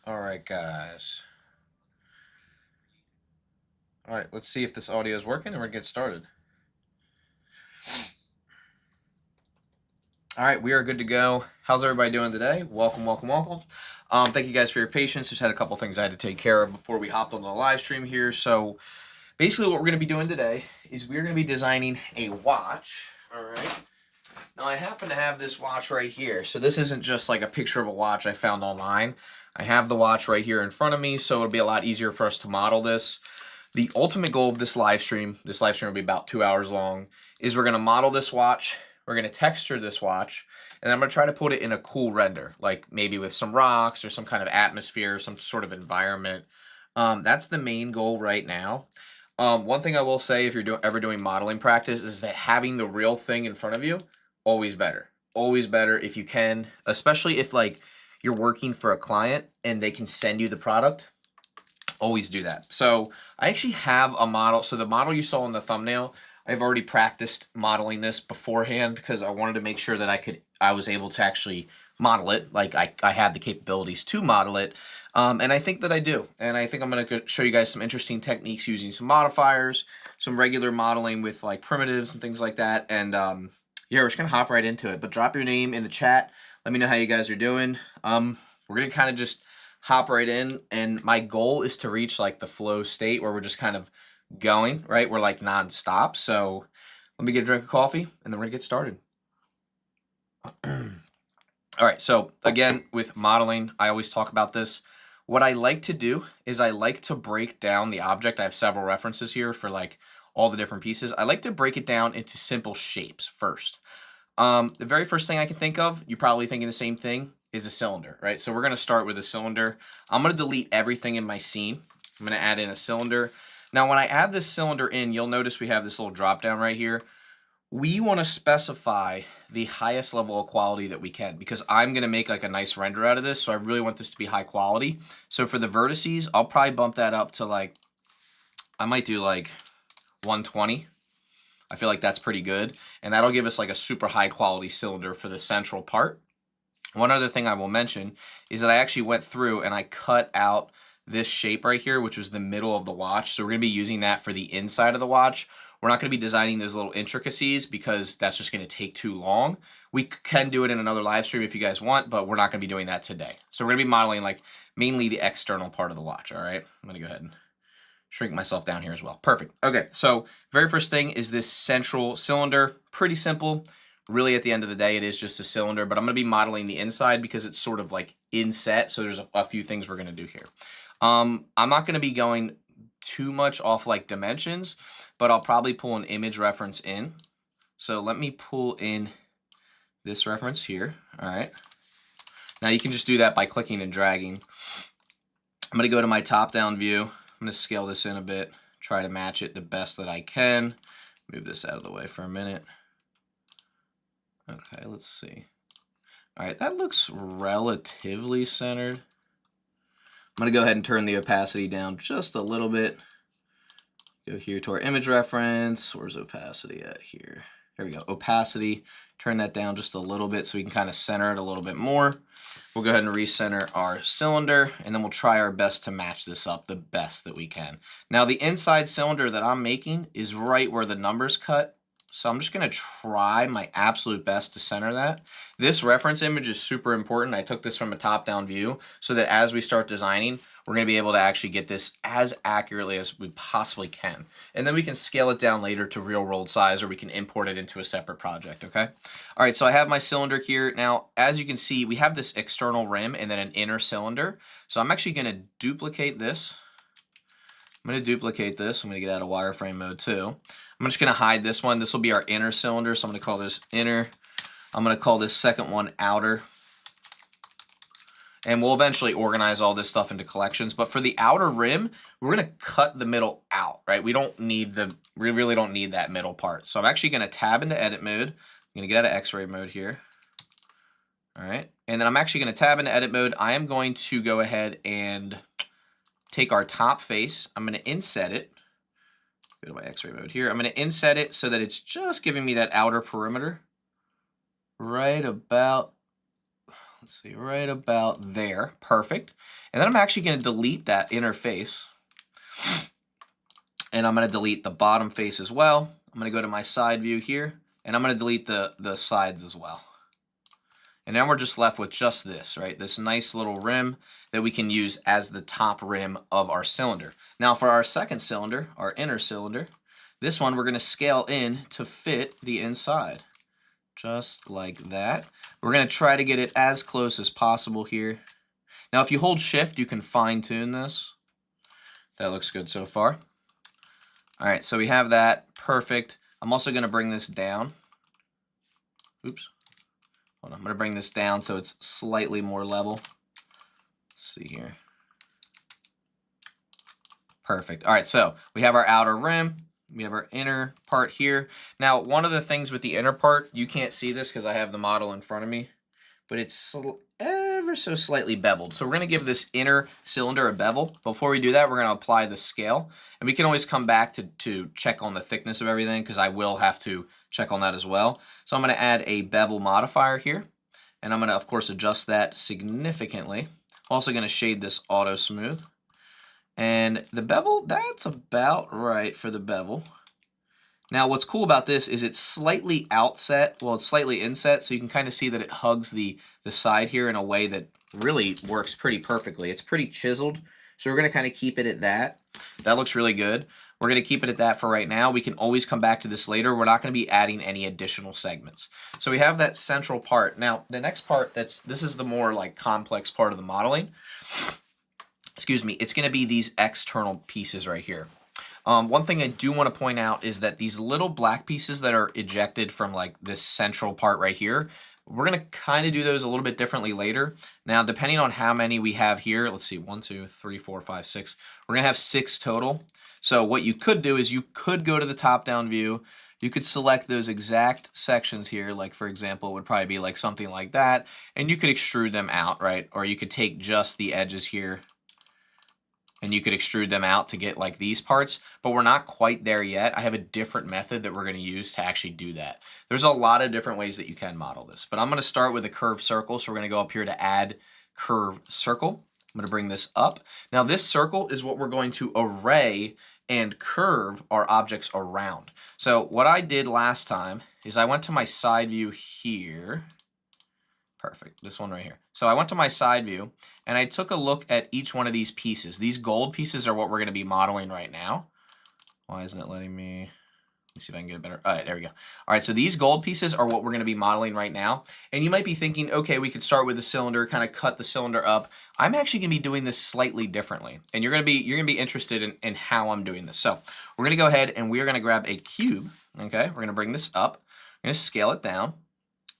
All right, guys. All right, let's see if this audio is working and we're going to get started. All right, we are good to go. How's everybody doing today? Welcome, welcome, welcome. Thank you guys for your patience. Just had a couple things I had to take care of before we hopped on the live stream here. So basically what we're going to be doing today is we're going to be designing a watch. All right. Now I happen to have this watch right here. So this isn't just like a picture of a watch I found online. I have the watch right here in front of me, so it'll be a lot easier for us to model this. The ultimate goal of this live stream will be about 2 hours long, is we're going to model this watch, we're going to texture this watch, and I'm going to try to put it in a cool render, like maybe with some rocks or some kind of atmosphere, some sort of environment. That's the main goal right now. One thing I will say, if you're ever doing modeling practice, is that having the real thing in front of you, always better. Always better if you can, especially if like you're working for a client and they can send you the product. Always do that. So I actually have a model. So the model you saw in the thumbnail, I've already practiced modeling this beforehand because I wanted to make sure that I was able to actually model it. Like I had the capabilities to model it. And I think that I do. And I think I'm going to show you guys some interesting techniques using some modifiers, some regular modeling with like primitives and things like that. And yeah, we're just going to hop right into it. But drop your name in the chat. Let me know how you guys are doing. We're going to kind of just hop right in, and my goal is to reach like the flow state where we're just kind of going, right? We're like non-stop. So let me get a drink of coffee and then we're gonna get started. All right, so again, with modeling, I always talk about this. What I like to do is I like to break down the object. I have several references here for like all the different pieces. I like to break it down into simple shapes first. The very first thing I can think of, you're probably thinking the same thing, is a cylinder, right? So we're going to start with a cylinder. I'm going to delete everything in my scene. I'm going to add in a cylinder. Now, when I add this cylinder in, you'll notice we have this little drop down right here. We want to specify the highest level of quality that we can because I'm going to make like a nice render out of this. So I really want this to be high quality. So for the vertices, I'll probably bump that up to like, I might do like 120. I feel like that's pretty good. And that'll give us like a super high quality cylinder for the central part. One other thing I will mention is that I actually went through and I cut out this shape right here, which was the middle of the watch. So we're going to be using that for the inside of the watch. We're not going to be designing those little intricacies because that's just going to take too long. We can do it in another live stream if you guys want, but we're not going to be doing that today. So we're going to be modeling like mainly the external part of the watch, all right? I'm going to go ahead and shrink myself down here as well. Perfect. Okay, so very first thing is this central cylinder. Pretty simple. Really, at the end of the day, it is just a cylinder, but I'm going to be modeling the inside because it's sort of like inset, so there's a few things we're going to do here. I'm not going to be going too much off like dimensions, but I'll probably pull an image reference in. So let me pull in this reference here. All right. Now you can just do that by clicking and dragging. I'm going to go to my top-down view. I'm going to scale this in a bit, try to match it the best that I can. Move this out of the way for a minute. Okay, let's see. All right, that looks relatively centered. I'm going to go ahead and turn the opacity down just a little bit. Go here to our image reference. Where's opacity at here? There we go, opacity. Turn that down just a little bit so we can kind of center it a little bit more. We'll go ahead and recenter our cylinder, and then we'll try our best to match this up the best that we can. Now, the inside cylinder that I'm making is right where the numbers cut, so I'm just going to try my absolute best to center that. This reference image is super important. I took this from a top-down view so that as we start designing, we're going to be able to actually get this as accurately as we possibly can. And then we can scale it down later to real world size, or we can import it into a separate project, okay? All right, so I have my cylinder here. Now, as you can see, we have this external rim and then an inner cylinder. So I'm actually going to duplicate this. I'm going to duplicate this. I'm going to get out of wireframe mode too. I'm just going to hide this one. This will be our inner cylinder, so I'm going to call this inner. I'm going to call this second one outer. And we'll eventually organize all this stuff into collections. But for the outer rim, we're going to cut the middle out, right? We really don't need that middle part. So I'm actually going to tab into edit mode. I'm going to get out of X-ray mode here. All right. And then I'm actually going to tab into edit mode. I am going to go ahead and take our top face. I'm going to inset it. Go to my X-ray mode here. I'm going to inset it so that it's just giving me that outer perimeter right about, Let's see, right about there. Perfect. And then I'm actually going to delete that inner face. And I'm going to delete the bottom face as well. I'm going to go to my side view here, and I'm going to delete the sides as well. And then we're just left with just this, right? This nice little rim that we can use as the top rim of our cylinder. Now for our second cylinder, our inner cylinder, this one we're going to scale in to fit the inside. Just like that. We're going to try to get it as close as possible here. Now if you hold shift, you can fine tune this. That looks good so far. All right, so we have that. Perfect. I'm also going to bring this down. Oops. Hold on, I'm going to bring this down so it's slightly more level. Let's see here. Perfect. All right, so we have our outer rim. We have our inner part here. Now, one of the things with the inner part, you can't see this because I have the model in front of me, but it's ever so slightly beveled. So we're going to give this inner cylinder a bevel. Before we do that, we're going to apply the scale. And we can always come back to check on the thickness of everything because I will have to check on that as well. So I'm going to add a bevel modifier here. And I'm going to, of course, adjust that significantly. I'm also going to shade this auto smooth. And the bevel, that's about right for the bevel. Now what's cool about this is it's slightly outset, well it's slightly inset, so you can kind of see that it hugs the side here in a way that really works pretty perfectly. It's pretty chiseled, so we're going to kind of keep it at that. That looks really good. We're going to keep it at that for right now. We can always come back to this later. We're not going to be adding any additional segments. So we have that central part. Now the next part, this is the more like complex part of the modeling. Excuse me, it's going to be these external pieces right here. One thing I do want to point out is that these little black pieces that are ejected from like this central part right here, we're going to kind of do those a little bit differently later. Now, depending on how many we have here, let's see, 1, 2, 3, 4, 5, 6. We're going to have 6 total. So what you could do is you could go to the top-down view. You could select those exact sections here, like for example, it would probably be like something like that, and you could extrude them out, right? Or you could take just the edges here and you could extrude them out to get like these parts, but we're not quite there yet. I have a different method that we're going to use to actually do that. There's a lot of different ways that you can model this, but I'm going to start with a curved circle. So we're going to go up here to add curved circle. I'm going to bring this up. Now this circle is what we're going to array and curve our objects around. So what I did last time is I went to my side view here. Perfect, this one right here. So I went to my side view and I took a look at each one of these pieces. These gold pieces are what we're going to be modeling right now. Why isn't it letting me? Let me see if I can get it better. All right, there we go. All right, so these gold pieces are what we're going to be modeling right now. And you might be thinking, okay, we could start with the cylinder, kind of cut the cylinder up. I'm actually going to be doing this slightly differently. And you're going to be interested in how I'm doing this. So we're going to go ahead and we're going to grab a cube. Okay, we're going to bring this up. I'm going to scale it down.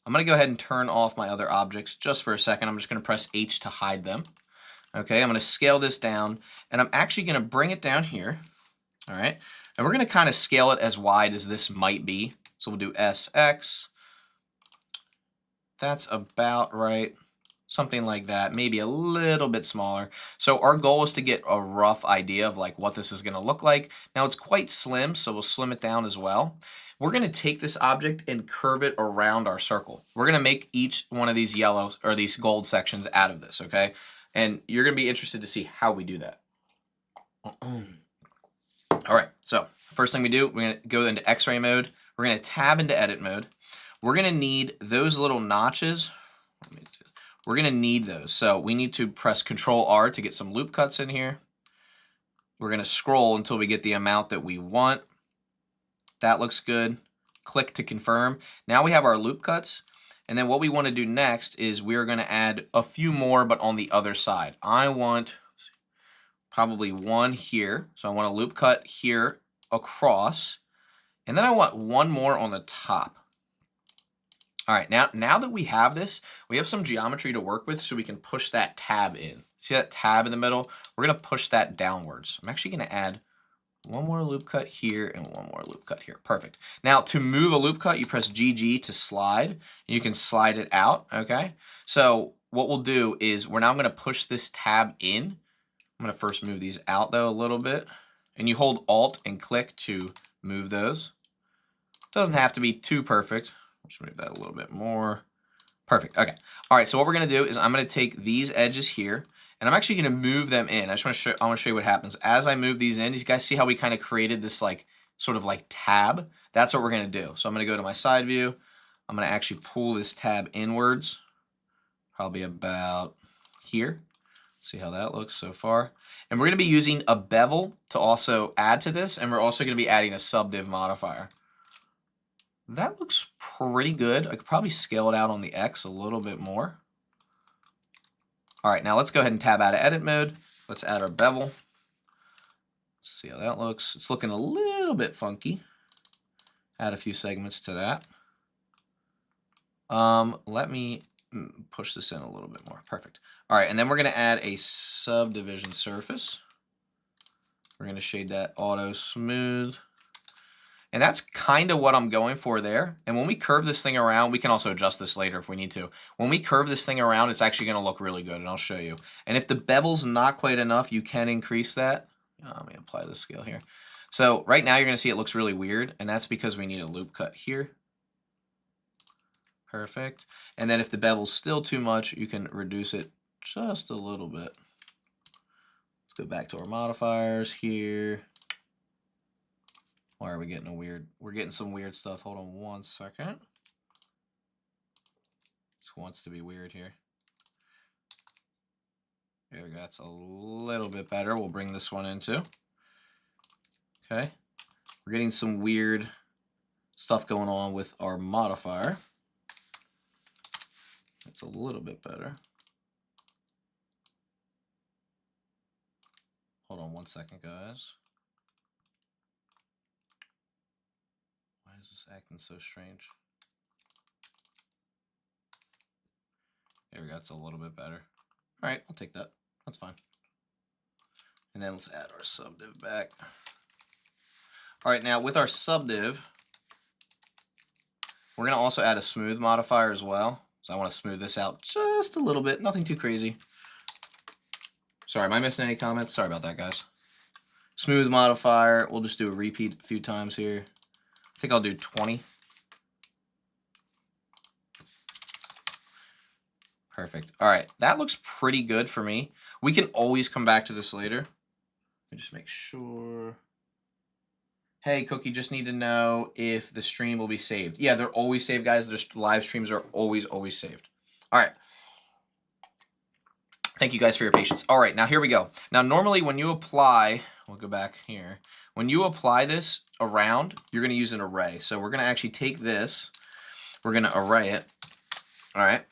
I'm going to go ahead and turn off my other objects just for a second. I'm just going to press H to hide them. Okay, I'm going to scale this down, and I'm actually going to bring it down here. All right, and we're going to kind of scale it as wide as this might be. So we'll do SX. That's about right. Something like that, maybe a little bit smaller. So our goal is to get a rough idea of like what this is going to look like. Now it's quite slim, so we'll slim it down as well. We're going to take this object and curve it around our circle. We're going to make each one of these yellow or these gold sections out of this, okay? And you're going to be interested to see how we do that. All right, so first thing we do, we're going to go into X-ray mode. We're going to tab into edit mode. We're going to need those little notches. We're going to need those. So we need to press Control R to get some loop cuts in here. We're going to scroll until we get the amount that we want. That looks good. Click to confirm. Now we have our loop cuts. And then what we want to do next is we're going to add a few more, but on the other side. I want probably one here. So I want a loop cut here across. And then I want one more on the top. All right, now that we have this, we have some geometry to work with so we can push that tab in. See that tab in the middle? We're going to push that downwards. I'm actually going to add one more loop cut here and one more loop cut here. Perfect. Now to move a loop cut, you press GG to slide. And you can slide it out, okay? So what we'll do is we're now going to push this tab in. I'm going to first move these out though a little bit. And you hold Alt and click to move those. Doesn't have to be too perfect. Just move that a little bit more. Perfect. Okay. All right. So what we're going to do is I'm going to take these edges here, and I'm actually going to move them in. I just want to show. I want to show you what happens as I move these in. You guys see how we kind of created this like sort of like tab? That's what we're going to do. So I'm going to go to my side view. I'm going to actually pull this tab inwards, probably about here. See how that looks so far. And we're going to be using a bevel to also add to this, and we're also going to be adding a subdiv modifier. That looks pretty good. I could probably scale it out on the X a little bit more. All right, now let's go ahead and tab out of edit mode. Let's add our bevel. Let's see how that looks. It's looking a little bit funky. Add a few segments to that. Let me push this in a little bit more. Perfect. All right, and then we're going to add a subdivision surface. We're going to shade that auto smooth. And that's kind of what I'm going for there. And when we curve this thing around, we can also adjust this later if we need to. When we curve this thing around, it's actually going to look really good, and I'll show you. And if the bevel's not quite enough, you can increase that. Let me apply this scale here. So right now you're going to see it looks really weird, and that's because we need a loop cut here. Perfect. And then if the bevel's still too much, you can reduce it just a little bit. Let's go back to our modifiers here. Why are we getting a weird? We're getting some weird stuff. Hold on one second. Just wants to be weird here. There we go. That's a little bit better. We'll bring this one in too. Okay. We're getting some weird stuff going on with our modifier. It's a little bit better. Hold on one second, guys. Why is this acting so strange? There we go. It's a little bit better. All right, I'll take that. That's fine. And then let's add our subdiv back. All right, now with our subdiv, we're going to also add a smooth modifier as well. So I want to smooth this out just a little bit, nothing too crazy. Sorry, am I missing any comments? Sorry about that, guys. Smooth modifier, we'll just do a repeat a few times here. I think I'll do 20. Perfect. All right, that looks pretty good for me. We can always come back to this later. Let me just make sure. Hey, Cookie, just need to know if the stream will be saved. Yeah, they're always saved, guys. Their live streams are always saved. All right. Thank you guys for your patience. All right, now here we go. Now, normally when you apply, we'll go back here. When you apply this around, you're going to use an array. So we're going to actually take this. We're going to array it. All right.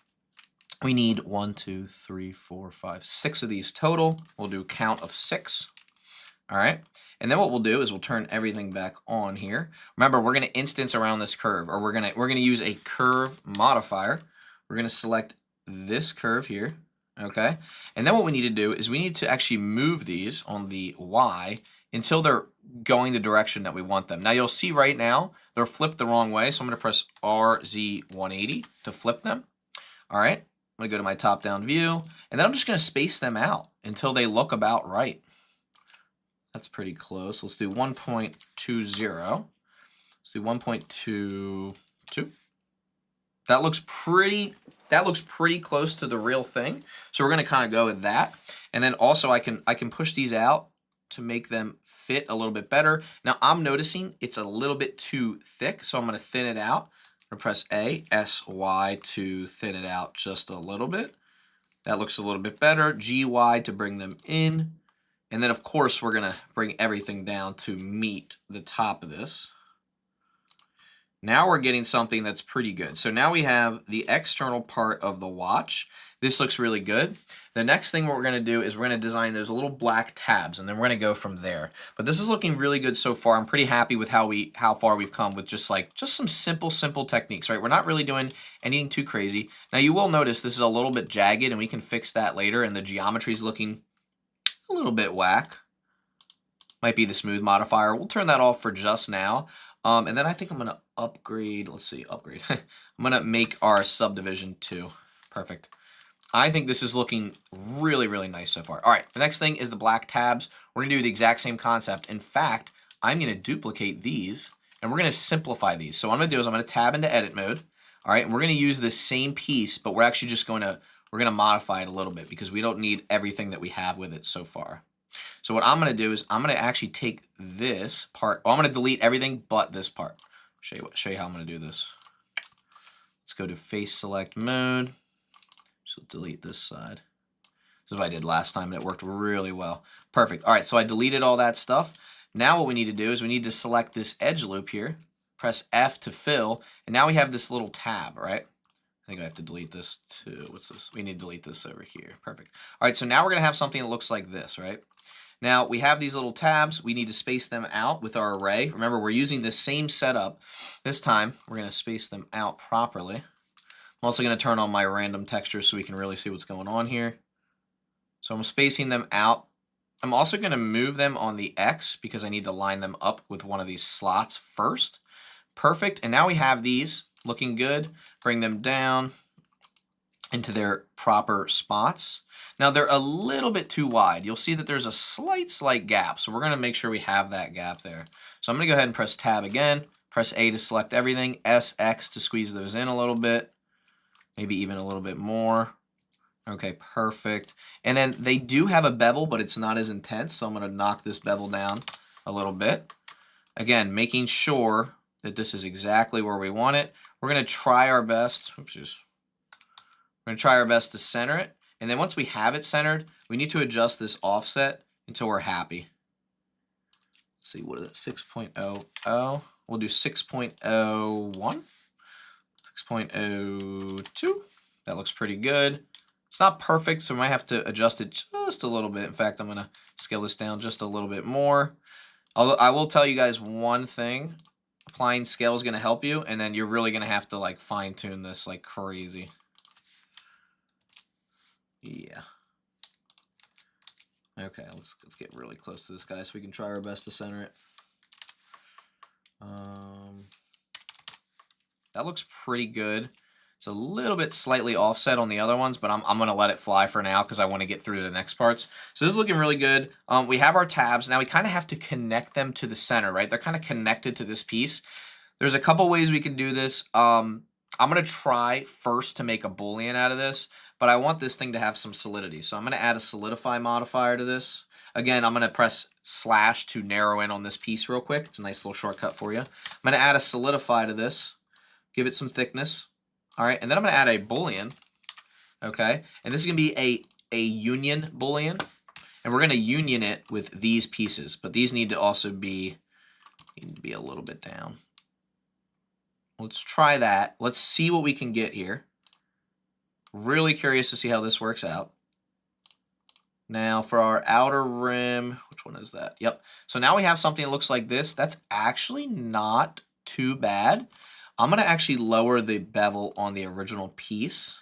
We need 1, 2, 3, 4, 5, 6 of these total. We'll do count of 6. All right. And then what we'll do is we'll turn everything back on here. Remember, we're going to instance around this curve, or we're going to use a curve modifier. We're going to select this curve here. Okay. And then what we need to do is we need to actually move these on the Y until they're going the direction that we want them. Now you'll see right now they're flipped the wrong way. So I'm going to press RZ180 to flip them. All right. I'm going to go to my top-down view, and then I'm just going to space them out until they look about right. That's pretty close. Let's do 1.20. Let's do 1.22. That looks pretty close to the real thing. So we're going to kind of go with that. And then also I can push these out to make them fit a little bit better. Now I'm noticing it's a little bit too thick, so I'm going to thin it out. I'm going to press SY to thin it out just a little bit. That looks a little bit better. GY to bring them in. And then, of course, we're going to bring everything down to meet the top of this. Now we're getting something that's pretty good. So now we have the external part of the watch. This looks really good. The next thing what we're going to do is we're going to design those little black tabs, and then we're going to go from there. But this is looking really good so far. I'm pretty happy with how far we've come with just some simple techniques, right? We're not really doing anything too crazy. Now you will notice this is a little bit jagged, and we can fix that later, and the geometry is looking a little bit whack. Might be the smooth modifier. We'll turn that off for just now. And then I think I'm going to upgrade. Let's see, upgrade. I'm going to make our subdivision 2. Perfect. I think this is looking really nice so far. All right, the next thing is the black tabs. We're going to do the exact same concept. In fact, I'm going to duplicate these, and we're going to simplify these. So what I'm going to do is I'm going to tab into edit mode. All right, and we're going to use this same piece, but we're actually just going to modify it a little bit because we don't need everything that we have with it so far. So what I'm going to do is I'm going to actually take this part. Well, I'm going to delete everything but this part. Show you how I'm going to do this. Let's go to face select mode. So delete this side. This is what I did last time, and it worked really well. Perfect. All right, so I deleted all that stuff. Now what we need to do is we need to select this edge loop here, press F to fill, and now we have this little tab, right? I think I have to delete this too. What's this? We need to delete this over here. Perfect. All right, so now we're going to have something that looks like this, right? Now we have these little tabs. We need to space them out with our array. Remember, we're using the same setup. This time, we're going to space them out properly. I'm also going to turn on my random texture so we can really see what's going on here. So I'm spacing them out. I'm also going to move them on the X because I need to line them up with one of these slots first. Perfect. And now we have these looking good. Bring them down into their proper spots. Now they're a little bit too wide. You'll see that there's a slight gap. So we're going to make sure we have that gap there. So I'm going to go ahead and press tab again. Press A to select everything. SX to squeeze those in a little bit. Maybe even a little bit more. Okay, perfect. And then they do have a bevel, but it's not as intense. So I'm going to knock this bevel down a little bit. Again, making sure that this is exactly where we want it. We're going to try our best. We're going to try our best to center it. And then once we have it centered, we need to adjust this offset until we're happy. Let's see, what is it? 6.00. We'll do 6.01. 6.02. That looks pretty good. It's not perfect, so we might have to adjust it just a little bit. In fact, I'm going to scale this down just a little bit more. Although I will tell you guys one thing. Applying scale is going to help you, and then you're really going to have to like fine-tune this like crazy. Yeah. Okay, let's get really close to this guy so we can try our best to center it. That looks pretty good. It's a little bit slightly offset on the other ones, but I'm going to let it fly for now because I want to get through to the next parts. So this is looking really good. We have our tabs. Now we kind of have to connect them to the center, right? They're kind of connected to this piece. There's a couple ways we can do this. I'm going to try first to make a Boolean out of this, but I want this thing to have some solidity. So I'm going to add a solidify modifier to this. Again, I'm going to press slash to narrow in on this piece real quick. It's a nice little shortcut for you. I'm going to add a solidify to this, give it some thickness. All right, and then I'm going to add a Boolean, okay? And this is going to be a union Boolean, and we're going to union it with these pieces, but these need to also be a little bit down. Let's try that. Let's see what we can get here. Really curious to see how this works out. Now for our outer rim, which one is that? Yep. So now we have something that looks like this. That's actually not too bad. I'm going to actually lower the bevel on the original piece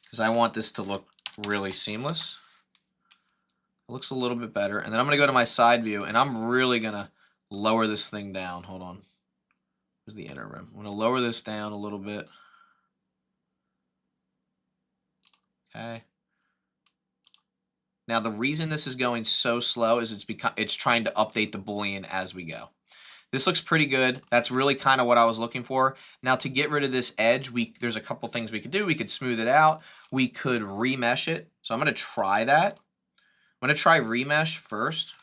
because I want this to look really seamless. It looks a little bit better. And then I'm going to go to my side view, and I'm really going to lower this thing down. Hold on. Where's the inner rim? I'm going to lower this down a little bit. Okay. Now the reason this is going so slow is it's trying to update the Boolean as we go. This looks pretty good. That's really kind of what I was looking for. Now to get rid of this edge, there's a couple things we could do. We could smooth it out. We could remesh it. So I'm going to try that. I'm going to try remesh first.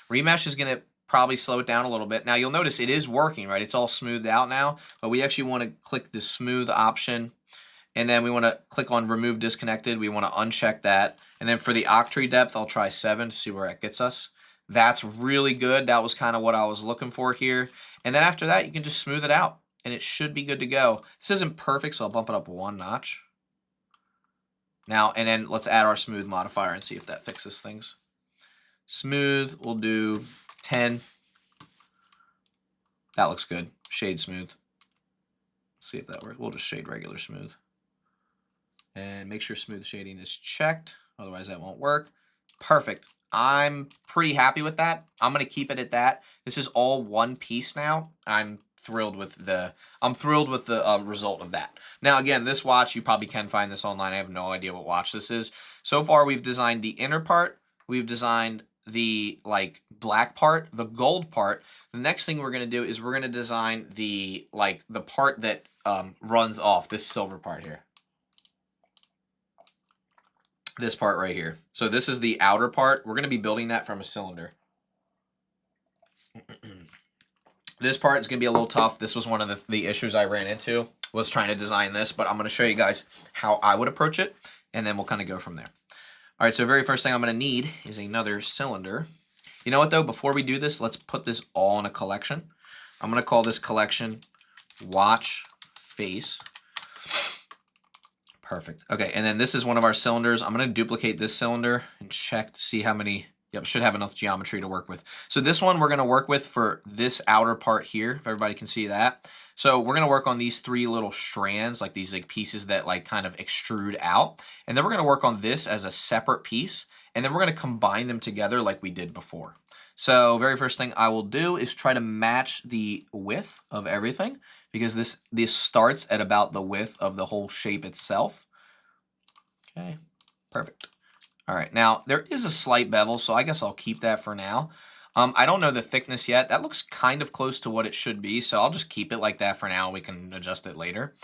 Remesh is going to probably slow it down a little bit. Now you'll notice it is working, right? It's all smoothed out now, but we actually want to click the smooth option, and then we want to click on remove disconnected. We want to uncheck that. And then for the octree depth, I'll try 7 to see where it gets us. That's really good. That was kind of what I was looking for here. And then after that, you can just smooth it out, and it should be good to go. This isn't perfect, so I'll bump it up 1 notch. Now, and then let's add our smooth modifier and see if that fixes things. Smooth, we'll do 10. That looks good. Shade smooth. Let's see if that works. We'll just shade regular smooth. And make sure smooth shading is checked. Otherwise, that won't work. Perfect. I'm pretty happy with that. I'm going to keep it at that. This is all one piece now. I'm thrilled with the result of that. Now, again, this watch, you probably can find this online. I have no idea what watch this is. So far, we've designed the inner part. We've designed the like black part, the gold part, the next thing we're going to do is we're going to design the like the part that runs off, this silver part here. This part right here. So this is the outer part. We're going to be building that from a cylinder. This part is going to be a little tough. This was one of the issues I ran into, was trying to design this, but I'm going to show you guys how I would approach it, and then we'll kind of go from there. All right, so very first thing I'm going to need is another cylinder. You know what, though? Before we do this, let's put this all in a collection. I'm going to call this collection Watch Face. Perfect. Okay, and then this is one of our cylinders. I'm going to duplicate this cylinder and check to see how many. Yep, should have enough geometry to work with. So this one we're going to work with for this outer part here, if everybody can see that. So we're going to work on these three little strands, like these like pieces that like kind of extrude out. And then we're going to work on this as a separate piece. And then we're going to combine them together like we did before. So very first thing I will do is try to match the width of everything, because this starts at about the width of the whole shape itself. Okay, perfect. All right, now there is a slight bevel, so I guess I'll keep that for now. I don't know the thickness yet. That looks kind of close to what it should be, so I'll just keep it like that for now. We can adjust it later.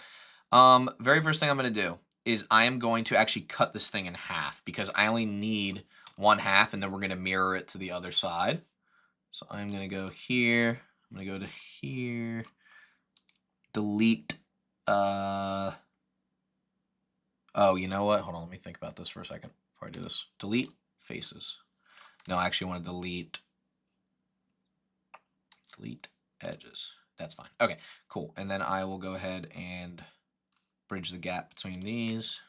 Very first thing I'm going to do is I am going to actually cut this thing in half, because I only need one half, and then we're going to mirror it to the other side. So I'm going to go here. I'm going to go to here. Delete. Oh, you know what? Hold on. Let me think about this for a second before I do this. Delete faces. No, I actually want to delete edges. That's fine. Okay, cool. And then I will go ahead and bridge the gap between these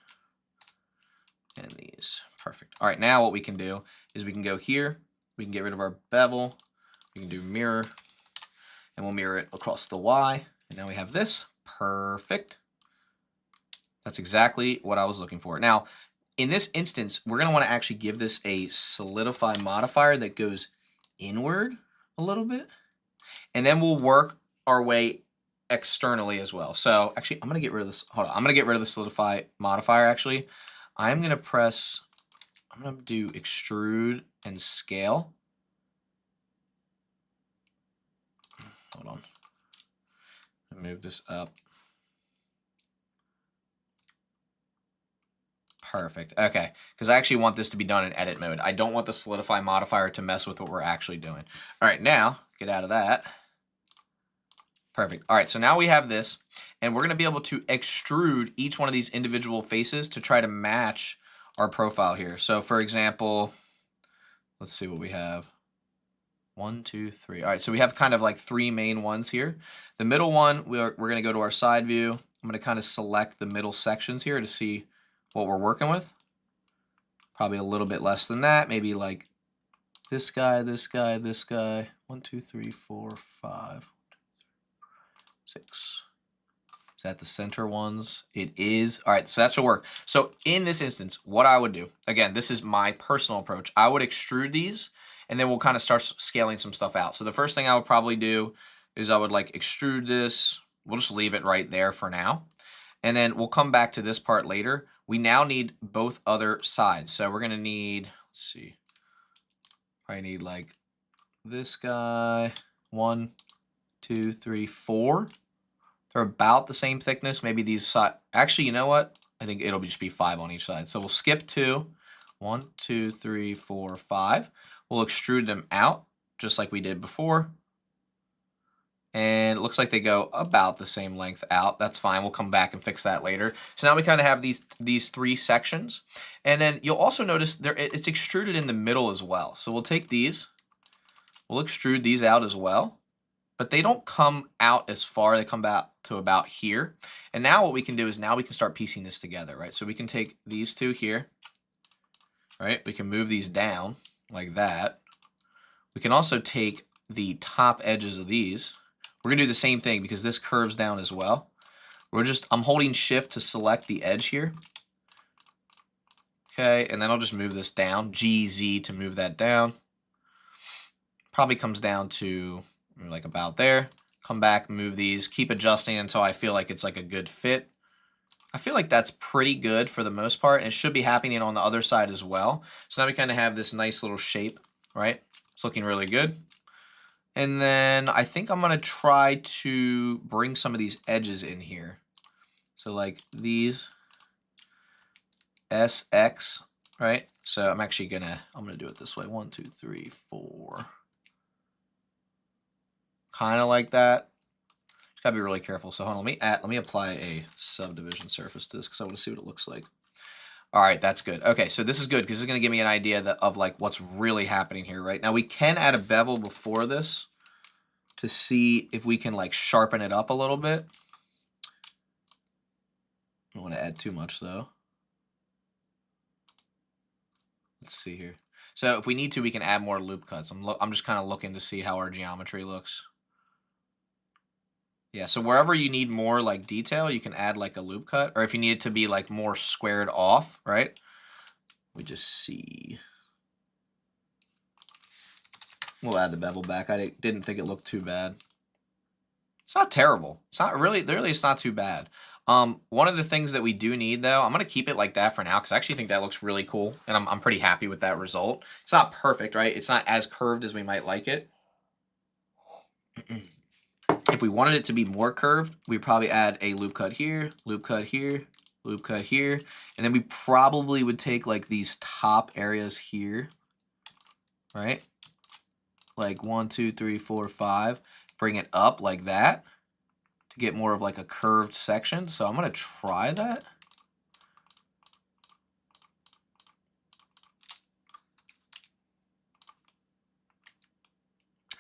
and these. Perfect. All right, now what we can do is we can go here. We can get rid of our bevel. We can do mirror, and we'll mirror it across the Y. And now we have this. Perfect. That's exactly what I was looking for. Now, in this instance, we're going to want to actually give this a solidify modifier that goes inward a little bit. And then we'll work our way externally as well. So actually, I'm going to get rid of this. Hold on. I'm going to get rid of the solidify modifier, actually. I'm going to do extrude and scale. Hold on. Move this up. Perfect. Okay, because I actually want this to be done in edit mode. I don't want the solidify modifier to mess with what we're actually doing. All right, now get out of that. Perfect. All right, so now we have this, and we're going to be able to extrude each one of these individual faces to try to match our profile here. So for example, let's see what we have. 1, 2, 3. All right, so we have kind of like three main ones here. The middle one, we're going to go to our side view. I'm going to kind of select the middle sections here to see what we're working with. Probably a little bit less than that. Maybe like this guy, this guy, this guy. 1, 2, 3, 4, 5, 6. Is that the center ones? It is. All right, so that should work. So in this instance, what I would do, again, this is my personal approach. I would extrude these, and then we'll kind of start scaling some stuff out. So the first thing I would probably do is I would like extrude this. We'll just leave it right there for now. And then we'll come back to this part later. We now need both other sides. So we're going to need, let's see, I need like this guy, 1, 2, 3, 4. They're about the same thickness. Maybe these side, actually, you know what? I think it'll just be 5 on each side. So we'll skip 2, 1, 2, 3, 4, 5. We'll extrude them out just like we did before. And it looks like they go about the same length out. That's fine. We'll come back and fix that later. So now we kind of have these three sections. And then you'll also notice it's extruded in the middle as well. So we'll take these. We'll extrude these out as well. But they don't come out as far. They come out to about here. And now what we can do is now we can start piecing this together, right? So we can take these two here, right? We can move these down like that. We can also take the top edges of these. We're going to do the same thing because this curves down as well. I'm holding shift to select the edge here. Okay, and then I'll just move this down. GZ to move that down. Probably comes down to like about there. Come back, move these, keep adjusting until I feel like it's like a good fit. I feel like that's pretty good for the most part, and it should be happening on the other side as well. So now we kind of have this nice little shape. right? It's looking really good. And then I think I'm gonna try to bring some of these edges in here. So like these SX, right? So I'm gonna do it this way. 1, 2, 3, 4. Kind of like that. Gotta be really careful. So hold on, let me apply a subdivision surface to this because I want to see what it looks like. All right, that's good. Okay, so this is good because this is going to give me an idea of like what's really happening here, right? Now we can add a bevel before this to see if we can like sharpen it up a little bit. I don't want to add too much though. Let's see here. So if we need to, we can add more loop cuts. I'm just kind of looking to see how our geometry looks. Yeah, so wherever you need more like detail, you can add like a loop cut, or if you need it to be like more squared off, right? We just see. We'll add the bevel back. I didn't think it looked too bad. It's not terrible. It's not really, it's not too bad. One of the things that we do need though, I'm gonna keep it like that for now because I actually think that looks really cool, and I'm pretty happy with that result. It's not perfect, right? It's not as curved as we might like it. If we wanted it to be more curved, we'd probably add a loop cut here, loop cut here, loop cut here, and then we probably would take like these top areas here, right? Like 1, 2, 3, 4, 5, bring it up like that to get more of like a curved section. So I'm gonna try that.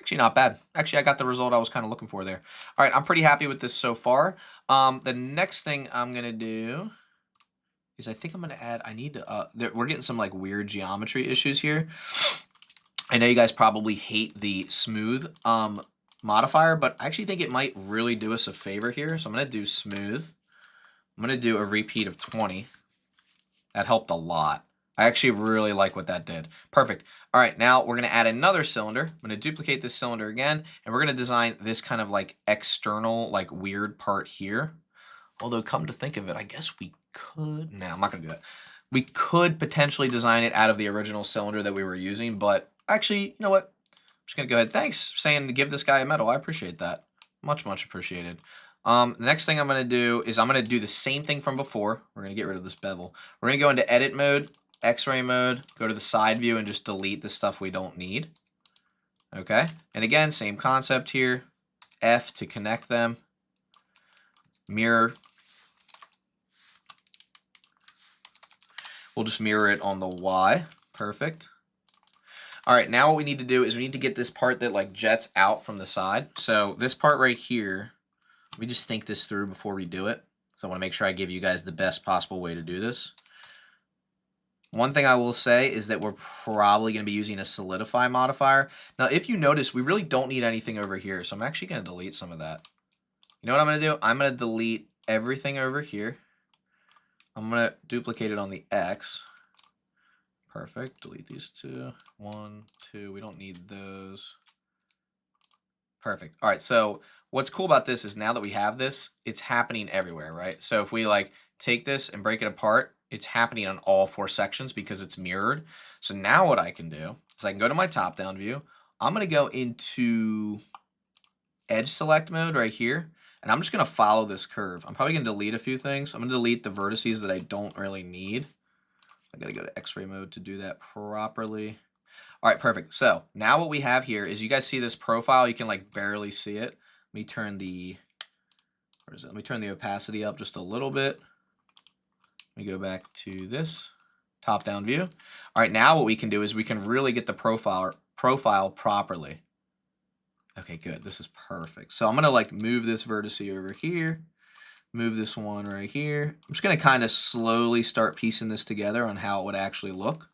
Actually not bad. Actually, I got the result I was kind of looking for there. All right, I'm pretty happy with this so far. The next thing I'm gonna do is I think I'm gonna add, we're getting some like weird geometry issues here. I know you guys probably hate the smooth modifier, but I actually think it might really do us a favor here. So I'm gonna do smooth. I'm gonna do a repeat of 20. That helped a lot. I actually really like what that did. Perfect. All right, now we're gonna add another cylinder. I'm gonna duplicate this cylinder again, and we're gonna design this kind of like external, like weird part here. Although come to think of it, I guess we could, no, I'm not gonna do that. We could potentially design it out of the original cylinder that we were using, but actually, you know what? I'm just gonna go ahead. Thanks for saying to give this guy a medal. I appreciate that. Much, much appreciated. The next thing I'm going to do is I'm going to do the same thing from before. We're going to get rid of this bevel. We're going to go into edit mode, x-ray mode, go to the side view and just delete the stuff we don't need. Okay. And again, same concept here. F to connect them. Mirror. We'll just mirror it on the Y. Perfect. All right, now what we need to do is we need to get this part that like jets out from the side. So this part right here, we just think this through before we do it. So I want to make sure I give you guys the best possible way to do this. One thing I will say is that we're probably going to be using a solidify modifier. Now, if you notice, we really don't need anything over here. So I'm actually going to delete some of that. You know what I'm going to do? I'm going to delete everything over here. I'm going to duplicate it on the X. Perfect. Delete these two. 1, 2. We don't need those. Perfect. All right. So what's cool about this is now that we have this, it's happening everywhere, right? So if we like take this and break it apart, it's happening on all 4 sections because it's mirrored. So now what I can do is I can go to my top-down view. I'm going to go into edge select mode right here, and I'm just going to follow this curve. I'm probably going to delete a few things. I'm going to delete the vertices that I don't really need. I got to go to X-ray mode to do that properly. All right, perfect. So now what we have here is you guys see this profile. You can like barely see it. Let me turn the, where is it? Let me turn the opacity up just a little bit. Let me go back to this top-down view. All right, now what we can do is we can really get the profile properly. Okay, good. This is perfect. So I'm gonna like move this vertex over here, move this one right here. I'm just gonna kind of slowly start piecing this together on how it would actually look.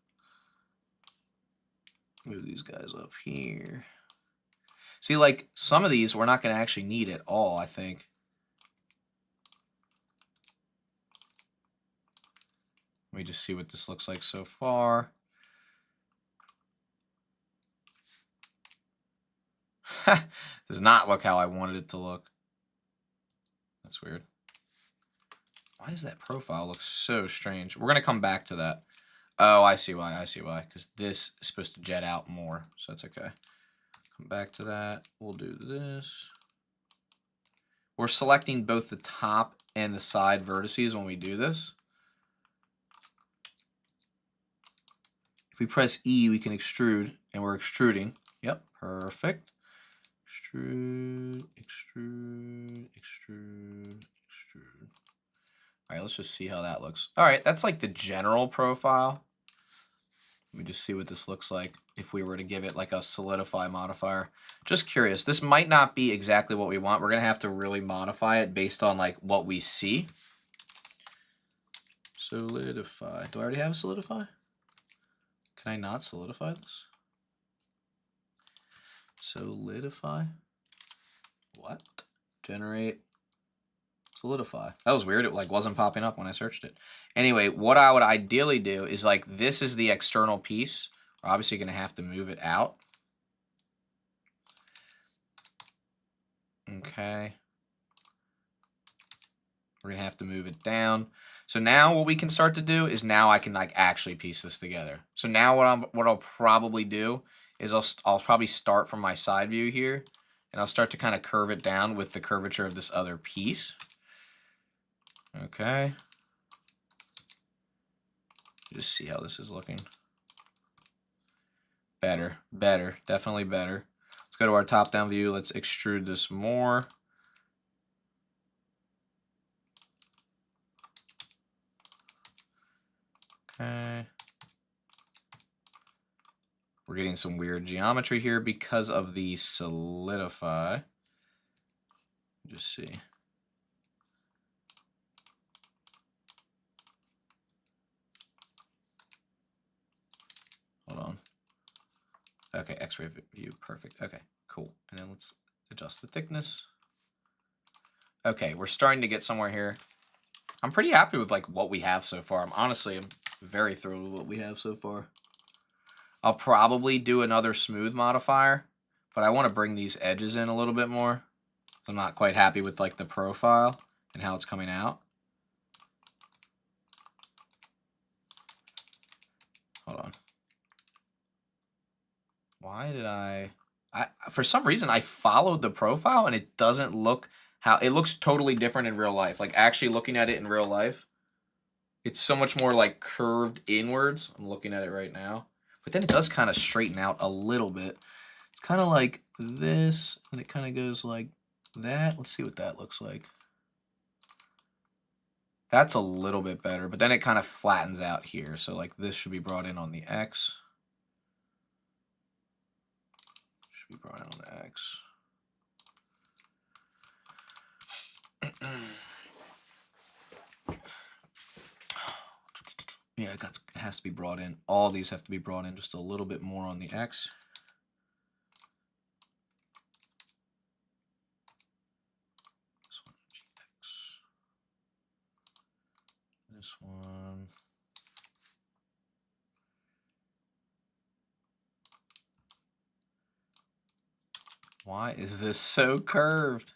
Move these guys up here. See, like some of these we're not gonna actually need at all, I think. Let me just see what this looks like so far. Does not look how I wanted it to look. That's weird. Why does that profile look so strange? We're going to come back to that. Oh, I see why. I see why. Because this is supposed to jet out more, so that's okay. Come back to that. We'll do this. We're selecting both the top and the side vertices when we do this. If we press E, we can extrude, and we're extruding. Yep, perfect. Extrude, extrude, extrude, extrude. All right, let's just see how that looks. All right, that's like the general profile. Let me just see what this looks like if we were to give it like a solidify modifier. Just curious. This might not be exactly what we want. We're going to have to really modify it based on like what we see. Solidify. Do I already have solidify? Can I not solidify this? Solidify? What? Generate. Solidify. That was weird. It like wasn't popping up when I searched it. Anyway, what I would ideally do is like this is the external piece. We're obviously going to have to move it out. Okay. We're going to have to move it down. So now what we can start to do is now I can like actually piece this together. So now what I'll probably do is I'll probably start from my side view here, and I'll start to kind of curve it down with the curvature of this other piece. Okay. Just see how this is looking. Better, better, definitely better. Let's go to our top-down view. Let's extrude this more. Okay. We're getting some weird geometry here because of the solidify. Just see. Hold on. Okay, X-ray view, perfect. Okay, cool. And then let's adjust the thickness. Okay, we're starting to get somewhere here. I'm pretty happy with like what we have so far. I'm very thrilled with what we have so far. I'll probably do another smooth modifier, but I want to bring these edges in a little bit more. I'm not quite happy with like the profile and how it's coming out. Hold on. Why did I for some reason I followed the profile and it doesn't look how it looks totally different in real life. Like actually looking at it in real life, it's so much more like curved inwards. I'm looking at it right now. But then it does kind of straighten out a little bit. It's kind of like this, and it kind of goes like that. Let's see what that looks like. That's a little bit better, but then it kind of flattens out here. So like this should be brought in on the X. Should be brought in on the X. Yeah, it has to be brought in. All these have to be brought in just a little bit more on the X. This one, GX. This one. Why is this so curved?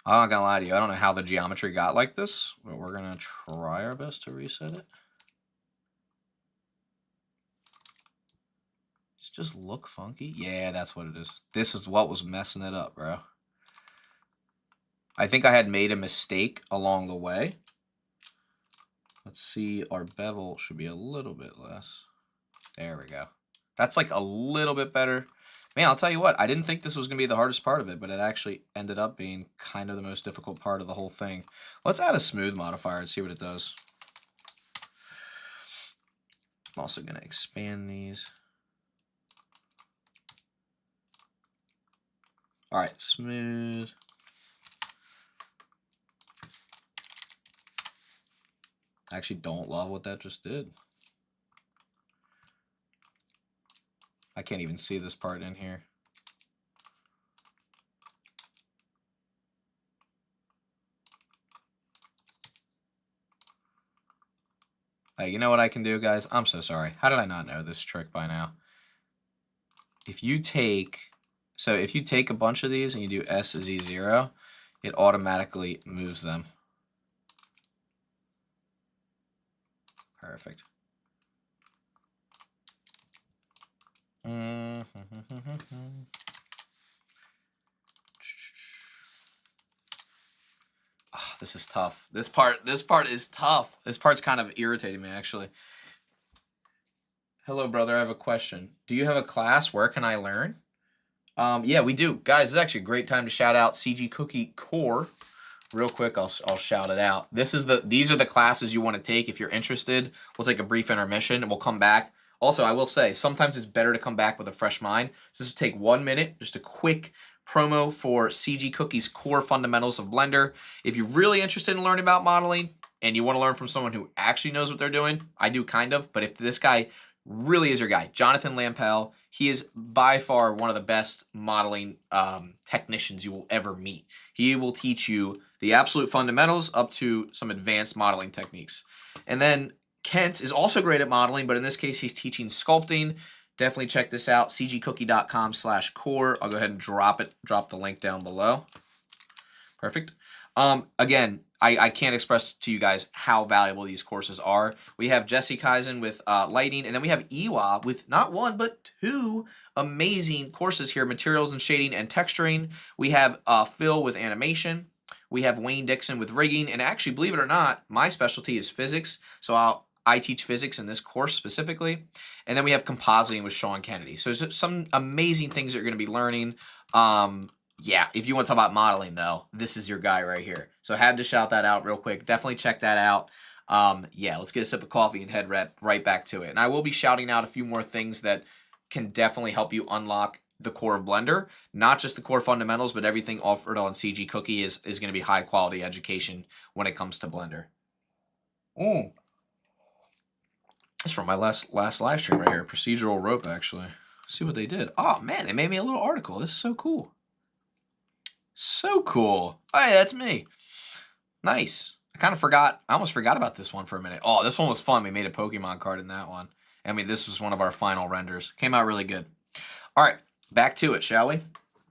I'm not gonna lie to you, I don't know how the geometry got like this, but we're gonna try our best to reset it. Does it just look funky? Yeah, that's what it is. This is what was messing it up, bro. I think I had made a mistake along the way. Let's see, our bevel should be a little bit less. There we go. That's like a little bit better. Man, I'll tell you what, I didn't think this was going to be the hardest part of it, but it actually ended up being kind of the most difficult part of the whole thing. Let's add a smooth modifier and see what it does. I'm also going to expand these. All right, smooth. I actually don't love what that just did. I can't even see this part in here. Hey, you know what I can do, guys? I'm so sorry. How did I not know this trick by now? If you take a bunch of these and you do SZ0, it automatically moves them. Perfect. Oh, this is tough. This part is tough. This part's kind of irritating me, actually. Hello, brother. I have a question. Do you have a class? Where can I learn? Yeah, we do. Guys, it's actually a great time to shout out CG Cookie Core. Real quick, I'll shout it out. These are the classes you want to take if you're interested. We'll take a brief intermission and we'll come back. Also, I will say, sometimes it's better to come back with a fresh mind. So this will take 1 minute, just a quick promo for CG Cookie's Core Fundamentals of Blender. If you're really interested in learning about modeling and you want to learn from someone who actually knows what they're doing, I do kind of, but if this guy really is your guy, Jonathan Lampel, he is by far one of the best modeling technicians you will ever meet. He will teach you the absolute fundamentals up to some advanced modeling techniques. And then Kent is also great at modeling, but in this case, he's teaching sculpting. Definitely check this out, cgcookie.com/core. I'll go ahead and drop the link down below. Perfect. Again, I can't express to you guys how valuable these courses are. We have Jesse Kaizen with lighting, and then we have Iwa with not one, but two amazing courses here, materials and shading and texturing. We have Phil with animation. We have Wayne Dixon with rigging, and actually, believe it or not, my specialty is physics, so I teach physics in this course specifically. And then we have compositing with Sean Kennedy. So there's some amazing things that you're going to be learning. Yeah, if you want to talk about modeling, though, this is your guy right here. So I had to shout that out real quick. Definitely check that out. Yeah, let's get a sip of coffee and head right back to it. And I will be shouting out a few more things that can definitely help you unlock the core of Blender. Not just the core fundamentals, but everything offered on CG Cookie is going to be high-quality education when it comes to Blender. Ooh. That's from my last live stream right here. Procedural rope, actually. Let's see what they did. Oh, man, they made me a little article. This is so cool. So cool. Hey, that's me. Nice. I almost forgot about this one for a minute. Oh, this one was fun. We made a Pokemon card in that one. I mean, this was one of our final renders. Came out really good. All right, back to it, shall we?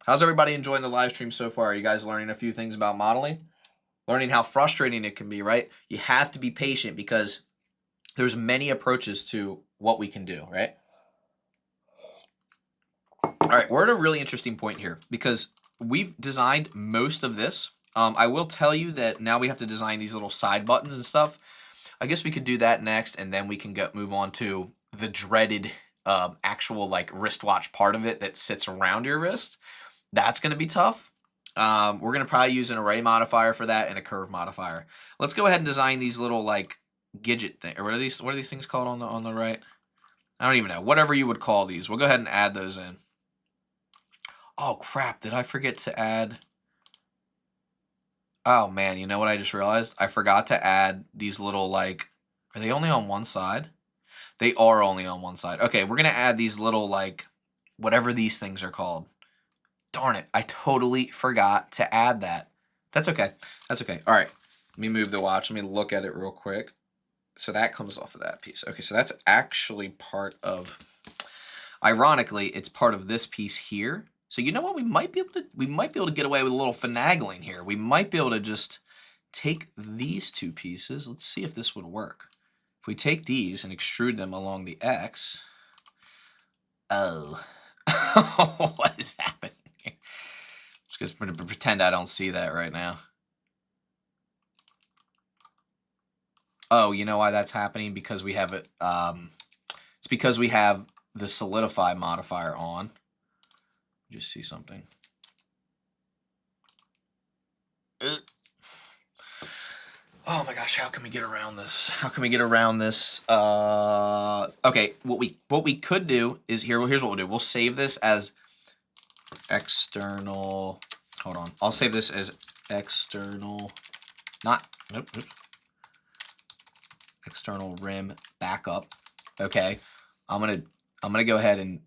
How's everybody enjoying the live stream so far? Are you guys learning a few things about modeling? Learning how frustrating it can be, right? You have to be patient because there's many approaches to what we can do, right? All right, we're at a really interesting point here because we've designed most of this. I will tell you that now we have to design these little side buttons and stuff. I guess we could do that next, and then we can move on to the dreaded actual like wristwatch part of it that sits around your wrist. That's going to be tough. We're going to probably use an array modifier for that and a curve modifier. Let's go ahead and design these little like Gidget thing, or what are these things called on the right? I don't even know. Whatever you would call these. We'll go ahead and add those in. Oh crap, did I forget to add? Oh man, you know what I just realized? I forgot to add these little like, are they only on one side? They are only on one side. Okay, we're gonna add these little like, whatever these things are called. Darn it, I totally forgot to add that. That's okay, that's okay. All right, let me move the watch, let me look at it real quick. So that comes off of that piece. Okay, so that's actually part of, ironically, it's part of this piece here. So you know what, we might be able to get away with a little finagling here. We might be able to just take these two pieces. Let's see if this would work. If we take these and extrude them along the X. Oh. What is happening here? Just gonna pretend I don't see that right now. Oh, you know why that's happening? Because we have it. It's because we have the solidify modifier on. Just see something. Oh my gosh, how can we get around this? How can we get around this? Okay, what we could do is here's what we'll do. We'll save this as external. Hold on. I'll save this as external. Nope. External rim backup. Okay. I'm gonna go ahead and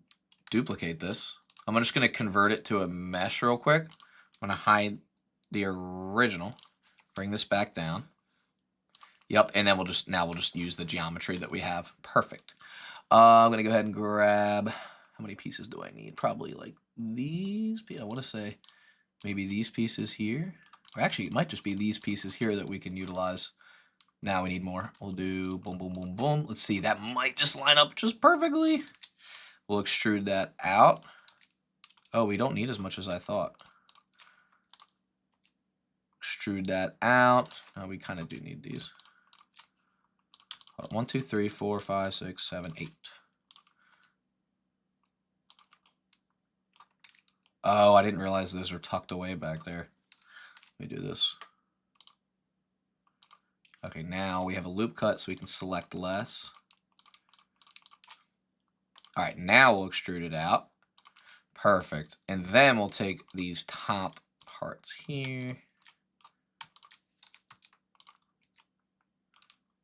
duplicate this. I'm just gonna convert it to a mesh real quick. I'm gonna hide the original. Bring this back down. Yep, and then we'll just use the geometry that we have. Perfect. I'm gonna go ahead and grab, how many pieces do I need? Probably like these. I want to say maybe these pieces here. Or actually, it might just be these pieces here that we can utilize. Now we need more. We'll do boom, boom, boom, boom. Let's see. That might just line up just perfectly. We'll extrude that out. Oh, we don't need as much as I thought. Extrude that out. Oh, we kind of do need these. 1, 2, 3, 4, 5, 6, 7, 8. Oh, I didn't realize those were tucked away back there. Let me do this. Okay, now we have a loop cut so we can select less. All right, now we'll extrude it out. Perfect. And then we'll take these top parts here.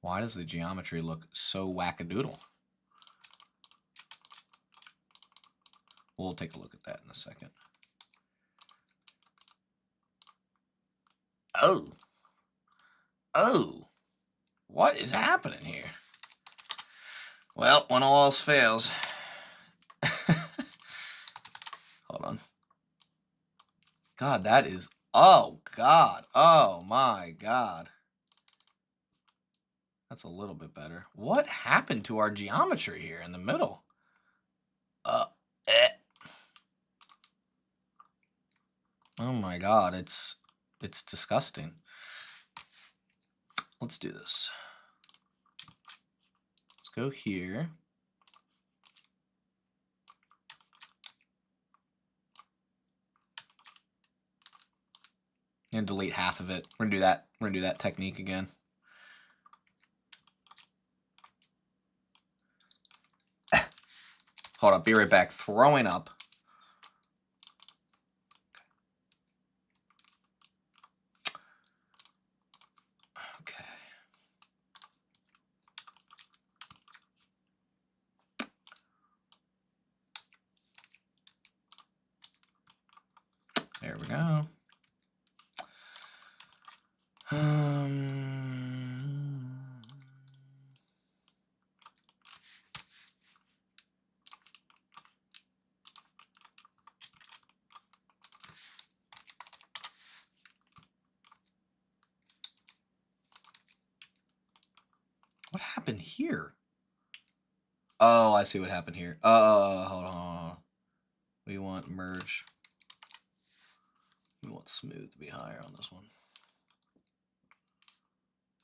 Why does the geometry look so wackadoodle? We'll take a look at that in a second. Oh. Oh. What is happening here? Well, when all else fails. Hold on. God, that is... Oh, God. Oh, my God. That's a little bit better. What happened to our geometry here in the middle? Oh my God, it's disgusting. Let's do this. Let's go here. And delete half of it. We're gonna do that. We're gonna do that technique again. Hold up, be right back. Throwing up. Okay. There we go. What happened here? Oh, I see what happened here. Hold on. We want merge. We want smooth to be higher on this one.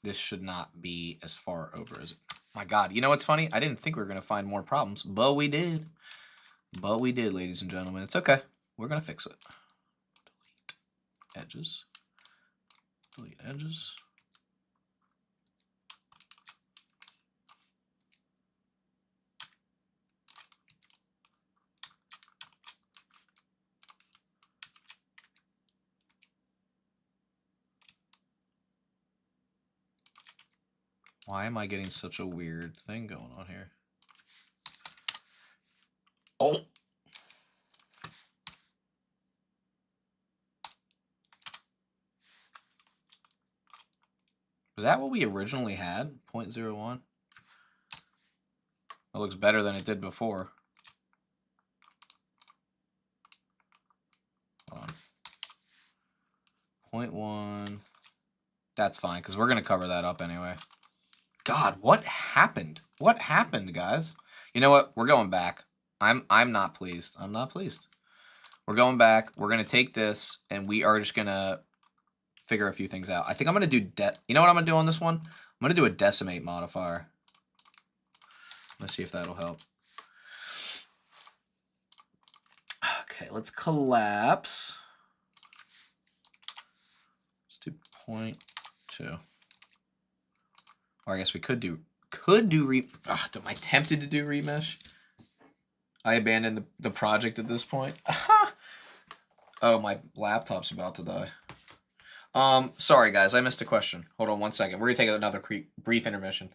This should not be as far over as it. My God, you know what's funny? I didn't think we were going to find more problems, but we did. But we did, ladies and gentlemen. It's okay. We're going to fix it. Delete edges. Delete edges. Why am I getting such a weird thing going on here? Oh! Was that what we originally had? 0.01? It looks better than it did before. Hold on. 0.1. That's fine, because we're going to cover that up anyway. God, what happened? What happened, guys? You know what? We're going back. I'm not pleased. I'm not pleased. We're going back. We're going to take this, and we are just going to figure a few things out. I think I'm going to do... You know what I'm going to do on this one? I'm going to do a decimate modifier. Let's see if that'll help. Okay, let's collapse. Let's do 0.2. Or I guess we could do am I tempted to do remesh? I abandoned the project at this point. Oh, my laptop's about to die. Sorry guys, I missed a question. Hold on 1 second. We're gonna take another brief intermission.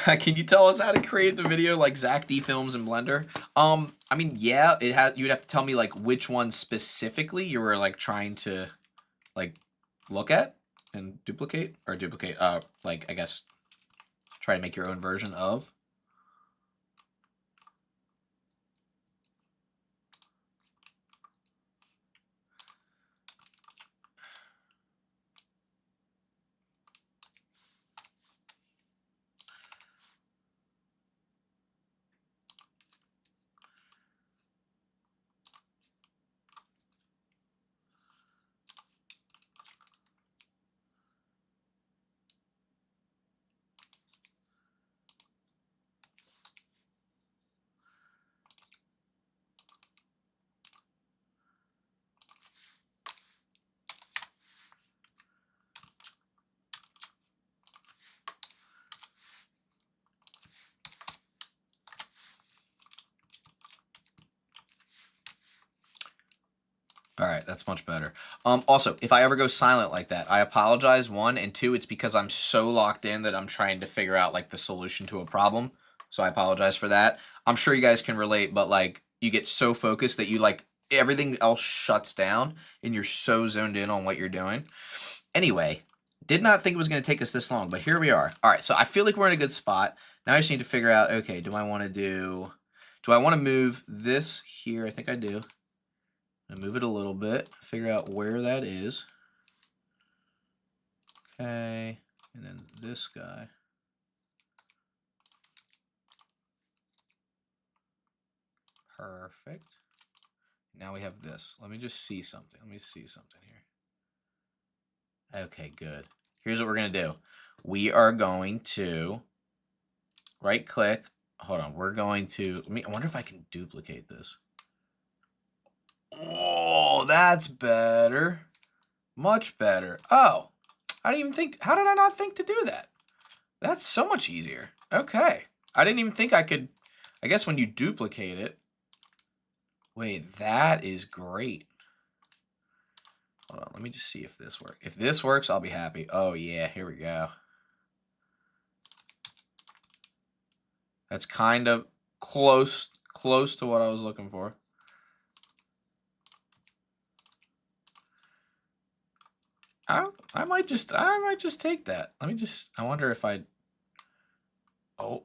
Can you tell us how to create the video like Zach D films in Blender? I mean, yeah, you'd have to tell me like which one specifically you were like trying to like look at and duplicate, like I guess try to make your own version of. All right, that's much better. Also, if I ever go silent like that, I apologize. One, and two, it's because I'm so locked in that I'm trying to figure out like the solution to a problem. So I apologize for that. I'm sure you guys can relate, but like you get so focused that you like everything else shuts down and you're so zoned in on what you're doing. Anyway, did not think it was going to take us this long, but here we are. All right, so I feel like we're in a good spot. Now I just need to figure out, okay, do I want to move this here? I think I do. I'm gonna move it a little bit, figure out where that is. Okay, and then this guy. Perfect. Now we have this. Let me just see something. Let me see something here. Okay, good. Here's what we're gonna do. We are going to right click. Hold on. We're going to, I wonder if I can duplicate this. Oh, that's better. Much better. Oh, I didn't even think, how did I not think to do that? That's so much easier. Okay. I didn't even think I could, I guess when you duplicate it. Wait, that is great. Hold on, let me just see if this works. If this works, I'll be happy. Oh yeah, here we go. That's kind of close to what I was looking for. I might just take that. Let me just, I wonder if I, oh.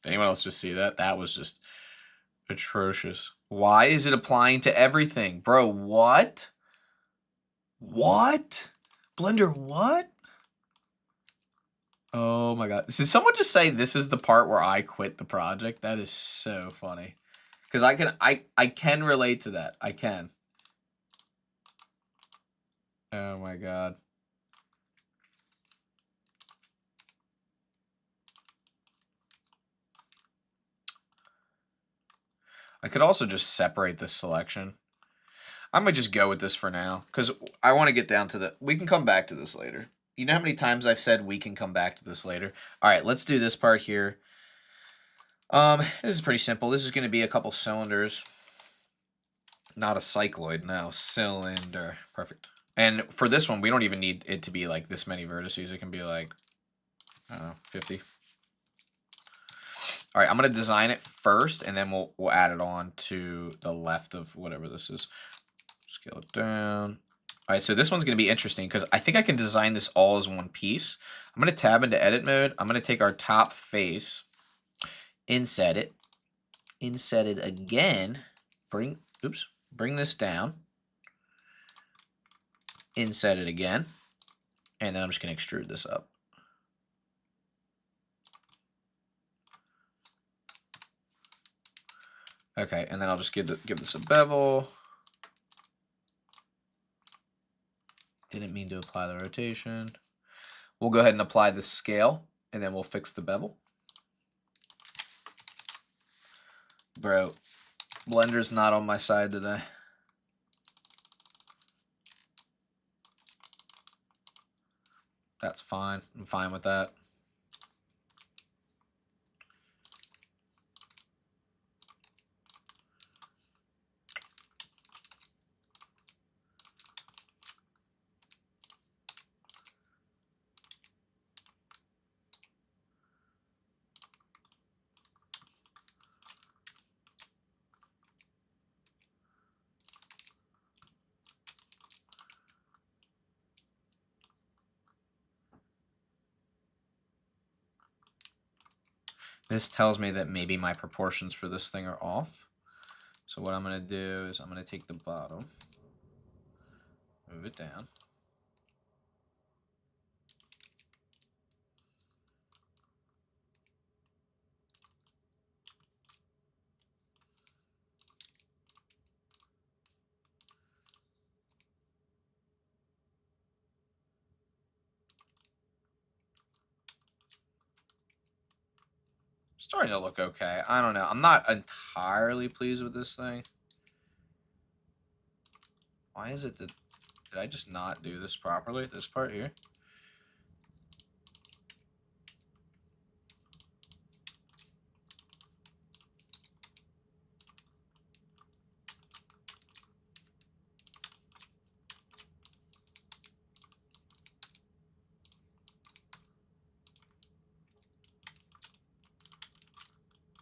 Anyone else just see that? That was just atrocious. Why is it applying to everything? Bro, what? What? Blender, what? Oh my god. Did someone just say this is the part where I quit the project? That is so funny. Because I can relate to that. I can. Oh my god. I could also just separate this selection. I might just go with this for now. Because I want to get down to the... We can come back to this later. You know how many times I've said we can come back to this later? Alright, let's do this part here. This is pretty simple. This is going to be a couple cylinders. Not a cycloid, no. Cylinder. Perfect. And for this one, we don't even need it to be like this many vertices. It can be like, I don't know, 50. All right, I'm going to design it first, and then we'll add it on to the left of whatever this is. Scale it down. All right, so this one's going to be interesting because I think I can design this all as one piece. I'm going to tab into edit mode. I'm going to take our top face, inset it again, bring this down, inset it again, and then I'm just going to extrude this up. Okay, and then I'll just give this a bevel. Didn't mean to apply the rotation. We'll go ahead and apply the scale, and then we'll fix the bevel. Bro, Blender's not on my side today. That's fine. I'm fine with that. This tells me that maybe my proportions for this thing are off. So what I'm going to do is I'm going to take the bottom, move it down. Starting to look okay. I don't know. I'm not entirely pleased with this thing. Why is it that... Did I just not do this properly? This part here?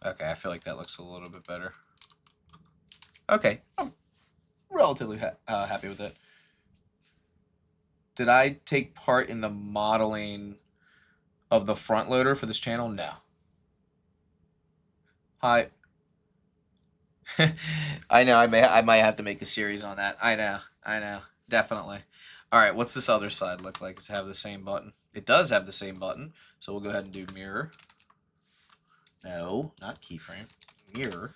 Okay, I feel like that looks a little bit better. Okay, I'm relatively happy with it. Did I take part in the modeling of the front loader for this channel? No. Hi. I know. I might have to make a series on that. I know. I know. Definitely. All right. What's this other side look like? Does it have the same button? It does have the same button. So we'll go ahead and do mirror. No, not keyframe. Mirror.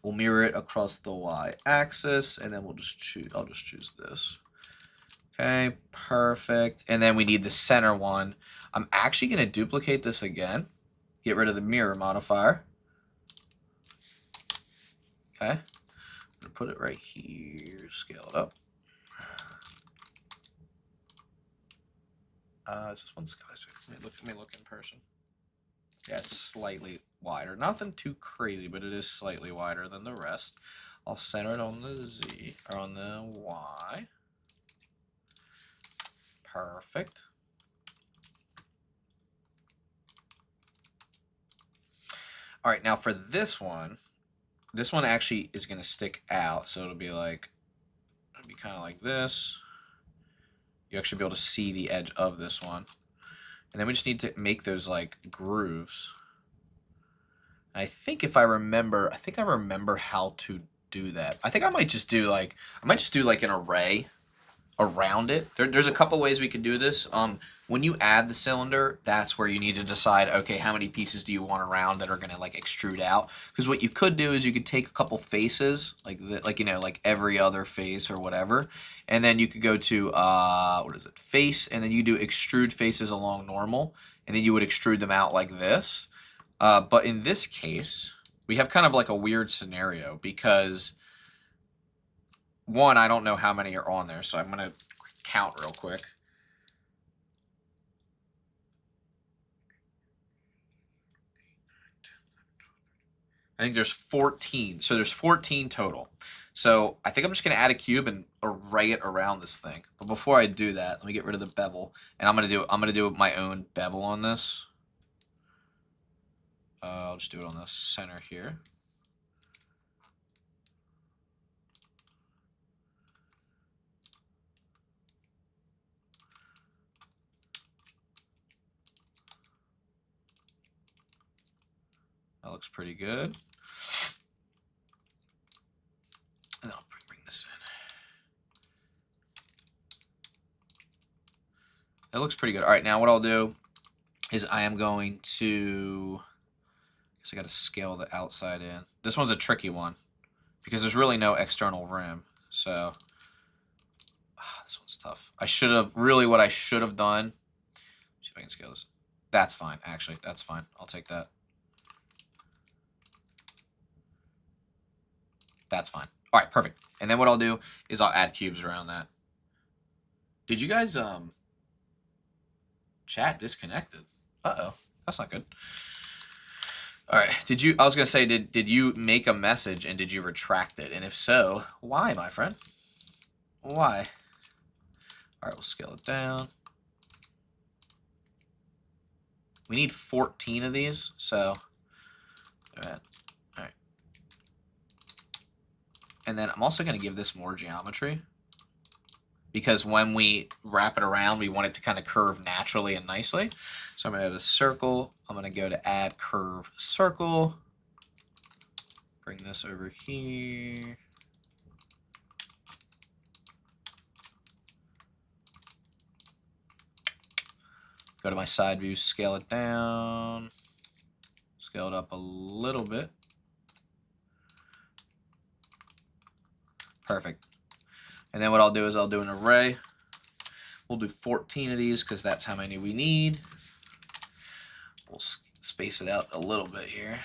We'll mirror it across the y-axis, and then we'll just choose. I'll just choose this. Okay, perfect. And then we need the center one. I'm actually going to duplicate this again. Get rid of the mirror modifier. Okay. I'm going to put it right here. Scale it up. Is this one scaled? Let me look in person. Yeah, it's slightly wider. Nothing too crazy, but it is slightly wider than the rest. I'll center it on the Z, or on the Y. Perfect. All right, now for this one actually is going to stick out, so it'll be like, it'll be kind of like this. You actually be able to see the edge of this one. And then we just need to make those like grooves. I think if I remember, I remember how to do that. I think I might just do like an array around it. There's a couple ways we could do this. When you add the cylinder, that's where you need to decide, okay, how many pieces do you want around that are gonna like extrude out? Because what you could do is you could take a couple faces, like every other face or whatever, and then you could go to what is it, face, and then you do extrude faces along normal, and then you would extrude them out like this. But in this case, we have kind of like a weird scenario because one, I don't know how many are on there, so I'm gonna count real quick. I think there's 14. So there's 14 total. So I think I'm just going to add a cube and array it around this thing. But before I do that, let me get rid of the bevel. And I'm going to do my own bevel on this. I'll just do it on the center here. That looks pretty good. And then I'll bring this in. That looks pretty good. All right, now what I'll do is I am going to, I guess I got to scale the outside in. This one's a tricky one because there's really no external rim. So this one's tough. What I should have done, see if I can scale this. That's fine, actually. That's fine. I'll take that. That's fine. All right, perfect. And then what I'll do is I'll add cubes around that. Did you guys, chat disconnected? Uh-oh, that's not good. All right, I was gonna say, did you make a message and did you retract it? And if so, why, my friend? Why? All right, we'll scale it down. We need 14 of these, so go ahead. All right. And then I'm also going to give this more geometry because when we wrap it around, we want it to kind of curve naturally and nicely. So I'm going to add a circle. I'm going to go to add curve circle. Bring this over here. Go to my side view, scale it down, scale it up a little bit. Perfect. And then what I'll do is I'll do an array. We'll do 14 of these because that's how many we need. We'll space it out a little bit here.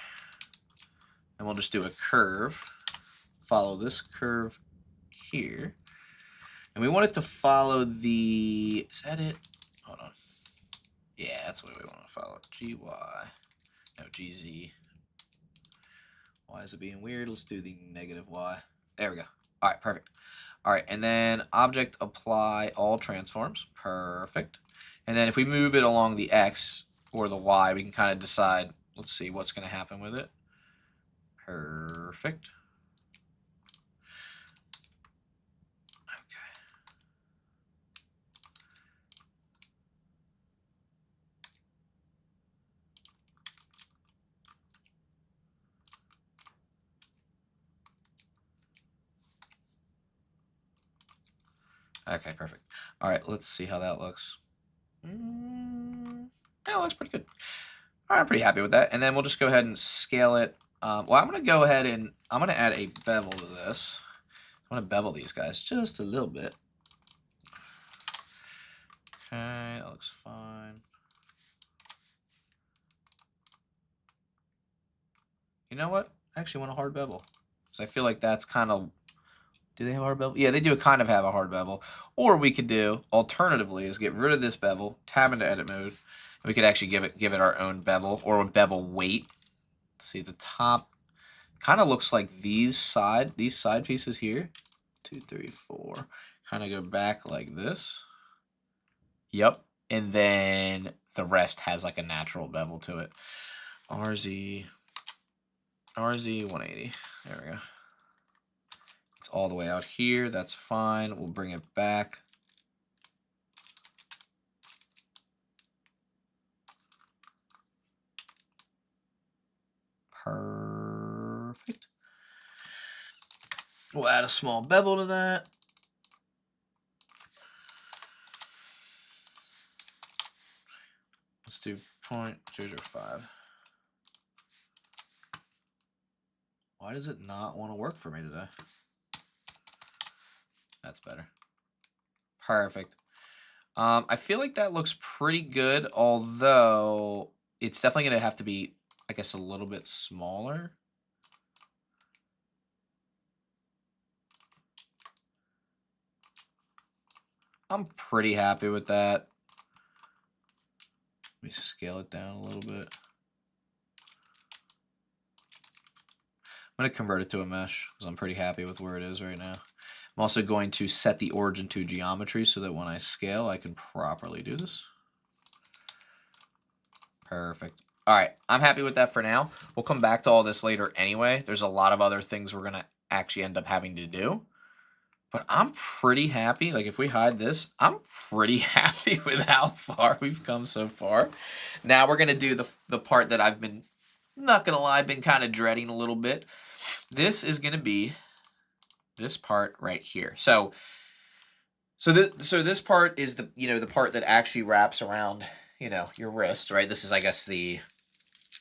And we'll just do a curve. Follow this curve here. And we want it to follow the, is that it? Hold on. Yeah, that's what we want to follow. GY. No, GZ. Why is it being weird? Let's do the negative Y. There we go. All right, perfect. All right, and then object apply all transforms. Perfect. And then if we move it along the X or the Y, we can kind of decide, let's see what's going to happen with it. Perfect. Okay, perfect. All right, let's see how that looks. Yeah, it looks pretty good. All right, I'm pretty happy with that. And then we'll just go ahead and scale it. Well, I'm going to go ahead and I'm going to add a bevel to this. I'm going to bevel these guys just a little bit. Okay, that looks fine. You know what? I actually want a hard bevel. So I feel like that's kind of... Do they have a hard bevel? Yeah, they do kind of have a hard bevel. Or we could do, alternatively, is get rid of this bevel, tab into edit mode. And we could actually give it our own bevel or a bevel weight. See, the top kind of looks like these side pieces here. 2, 3, 4. Kind of go back like this. Yep. And then the rest has like a natural bevel to it. RZ 180. There we go. It's all the way out here. That's fine. We'll bring it back. Perfect. We'll add a small bevel to that. Let's do 0.005. Why does it not want to work for me today? That's better. Perfect. I feel like that looks pretty good, although it's definitely going to have to be, I guess, a little bit smaller. I'm pretty happy with that. Let me scale it down a little bit. I'm going to convert it to a mesh because I'm pretty happy with where it is right now. I'm also going to set the origin to geometry so that when I scale, I can properly do this. Perfect. All right, I'm happy with that for now. We'll come back to all this later anyway. There's a lot of other things we're going to actually end up having to do. But I'm pretty happy. Like, if we hide this, I'm pretty happy with how far we've come so far. Now we're going to do the part that I've been, not going to lie, been kind of dreading a little bit. This is going to be this part right here. So this part is the, the part that actually wraps around, your wrist, right? This is, I guess, the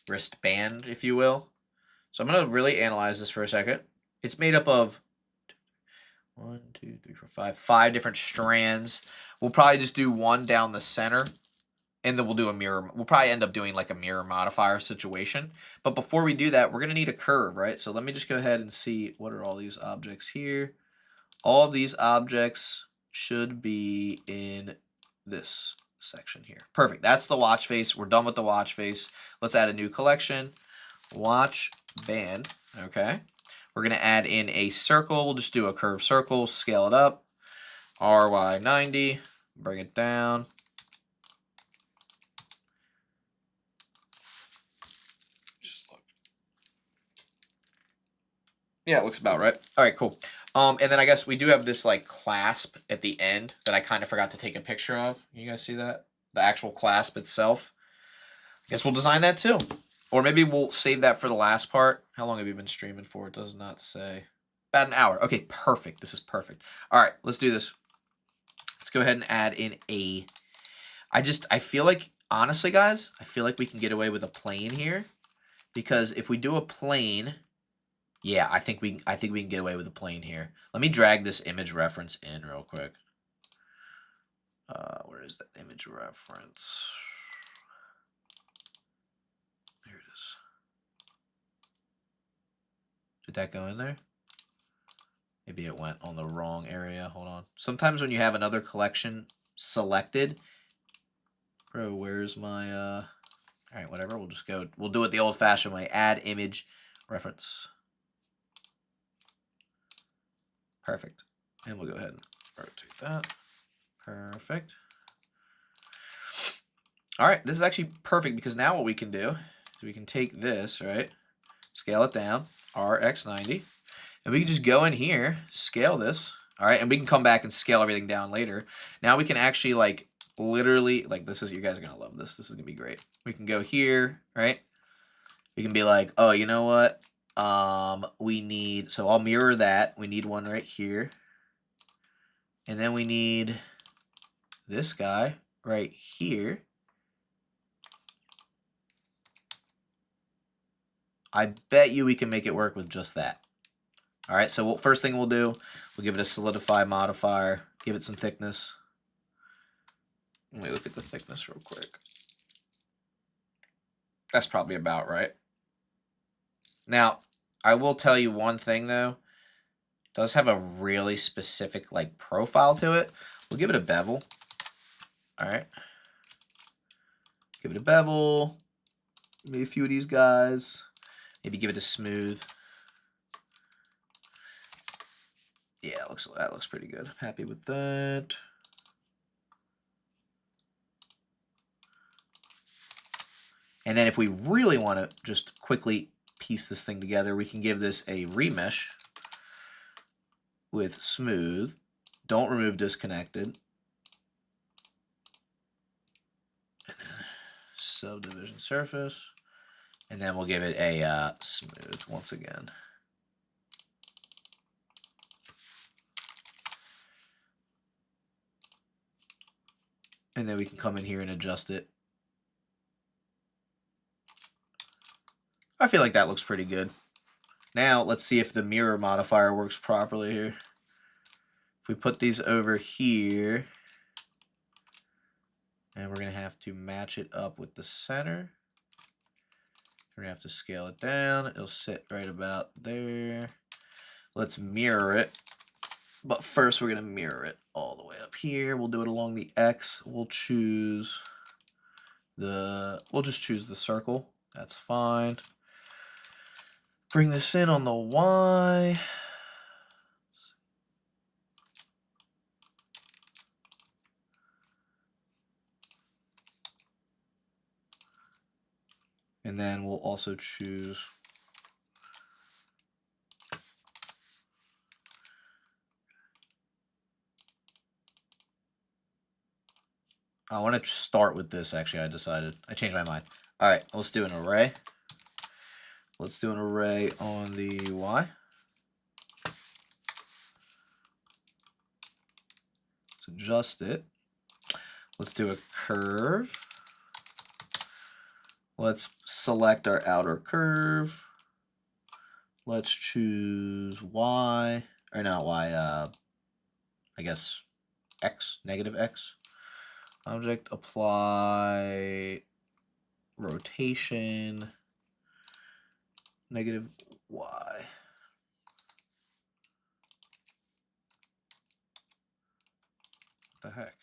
wristband, if you will. So I'm going to really analyze this for a second. It's made up of 1, 2, 3, 4, 5 different strands. We'll probably just do one down the center, and then we'll do a mirror. We'll probably end up doing like a mirror modifier situation. But before we do that, we're going to need a curve, right? So let me just go ahead and see what are all these objects here. All of these objects should be in this section here. Perfect. That's the watch face. We're done with the watch face. Let's add a new collection. Watch band. Okay. We're going to add in a circle. We'll just do a curved circle, scale it up. RY90, bring it down. Just look. Yeah, it looks about right. All right, cool. And then I guess we do have this like clasp at the end that I kind of forgot to take a picture of. You guys see that? The actual clasp itself. I guess we'll design that too. Or maybe we'll save that for the last part. How long have you been streaming for? It does not say. About an hour. Okay, perfect. This is perfect. All right, let's do this. Let's go ahead and add in a... I feel like, honestly, guys, I feel like we can get away with a plane here. Because if we do a plane... Yeah, I think we can get away with a plane here. Let me drag this image reference in real quick. Where is that image reference? There it is. Did that go in there? Maybe it went on the wrong area. Hold on. Sometimes when you have another collection selected, bro, where's my all right, whatever. We'll do it the old-fashioned way. Add image reference. Perfect. And we'll go ahead and rotate that. Perfect. All right, this is actually perfect because now what we can do is we can take this, right? Scale it down. RX90. And we can just go in here, scale this. All right, and we can come back and scale everything down later. Now we can actually like literally, like this is, you guys are gonna love this. This is gonna be great. We can go here, right? We can be like, oh, you know what? We need, so I'll mirror that. We need one right here. And then we need this guy right here. I bet you we can make it work with just that. All right, so first thing we'll do, we'll give it a solidify modifier, give it some thickness. Let me look at the thickness real quick. That's probably about right. Now, I will tell you one thing though. It does have a really specific like profile to it. We'll give it a bevel. All right. Give it a bevel. Maybe a few of these guys. Maybe give it a smooth. Yeah, that looks pretty good. I'm happy with that. And then if we really want to just quickly piece this thing together, we can give this a remesh with smooth. Don't remove disconnected. Subdivision surface. And then we'll give it a smooth once again. And then we can come in here and adjust it. I feel like that looks pretty good. Now let's see if the mirror modifier works properly here. If we put these over here, and we're going to have to match it up with the center. We're going to have to scale it down. It'll sit right about there. Let's mirror it. But first we're going to mirror it all the way up here. We'll do it along the X. We'll just choose the circle. That's fine. Bring this in on the Y. And then we'll also choose I want to start with this, actually. I changed my mind. All right, let's do an array. Let's do an array on the Y. Let's adjust it. Let's do a curve. Let's select our outer curve. Let's choose Y, or not Y, I guess X, negative X. Object, apply, rotation, negative Y. What the heck?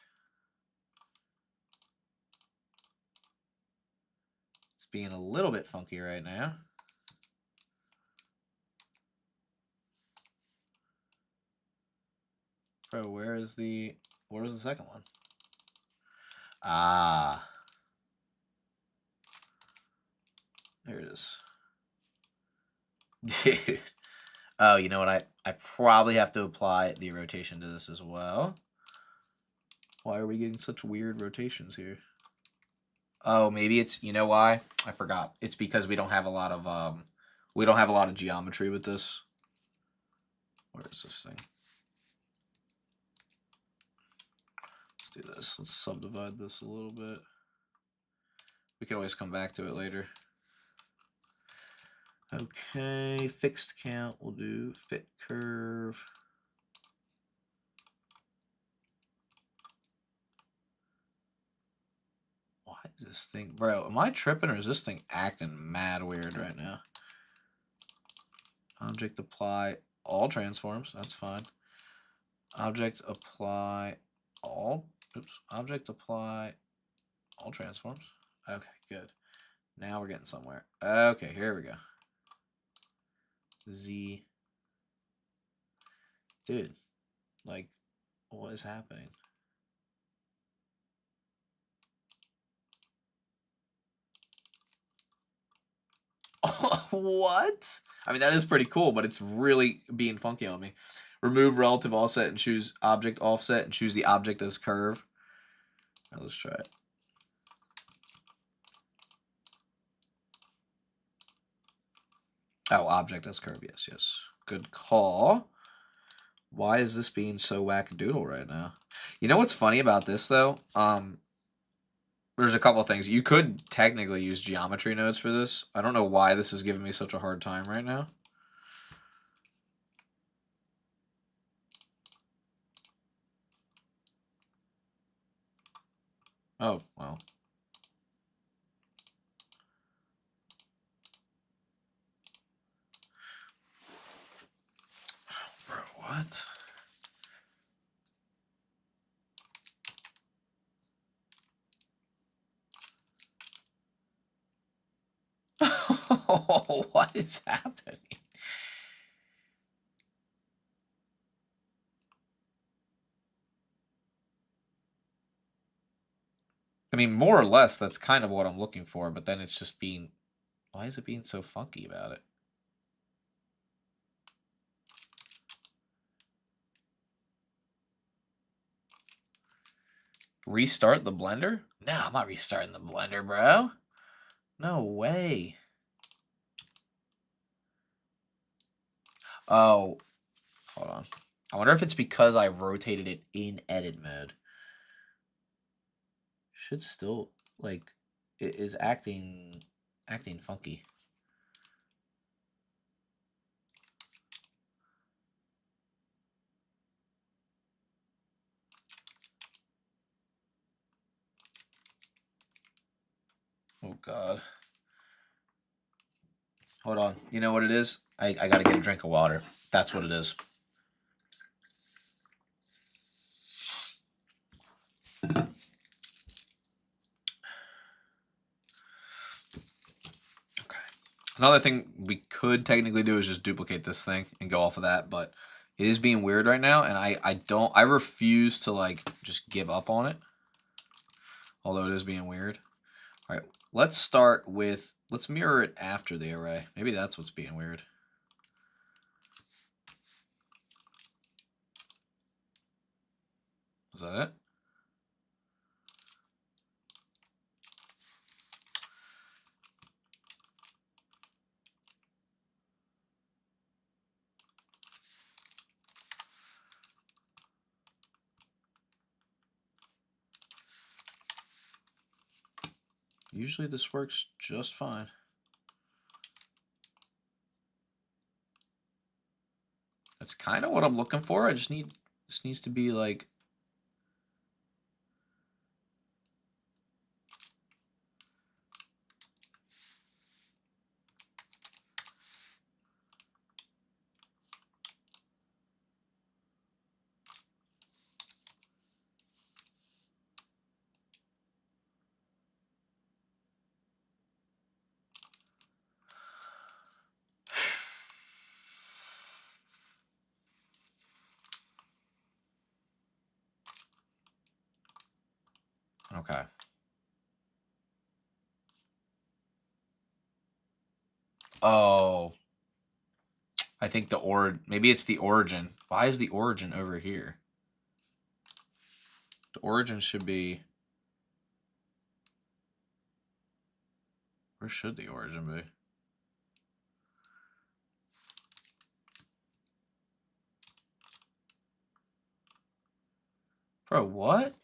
It's being a little bit funky right now. Bro, where's the second one? Ah. There it is. Dude. Oh, you know what? I probably have to apply the rotation to this as well. Why are we getting such weird rotations here? Oh, maybe it's, you know why? I forgot. It's because we don't have a lot of geometry with this. Where is this thing? Let's do this. Let's subdivide this a little bit. We can always come back to it later. Okay, fixed count, we'll do fit curve. Why is this thing, bro, am I tripping or is this thing acting mad weird right now? Object apply all transforms, that's fine. Object apply all, object apply all transforms. Okay, good. Now we're getting somewhere. Okay, here we go. Z. Dude, like, what is happening? What? I mean, that is pretty cool, but it's really being funky on me. Remove relative offset and choose object offset and choose the object as curve. All right, let's try it. Oh, object as curve. Yes, yes. Good call. Why is this being so wackadoodle right now? You know what's funny about this, though? There's a couple of things. You could technically use geometry nodes for this. I don't know why this is giving me such a hard time right now. Oh, well. Bro, what? What is happening? I mean, more or less, that's kind of what I'm looking for, but then it's just being... Why is it being so funky about it? Restart the blender? No, I'm not restarting the blender, bro. No way. Oh, hold on. I wonder if it's because I rotated it in edit mode. Should still, like, it is acting funky. Oh, God. Hold on. You know what it is? I gotta get a drink of water. That's what it is. Another thing we could technically do is just duplicate this thing and go off of that, but it is being weird right now, and I refuse to, like, just give up on it, although it is being weird. All right, let's mirror it after the array. Maybe that's what's being weird. Is that it? Usually this works just fine. That's kind of what I'm looking for. This needs to be like... Okay. Oh, I think maybe it's the origin. Why is the origin over here? The origin should be... Where should the origin be? Bro, what?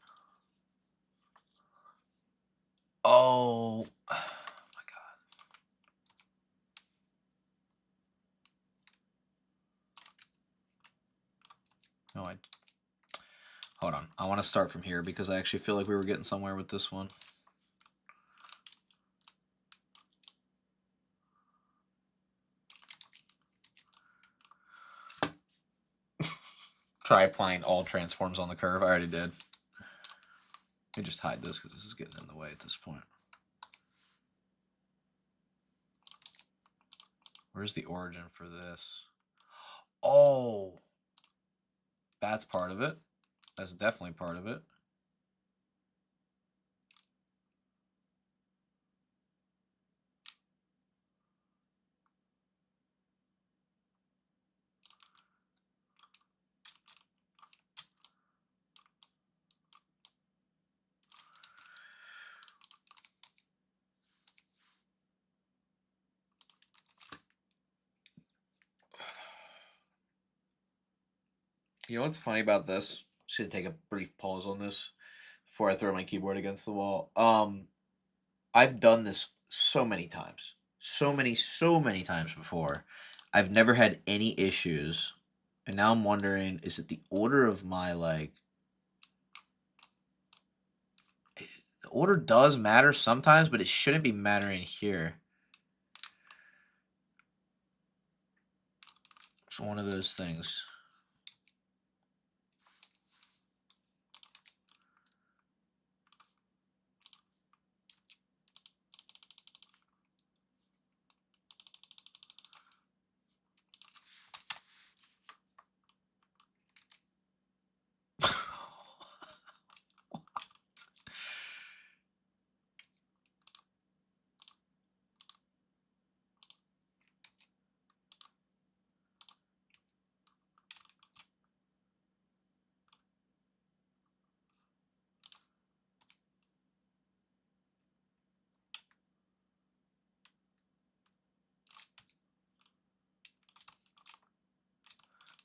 Oh, my God. No, hold on. I want to start from here because I actually feel like we were getting somewhere with this one. Try applying all transforms on the curve. I already did. Let me just hide this because this is getting in the way at this point. Where's the origin for this? Oh, that's part of it. That's definitely part of it. You know what's funny about this? Just gonna take a brief pause on this before I throw my keyboard against the wall. I've done this so many times. So many times before. I've never had any issues. And now I'm wondering, is it the order of my like the order does matter sometimes, but it shouldn't be mattering here. It's one of those things.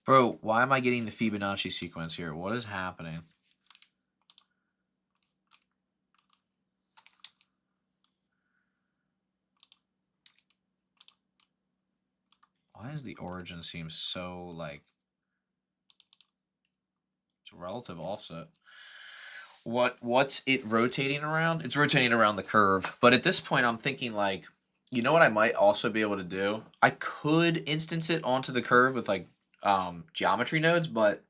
Bro, why am I getting the Fibonacci sequence here? What is happening? Why does the origin seem so like it's a relative offset? What's it rotating around? It's rotating around the curve. But at this point I'm thinking like, you know what I might also be able to do? I could instance it onto the curve with like geometry nodes, but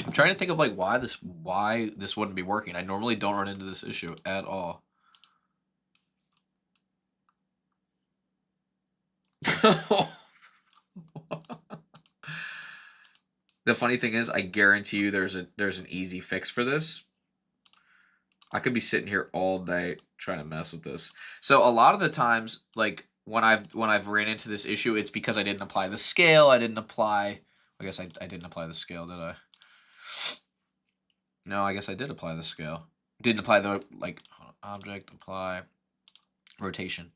I'm trying to think of like why this wouldn't be working. I normally don't run into this issue at all. The funny thing is, I guarantee you there's an easy fix for this. I could be sitting here all day trying to mess with this. So a lot of the times, like when I've ran into this issue, it's because I didn't apply the scale. I didn't apply. I guess I didn't apply the scale, did I? No, I guess I did apply the scale. Didn't apply the like object apply rotation.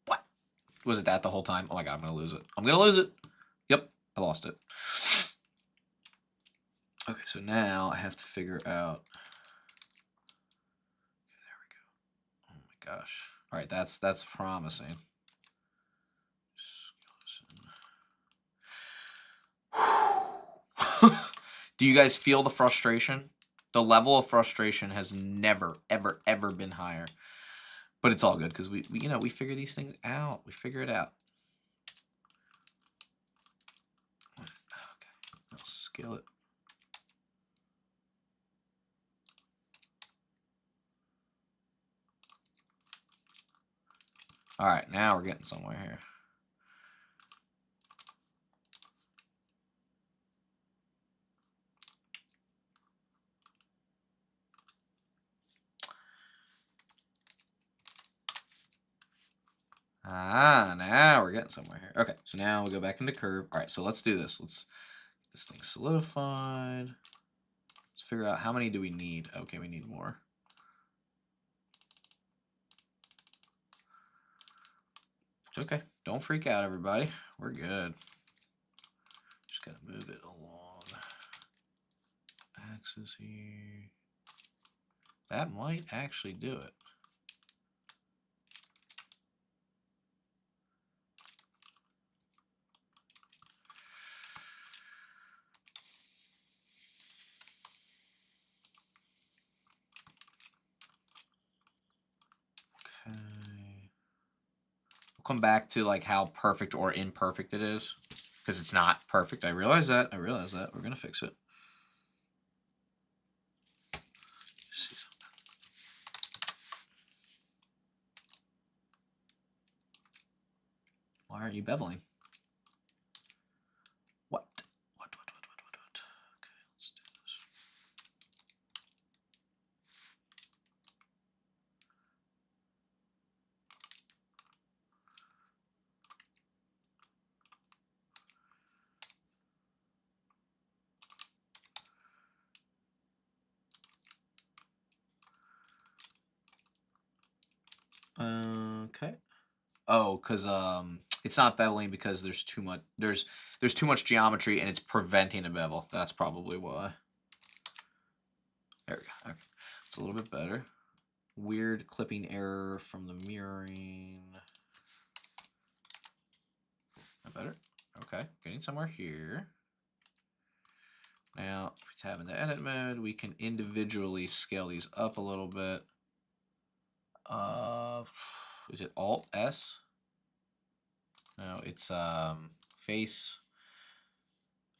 What was it that the whole time? Oh my god, I'm gonna lose it. I'm gonna lose it. Yep, I lost it. Okay, so now I have to figure out. Okay, there we go. Oh my gosh. All right, that's promising. Do you guys feel the frustration? The level of frustration has never, ever, ever been higher. But it's all good because we you know we figure these things out. We figure it out. Okay, I'll scale it. All right, now we're getting somewhere here. Ah, now we're getting somewhere here. Okay, so now we go back into curve. All right, so let's do this. Let's get this thing solidified. Let's figure out how many do we need. Okay, we need more. It's okay. Don't freak out, everybody. We're good. Just gotta move it along axis here. That might actually do it. Okay. We'll come back to like how perfect or imperfect it is. Because it's not perfect. I realize that. I realize that. We're gonna fix it. See something. Why aren't you beveling? What? What? Okay, let's do this. Okay. Oh, because It's not beveling because there's too much geometry and it's preventing a bevel. That's probably why. There we go. Okay. It's a little bit better. Weird clipping error from the mirroring. That better? Okay, getting somewhere here. Now, if we tab into edit mode, we can individually scale these up a little bit. Is it Alt S? No, it's face.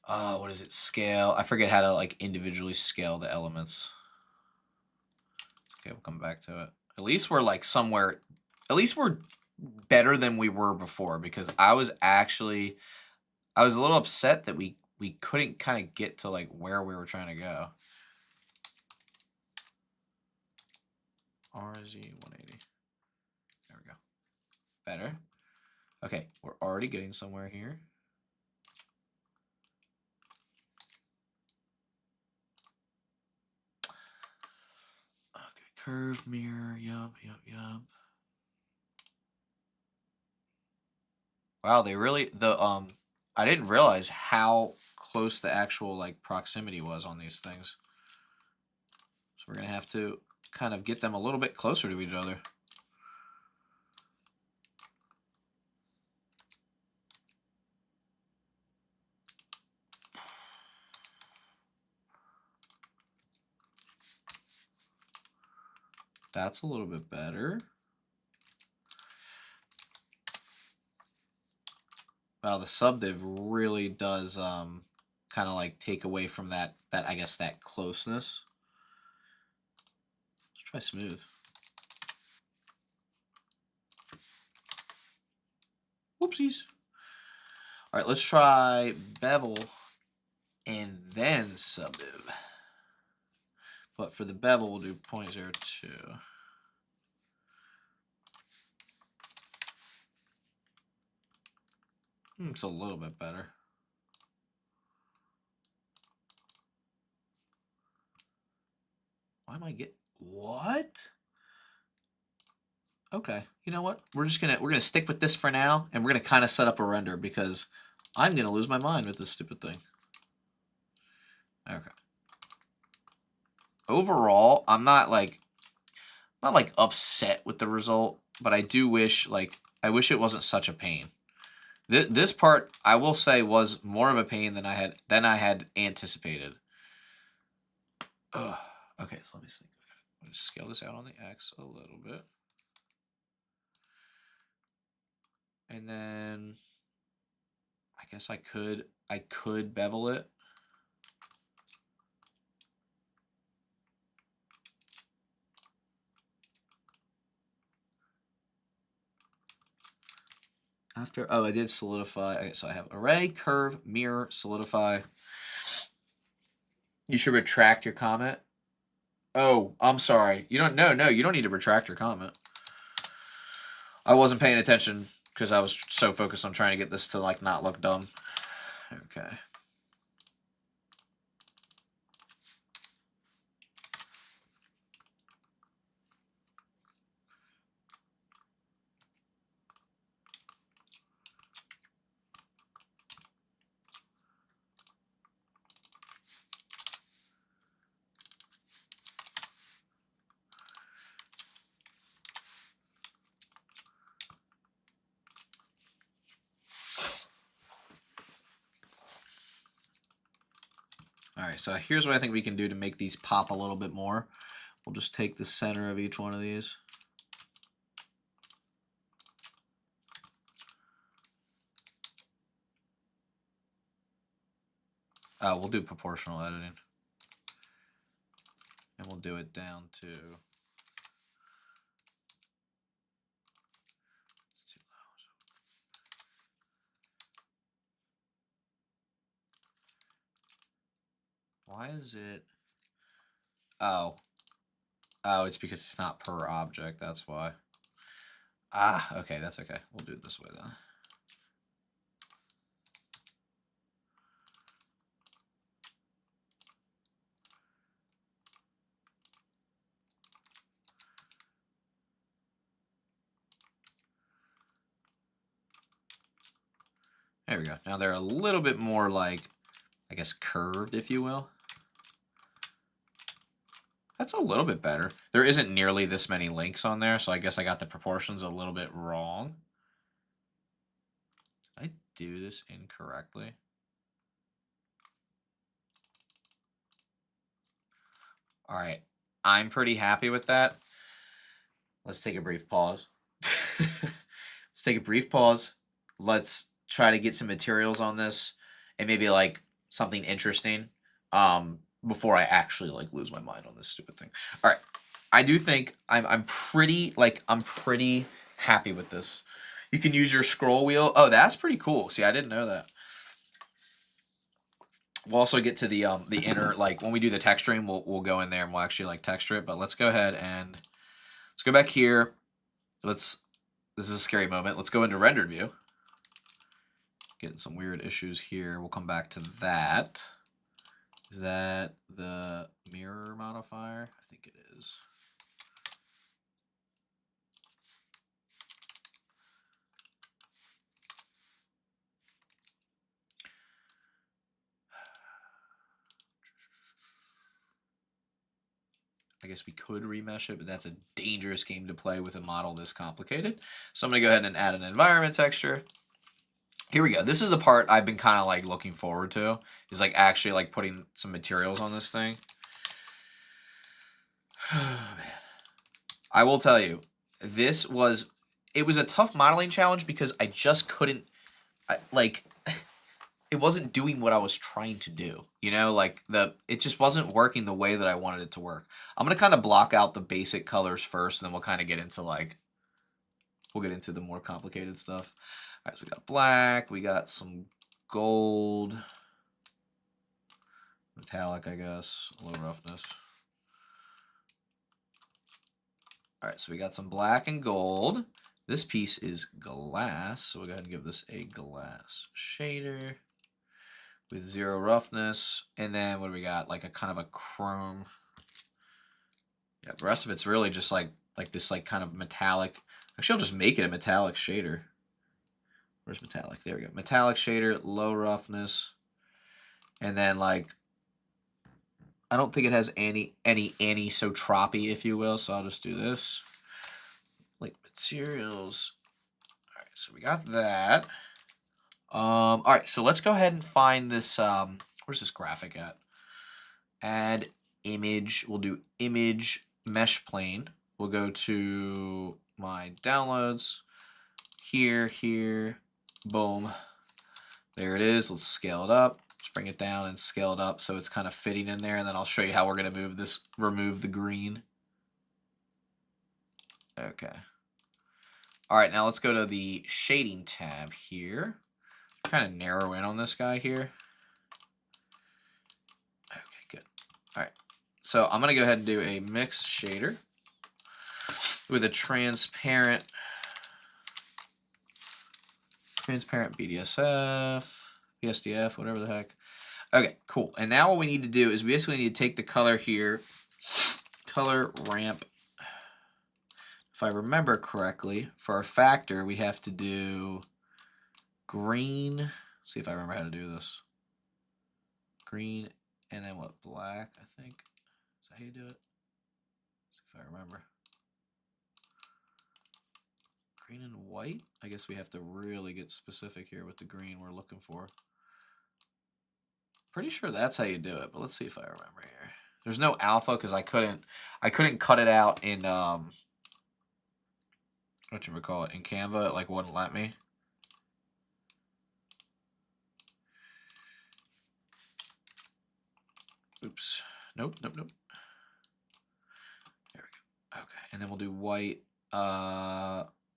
What is it? Scale. I forget how to like individually scale the elements. Okay, we'll come back to it. At least we're like somewhere. At least we're better than we were before, because I was a little upset that we couldn't kind of get to like where we were trying to go. RZ 180. There we go. Better. Okay, we're already getting somewhere here. Okay, curve, mirror, yup. Wow, they really I didn't realize how close the actual like proximity was on these things. So we're gonna have to kind of get them a little bit closer to each other. That's a little bit better. Wow, the subdiv really does kind of like take away from that I guess that closeness. Let's try smooth. Whoopsies. All right, let's try bevel and then subdiv. But for the bevel, we'll do 0.02. It's a little bit better. Why am I what? Okay, you know what? We're gonna stick with this for now, and we're gonna kind of set up a render because I'm gonna lose my mind with this stupid thing. Okay. Overall, I'm not like upset with the result, but I do wish I wish it wasn't such a pain. This part, I will say, was more of a pain than I had anticipated. Ugh. Okay, so let me see. I'll just scale this out on the X a little bit. And then I guess I could bevel it. I did solidify. Okay, so I have array, curve, mirror, solidify. You should retract your comment. Oh, I'm sorry. You don't you don't need to retract your comment. I wasn't paying attention because I was so focused on trying to get this to like not look dumb. Okay. All right, so here's what I think we can do to make these pop a little bit more. We'll just take the center of each one of these. We'll do proportional editing. And we'll do it down to... It's too loud. Why is it... Oh, it's because it's not per object, that's why. Okay, that's okay. We'll do it this way then. There we go. Now they're a little bit more like, I guess, curved, if you will. That's a little bit better. There isn't nearly this many links on there, so I guess I got the proportions a little bit wrong. Did I do this incorrectly? All right. I'm pretty happy with that. Let's take a brief pause. Let's take a brief pause. Let's try to get some materials on this and maybe like something interesting before I actually like lose my mind on this stupid thing. All right. I do think I'm pretty happy with this. You can use your scroll wheel. Oh, that's pretty cool. See, I didn't know that. We'll also get to the inner, like when we do the texturing, we'll go in there and we'll actually like texture it. But let's go ahead and let's go back here. This is a scary moment. Let's go into rendered view. Getting some weird issues here. We'll come back to that. Is that the mirror modifier? I think it is. I guess we could remesh it, but that's a dangerous game to play with a model this complicated. So I'm going to go ahead and add an environment texture. Here we go. This is the part I've been kind of like looking forward to, is like actually like putting some materials on this thing. Oh, man. I will tell you, it was a tough modeling challenge because I just couldn't, it wasn't doing what I was trying to do. You know, like it just wasn't working the way that I wanted it to work. I'm going to kind of block out the basic colors first, and then we'll kind of get into we'll get into the more complicated stuff. All right, so we got black, we got some gold, metallic, I guess, low roughness. All right, so we got some black and gold. This piece is glass, so we'll go ahead and give this a glass shader with 0 roughness. And then what do we got? Like a kind of a chrome. Yeah, the rest of it's really just like this like kind of metallic. Actually, I'll just make it a metallic shader. Where's metallic? There we go. Metallic shader, low roughness. And then like, I don't think it has any anisotropy, if you will, so I'll just do this. Like materials. All right, so we got that. All right, so let's go ahead and find this, where's this graphic at? Add image, we'll do image mesh plane. We'll go to my downloads, here, boom. There it is, let's scale it up. Let's bring it down and scale it up so it's kind of fitting in there, and then I'll show you how we're gonna remove the green. Okay. All right, now let's go to the shading tab here. Kind of narrow in on this guy here. Okay, good. All right, so I'm gonna go ahead and do a mix shader with a transparent BDSF, BSDF, whatever the heck. Okay, cool. And now what we need to do is we basically need to take the color here, color ramp. If I remember correctly, for our factor, we have to do green. See if I remember how to do this. Green, and then what, black, I think. Is that how you do it? See if I remember. Green and white? I guess we have to really get specific here with the green we're looking for. Pretty sure that's how you do it, but let's see if I remember here. There's no alpha because I couldn't cut it out in what you would call it, in Canva. It like wouldn't let me. Oops. Nope. There we go. Okay, and then we'll do white.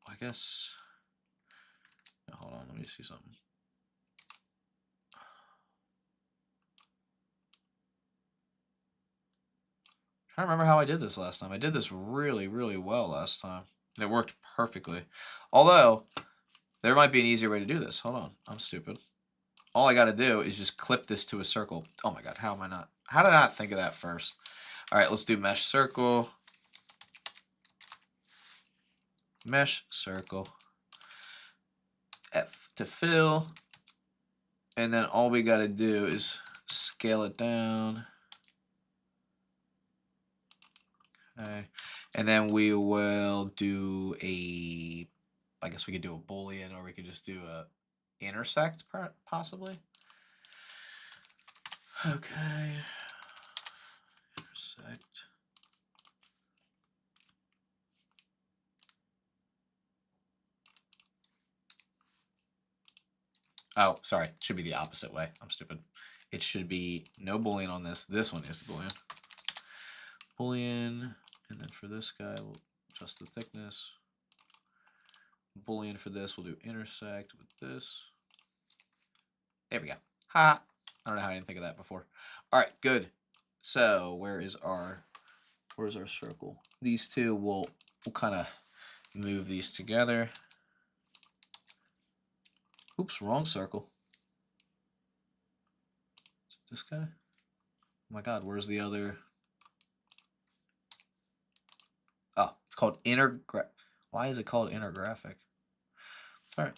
I guess. No, hold on, let me see something. I don't remember how I did this last time. I did this really, really well last time. And it worked perfectly. Although, there might be an easier way to do this. Hold on, I'm stupid. All I got to do is just clip this to a circle. Oh my god, how did I not think of that first? All right, let's do mesh circle. Mesh circle. F to fill. And then all we got to do is scale it down. Okay. And then we will do a, I guess we could do a Boolean, or we could just do a intersect, possibly. Okay. Intersect. Oh, sorry. It should be the opposite way. I'm stupid. It should be no Boolean on this. This one is the Boolean. Boolean. And then for this guy, we'll adjust the thickness. Boolean for this, we'll do intersect with this. There we go. Ha! I don't know how I didn't think of that before. All right, good. So where's our circle? These two, we'll kind of move these together. Oops, wrong circle. Is it this guy? Oh my God, where's the other? Oh, it's called Why is it called intergraphic? All right.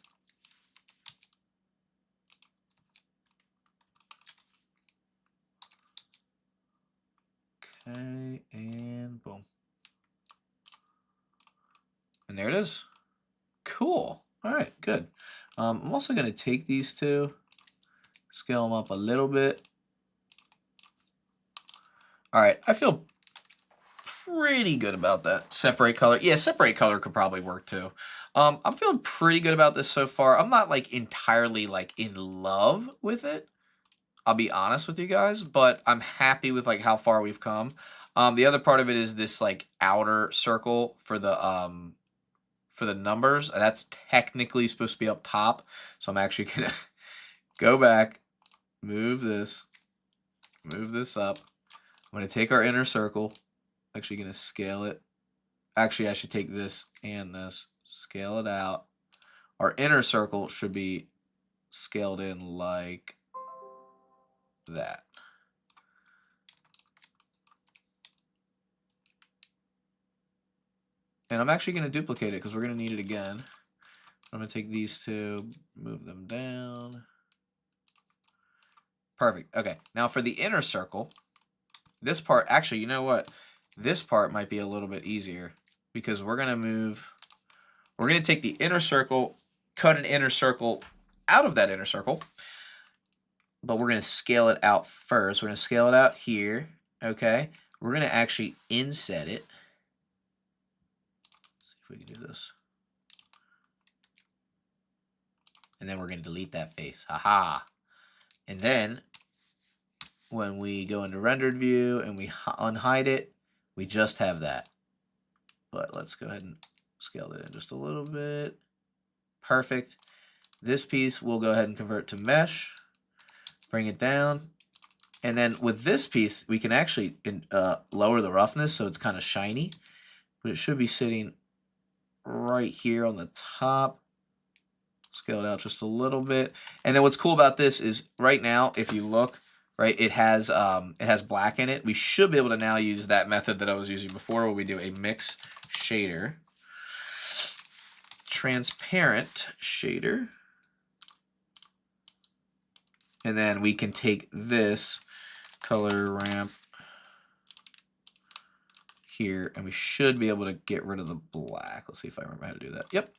Okay, and boom. And there it is. Cool. All right, good. I'm also going to take these two, scale them up a little bit. All right, I feel pretty good about that. Separate color. Yeah, separate color could probably work too. I'm feeling pretty good about this so far. I'm not like entirely like in love with it. I'll be honest with you guys, but I'm happy with like how far we've come. The other part of it is this like outer circle for the numbers. That's technically supposed to be up top. So I'm actually gonna go back, move this up. I'm gonna take our inner circle. Actually gonna scale it. Actually, I should take this and this, scale it out. Our inner circle should be scaled in like that. And I'm actually going to duplicate it because we're going to need it again. I'm going to take these two, move them down. Perfect. Okay, now for the inner circle, this part, actually, you know what? This part might be a little bit easier because we're going to take the inner circle, cut an inner circle out of that inner circle, but we're going to scale it out first. We're going to scale it out here, okay? We're going to actually inset it. Let's see if we can do this. And then we're going to delete that face. Haha. And then when we go into rendered view and we unhide it, we just have that. But let's go ahead and scale it in just a little bit. Perfect. This piece we'll go ahead and convert to mesh, bring it down. And then with this piece, we can actually lower the roughness so it's kind of shiny. But it should be sitting right here on the top. Scale it out just a little bit. And then what's cool about this is right now, if you look, right, it has black in it. We should be able to now use that method that I was using before where we do a mix shader. Transparent shader. And then we can take this color ramp here and we should be able to get rid of the black. Let's see if I remember how to do that. Yep.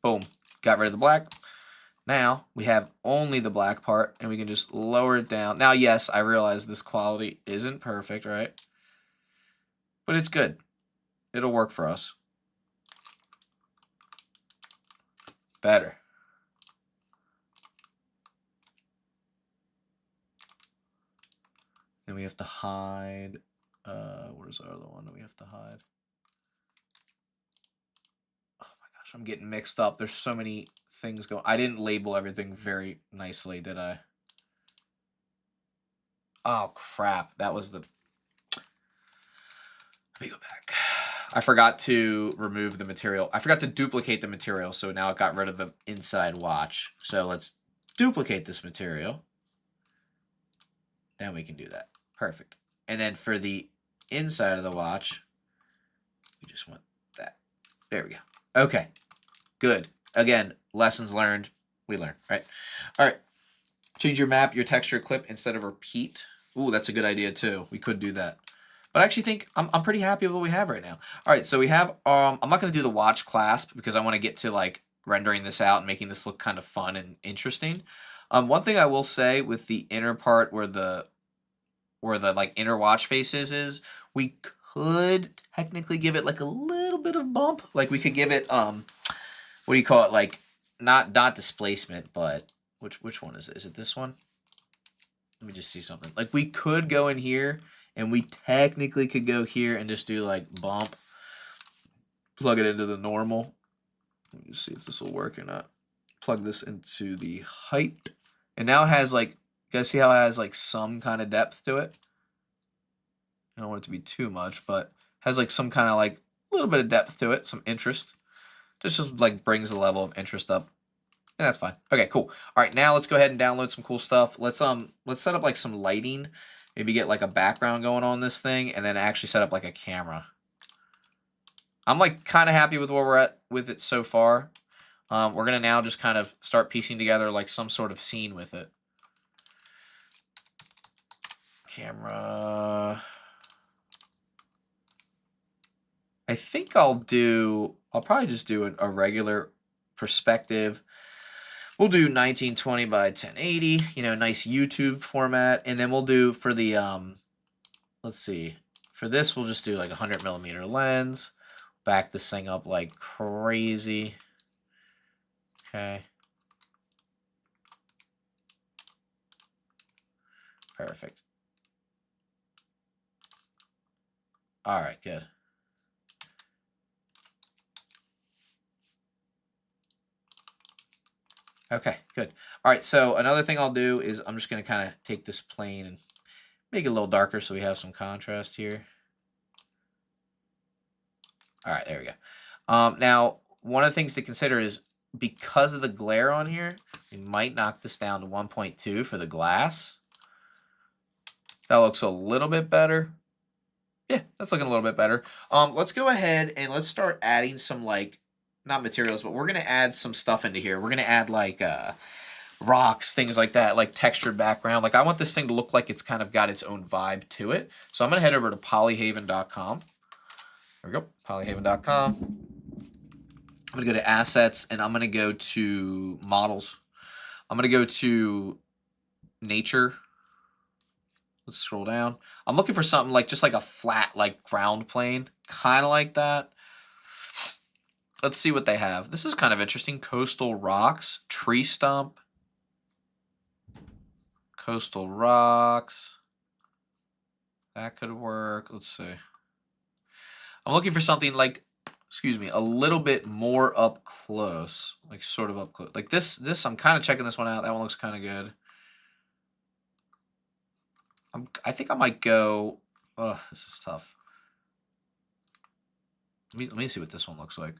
Boom. Got rid of the black. Now we have only the black part and we can just lower it down. Now, yes, I realize this quality isn't perfect, right? But it's good. It'll work for us. Better. Then we have to hide. Where's our other one that we have to hide? Oh my gosh, I'm getting mixed up. There's so many things going. I didn't label everything very nicely, did I? Oh crap, that was the. Let me go back. I forgot to remove the material. I forgot to duplicate the material, so now it got rid of the inside watch. So let's duplicate this material. Now we can do that. Perfect. And then for the inside of the watch, we just want that. There we go. Okay, good. Again, lessons learned. We learn, right? All right. Change your map, your texture clip instead of repeat. Ooh, that's a good idea too. We could do that. But I actually think I'm pretty happy with what we have right now. All right, so we have, I'm not going to do the watch clasp because I want to get to like rendering this out and making this look kind of fun and interesting. One thing I will say with the inner part where the like inner watch face is we could technically give it like a little bit of bump. Like we could give it, what do you call it? Like not displacement, but which one is it? Is it this one? Let me just see something. Like we could go in here and we technically could go here and just do like bump, plug it into the normal. Let me just see if this will work or not. Plug this into the height. And now it has like, you guys see how it has like some kind of depth to it? I don't want it to be too much, but has like some kind of like a little bit of depth to it, some interest. This just like brings the level of interest up. And that's fine. Okay, cool. All right, now let's go ahead and download some cool stuff. Let's set up like some lighting. Maybe get like a background going on this thing, and then actually set up like a camera. I'm like kind of happy with where we're at with it so far. We're gonna now just kind of start piecing together like some sort of scene with it. Camera. I think I'll probably just do a regular perspective. We'll do 1920 by 1080, you know, nice YouTube format. And then we'll do for the, let's see, for this, we'll just do like 100mm lens. Back this thing up like crazy. Okay. Perfect. All right, good. Okay, good. All right, so another thing I'll do is I'm just going to kind of take this plane and make it a little darker so we have some contrast here. All right, there we go. Now, one of the things to consider is because of the glare on here, we might knock this down to 1.2 for the glass. That looks a little bit better. Yeah, that's looking a little bit better. Let's go ahead and let's start adding some like, not materials, but we're going to add some stuff into here. We're going to add like rocks, things like that, like textured background. Like I want this thing to look like it's kind of got its own vibe to it. So I'm going to head over to polyhaven.com. There we go, polyhaven.com. I'm going to go to assets and I'm going to go to models. I'm going to go to nature. Let's scroll down. I'm looking for something like just like a flat like ground plane, kind of like that. Let's see what they have. This is kind of interesting. Coastal rocks, tree stump, coastal rocks. That could work. Let's see. I'm looking for something like, excuse me, a little bit more up close, like sort of up close. Like this, I'm kind of checking this one out. That one looks kind of good. I think I might go, oh, this is tough. Let me see what this one looks like.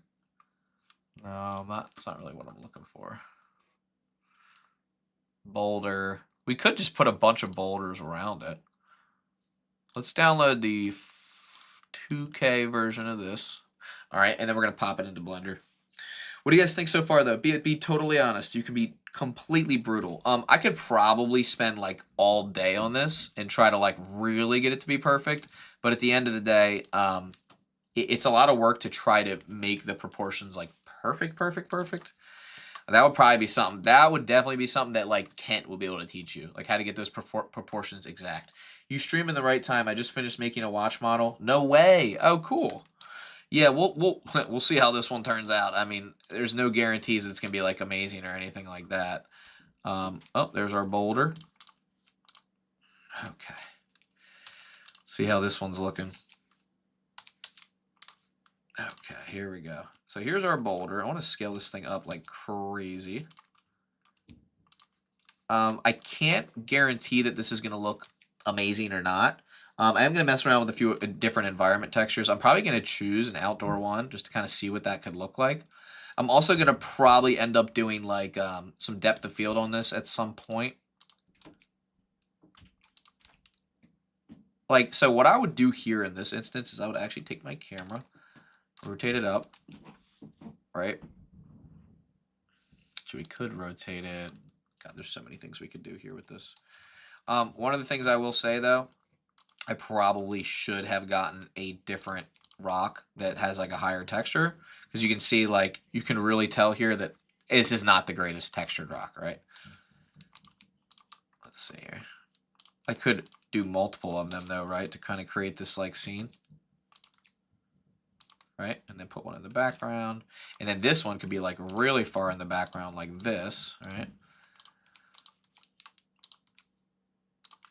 No, that's not really what I'm looking for. Boulder. We could just put a bunch of boulders around it. Let's download the 2K version of this. All right, and then we're going to pop it into Blender. What do you guys think so far, though? Be totally honest. You can be completely brutal. I could probably spend like all day on this and try to like really get it to be perfect. But at the end of the day, it's a lot of work to try to make the proportions like perfect. That would probably be something. That would definitely be something that like Kent will be able to teach you, like how to get those proportions exact. You stream in the right time. I just finished making a watch model. No way. Oh, cool. Yeah, we'll see how this one turns out. I mean, there's no guarantees it's gonna be like amazing or anything like that. Oh, there's our boulder. Okay. See how this one's looking. Okay, here we go. So here's our boulder. I want to scale this thing up like crazy. I can't guarantee that this is going to look amazing or not. I am going to mess around with a few different environment textures. I'm probably going to choose an outdoor one just to kind of see what that could look like. I'm also going to probably end up doing like some depth of field on this at some point. Like, so what I would do here in this instance is I would actually take my camera, rotate it up, right? So we could rotate it God, there's so many things we could do here with this. One of the things I will say, though, I probably should have gotten a different rock that has like a higher texture, because you can see, like, you can really tell here that this is not the greatest textured rock, right? Let's see here. I could do multiple of them, though, right, to kind of create this like scene. Right, and then put one in the background, and then this one could be like really far in the background like this, right?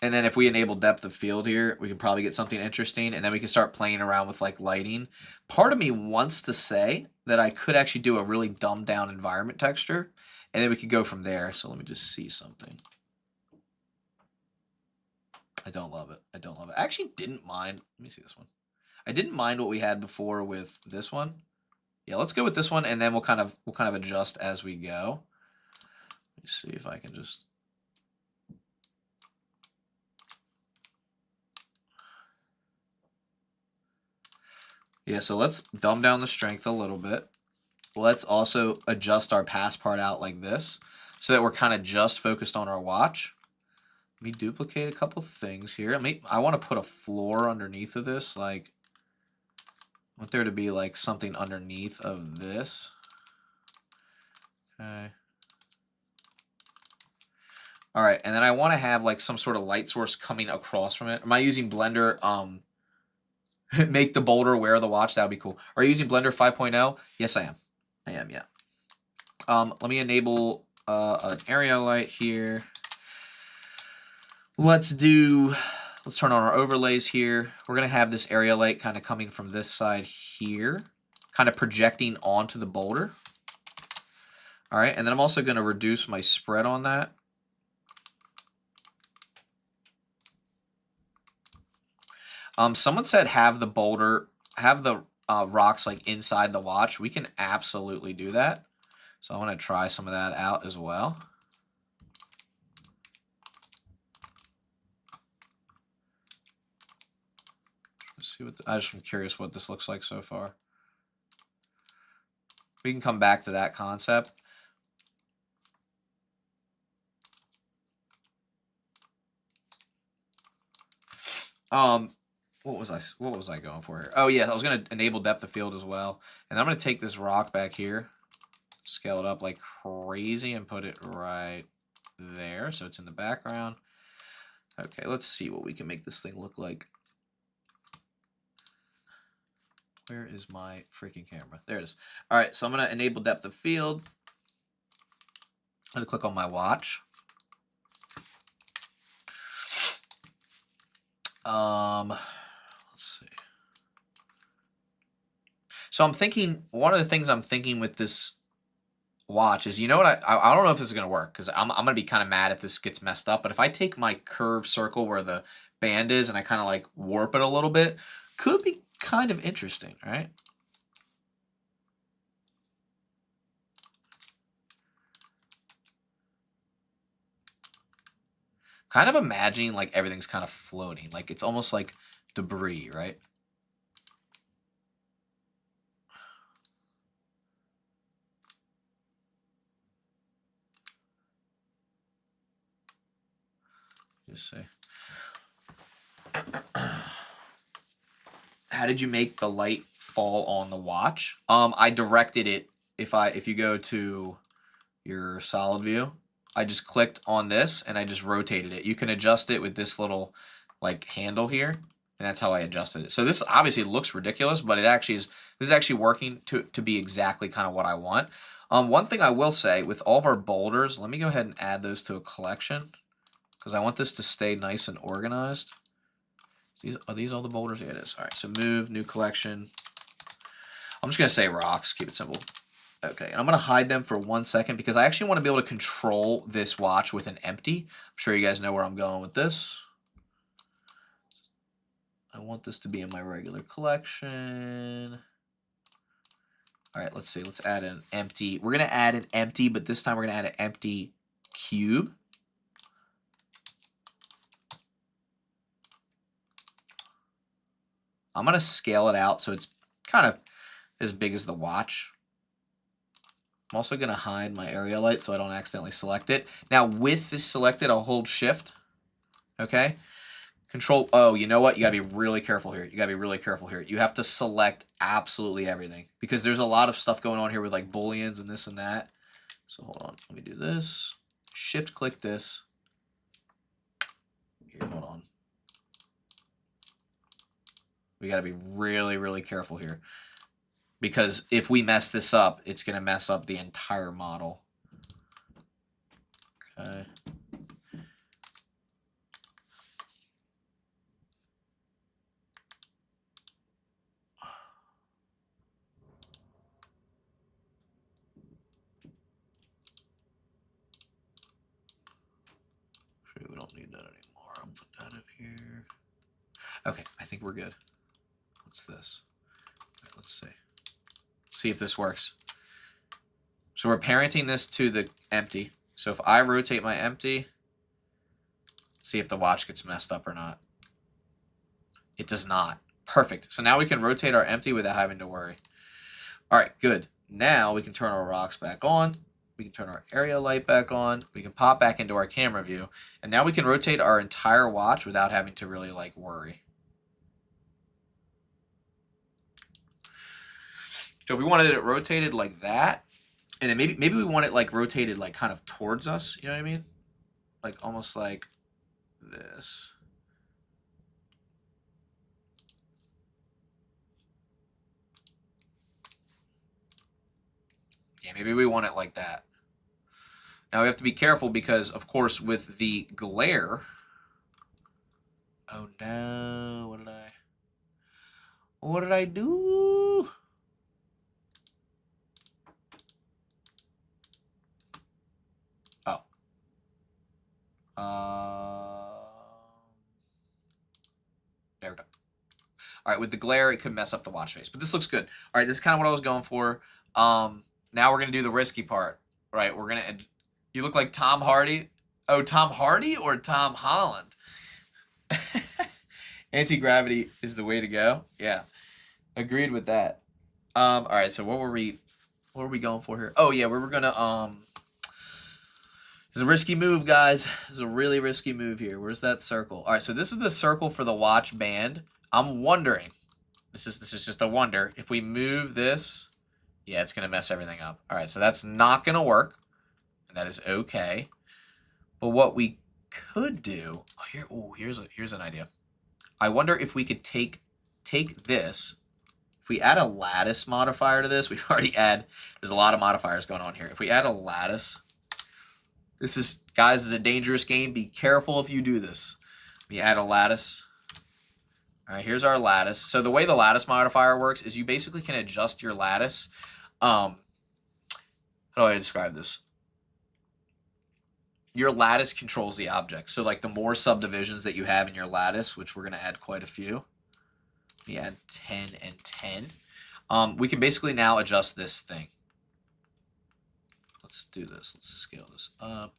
And then if we enable depth of field here, we can probably get something interesting, and then we can start playing around with like lighting. Part of me wants to say that I could actually do a really dumbed down environment texture, and then we could go from there. So let me just see something. I don't love it. I don't love it. I actually didn't mind. Let me see this one. I didn't mind what we had before with this one. Yeah, let's go with this one, and then we'll kind of adjust as we go. Let me see if I can just. Yeah, so let's dumb down the strength a little bit. Let's also adjust our pass part out like this, so that we're kind of just focused on our watch. Let me duplicate a couple things here. I want to put a floor underneath of this, like. I want there to be like something underneath of this. Okay. All right, and then I want to have like some sort of light source coming across from it. Am I using Blender? Make the boulder wear the watch. That would be cool. Are you using Blender 5.0? Yes, I am. I am, yeah. Let me enable an area light here. Let's turn on our overlays here. We're going to have this area light kind of coming from this side here, kind of projecting onto the boulder. All right, and then I'm also going to reduce my spread on that. Someone said have the rocks like inside the watch. We can absolutely do that. So I want to try some of that out as well. Let's see what I just am curious what this looks like so far. We can come back to that concept. What was I going for here? Oh yeah, I was gonna enable depth of field as well. And I'm gonna take this rock back here, scale it up like crazy, and put it right there so it's in the background. Okay, let's see what we can make this thing look like. Where is my freaking camera? There it is. All right, so I'm gonna enable depth of field. I'm gonna click on my watch. Let's see. So I'm thinking, one of the things I'm thinking with this watch is, you know what, I don't know if this is going to work, because I'm going to be kind of mad if this gets messed up, but if I take my curved circle where the band is and I kind of like warp it a little bit, could be kind of interesting, right? Kind of imagining like everything's kind of floating, like it's almost like debris, right? Just say, how did you make the light fall on the watch? I directed it. If you go to your solid view, I just clicked on this and I just rotated it. You can adjust it with this little like handle here, and that's how I adjusted it. So this obviously looks ridiculous, but this is actually working to be exactly kind of what I want. One thing I will say, with all of our boulders, let me go ahead and add those to a collection, because I want this to stay nice and organized. Are these all the boulders? Yeah, it is. All right, so move, new collection. I'm just going to say rocks, keep it simple. Okay, and I'm going to hide them for 1 second, because I actually want to be able to control this watch with an empty. I'm sure you guys know where I'm going with this. I want this to be in my regular collection. All right, let's see. Let's add an empty. We're going to add an empty, but this time we're going to add an empty cube. I'm going to scale it out so it's kind of as big as the watch. I'm also going to hide my area light so I don't accidentally select it. Now, with this selected, I'll hold Shift. Okay? Control. Oh, you know what? You got to be really careful here. You got to be really careful here. You have to select absolutely everything because there's a lot of stuff going on here with like booleans and this and that. So hold on. Let me do this. Shift click this. Here, hold on. We got to be really, really careful here. Because if we mess this up, it's going to mess up the entire model. Okay. Sure, we don't need that anymore. I'll put that in here. Okay, I think we're good. What's this? Right, let's see. See if this works. So we're parenting this to the empty. So if I rotate my empty, see if the watch gets messed up or not. It does not. Perfect. So now we can rotate our empty without having to worry. All right, good. Now we can turn our rocks back on. We can turn our area light back on. We can pop back into our camera view. And now we can rotate our entire watch without having to really like worry. So if we wanted it rotated like that, and then maybe we want it like rotated like kind of towards us, you know what I mean? Like almost like this. Yeah, maybe we want it like that. Now we have to be careful because, of course, with the glare. Oh no! What did I do? Oh. There we go. All right, with the glare, it could mess up the watch face, but this looks good. All right, this is kind of what I was going for. Now we're gonna do the risky part. All right, we're gonna. You look like Tom Hardy. Oh, Tom Hardy or Tom Holland? Anti-gravity is the way to go. Yeah, agreed with that. All right, so what were we going for here? Oh yeah, we were gonna It's a risky move, guys. It's a really risky move here. Where's that circle? All right, so this is the circle for the watch band. I'm wondering. This is just a wonder. If we move this, yeah, it's gonna mess everything up. All right, so that's not gonna work, and that is okay. But what we could do here's an idea. I wonder if we could take this. If we add a lattice modifier to this, we've already there's a lot of modifiers going on here. If we add a lattice, this is a dangerous game. Be careful if you do this. We add a lattice. All right, here's our lattice. So the way the lattice modifier works is you basically can adjust your lattice. How do I describe this? Your lattice controls the object. So like the more subdivisions that you have in your lattice, which we're going to add quite a few. We add 10 and 10. We can basically now adjust this thing. Let's do this. Let's scale this up.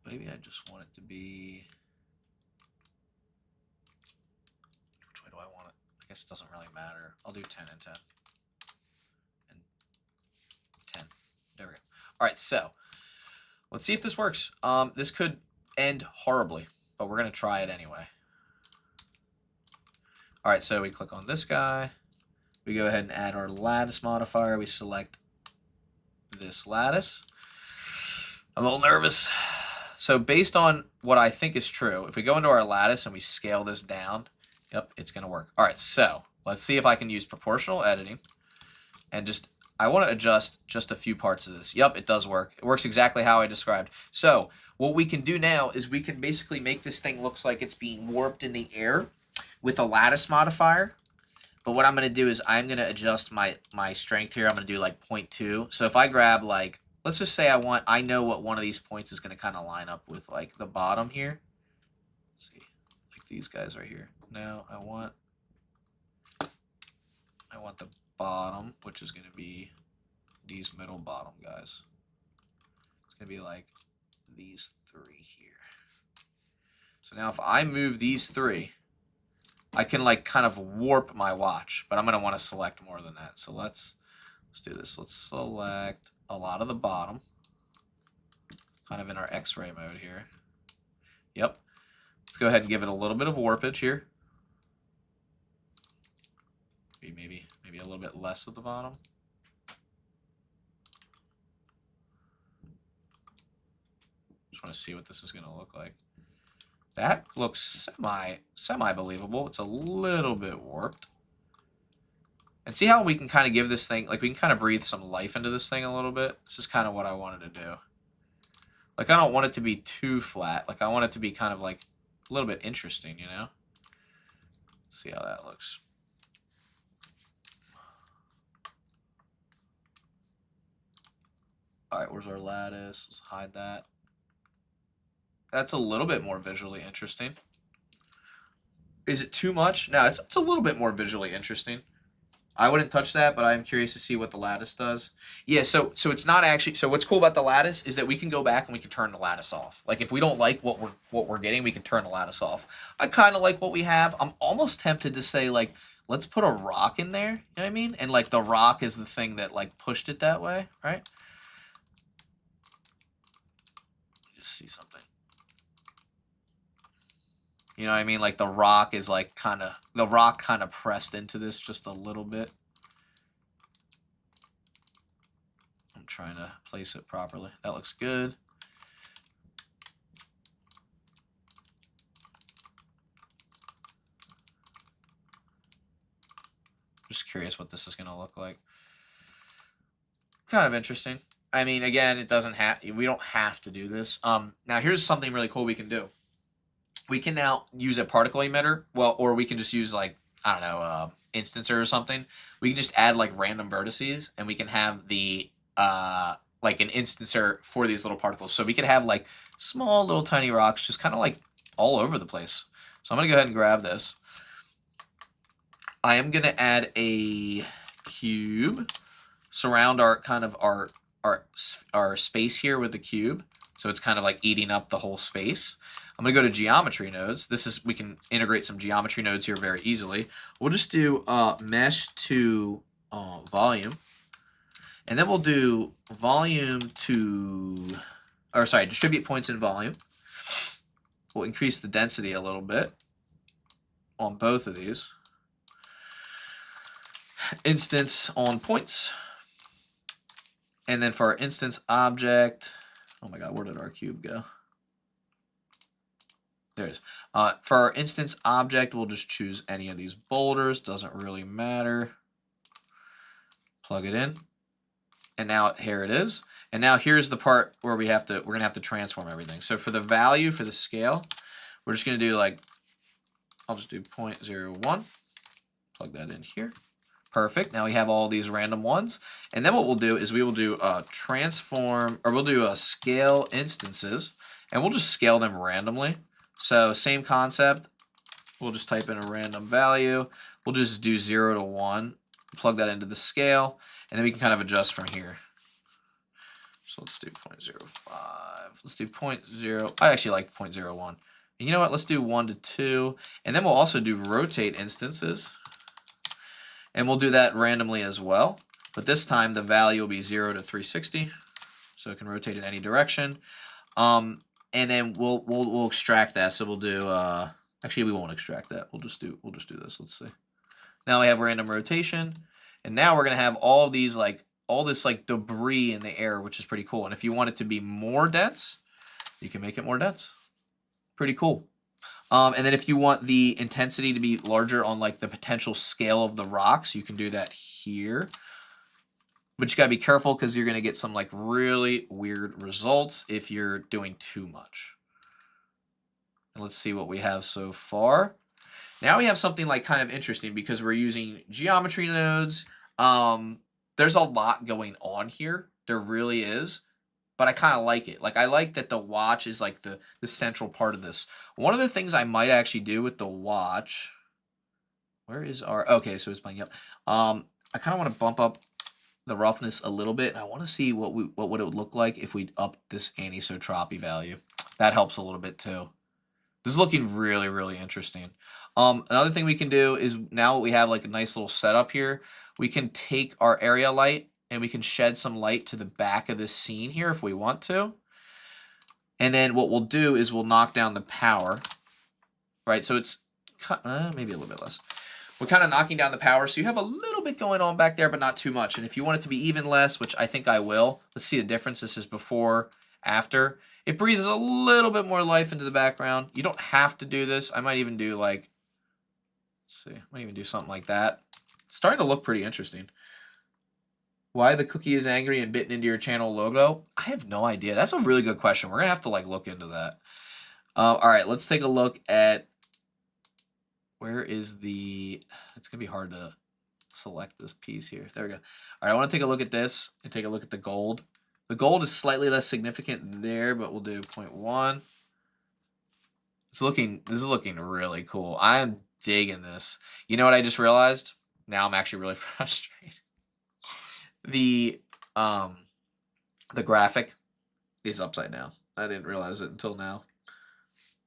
Maybe I just want it to be... Which way do I want it? I guess it doesn't really matter. I'll do 10 and 10. And 10. There we go. All right, so let's see if this works. This could end horribly, but we're going to try it anyway. All right, so we click on this guy. We go ahead and add our lattice modifier. We select this lattice. I'm a little nervous. So based on what I think is true, if we go into our lattice and we scale this down, yep, it's going to work. All right, so let's see if I can use proportional editing and I want to adjust just a few parts of this. Yep, it does work. It works exactly how I described. So what we can do now is we can basically make this thing look like it's being warped in the air with a lattice modifier. But what I'm going to do is I'm going to adjust my strength here. I'm going to do like 0.2. So if I grab like, let's just say I know what one of these points is going to kind of line up with like the bottom here. Let's see, like these guys right here. Now I want the bottom, which is going to be these middle bottom guys. It's going to be like these three here. So now if I move these three, I can like kind of warp my watch, but I'm going to want to select more than that. So let's do this. Let's select a lot of the bottom, kind of in our X-ray mode here. Yep. Let's go ahead and give it a little bit of warpage here. Maybe a little bit less at the bottom. Just want to see what this is going to look like. That looks semi believable. It's a little bit warped. And see how we can kind of give this thing, like we can kind of breathe some life into this thing a little bit. This is kind of what I wanted to do. Like I don't want it to be too flat. Like I want it to be kind of like a little bit interesting, you know? Let's see how that looks. All right, where's our lattice? Let's hide that. That's a little bit more visually interesting. Is it too much? No, it's a little bit more visually interesting. I wouldn't touch that, but I'm curious to see what the lattice does. Yeah, so it's not actually. So what's cool about the lattice is that we can go back and we can turn the lattice off. Like if we don't like what we're getting, we can turn the lattice off. I kind of like what we have. I'm almost tempted to say like let's put a rock in there. You know what I mean? And like the rock is the thing that like pushed it that way, right? Just see something. You know what I mean? Like the rock is like the rock kind of pressed into this just a little bit. I'm trying to place it properly. That looks good. Just curious what this is going to look like. Kind of interesting. I mean, again, it doesn't have, we don't have to do this. Now here's something really cool we can do. We can now use a particle emitter, well, or we can just use like, I don't know, instancer or something. We can just add like random vertices and we can have the, like an instancer for these little particles. So we could have like small little tiny rocks just kind of like all over the place. So I'm going to go ahead and grab this. I am going to add a cube, surround our kind of our space here with the cube. So it's kind of like eating up the whole space. I'm going to go to geometry nodes. We can integrate some geometry nodes here very easily. We'll just do mesh to volume. And then we'll do volume to, or sorry, distribute points in volume. We'll increase the density a little bit on both of these. Instance on points. And then for our instance object, oh my God, where did our cube go? There it is. For our instance object, we'll just choose any of these boulders. Doesn't really matter. Plug it in. And now here it is. And now here's the part where we're gonna have to transform everything. So for the value, for the scale, we're just gonna do like, I'll just do 0.01. Plug that in here. Perfect. Now we have all these random ones. And then what we'll do is we will do a transform, or we'll do a scale instances, and we'll just scale them randomly. So same concept. We'll just type in a random value. We'll just do 0 to 1. Plug that into the scale, and then we can kind of adjust from here. So let's do 0.05. Let's do 0.0. I actually like 0.01. And you know what? Let's do 1 to 2. And then we'll also do rotate instances. And we'll do that randomly as well. But this time the value will be 0 to 360. So it can rotate in any direction. And then we'll extract that. So we'll do actually we won't extract that. We'll just do this. Let's see. Now we have random rotation, and now we're gonna have all these all this debris in the air, which is pretty cool. And if you want it to be more dense, you can make it more dense. Pretty cool. And then if you want the intensity to be larger on the potential scale of the rocks, you can do that here. But you gotta be careful because you're gonna get some really weird results if you're doing too much. And let's see what we have so far. Now we have something kind of interesting because we're using geometry nodes. There's a lot going on here. There really is. But I kind of like it. I like that the watch is the central part of this. One of the things I might actually do with the watch, where is our, okay, so it's playing up. I kind of want to bump up the roughness a little bit. I want to see what would it look like if we upped this anisotropy value. That helps a little bit too. This is looking really, really interesting. Another thing we can do is now we have like a nice little setup here. We can take our area light and we can shed some light to the back of this scene here if we want to. And then what we'll do is we'll knock down the power, right? So it's maybe a little bit less. We're kind of knocking down the power, so you have a little bit going on back there, but not too much. And if you want it to be even less, which I think I will, let's see the difference. This is before, after. It breathes a little bit more life into the background. You don't have to do this. I might even do like, let's see, I might even do something like that. It's starting to look pretty interesting. Why the cookie is angry and bitten into your channel logo? I have no idea. That's a really good question. We're going to have to like look into that. All right, let's take a look at where is the, it's going to be hard to select this piece here. There we go. All right, I want to take a look at this and take a look at the gold. The gold is slightly less significant there, but we'll do 0.1. This is looking really cool. I am digging this. You know what I just realized? Now I'm actually really frustrated. The graphic is upside down. I didn't realize it until now.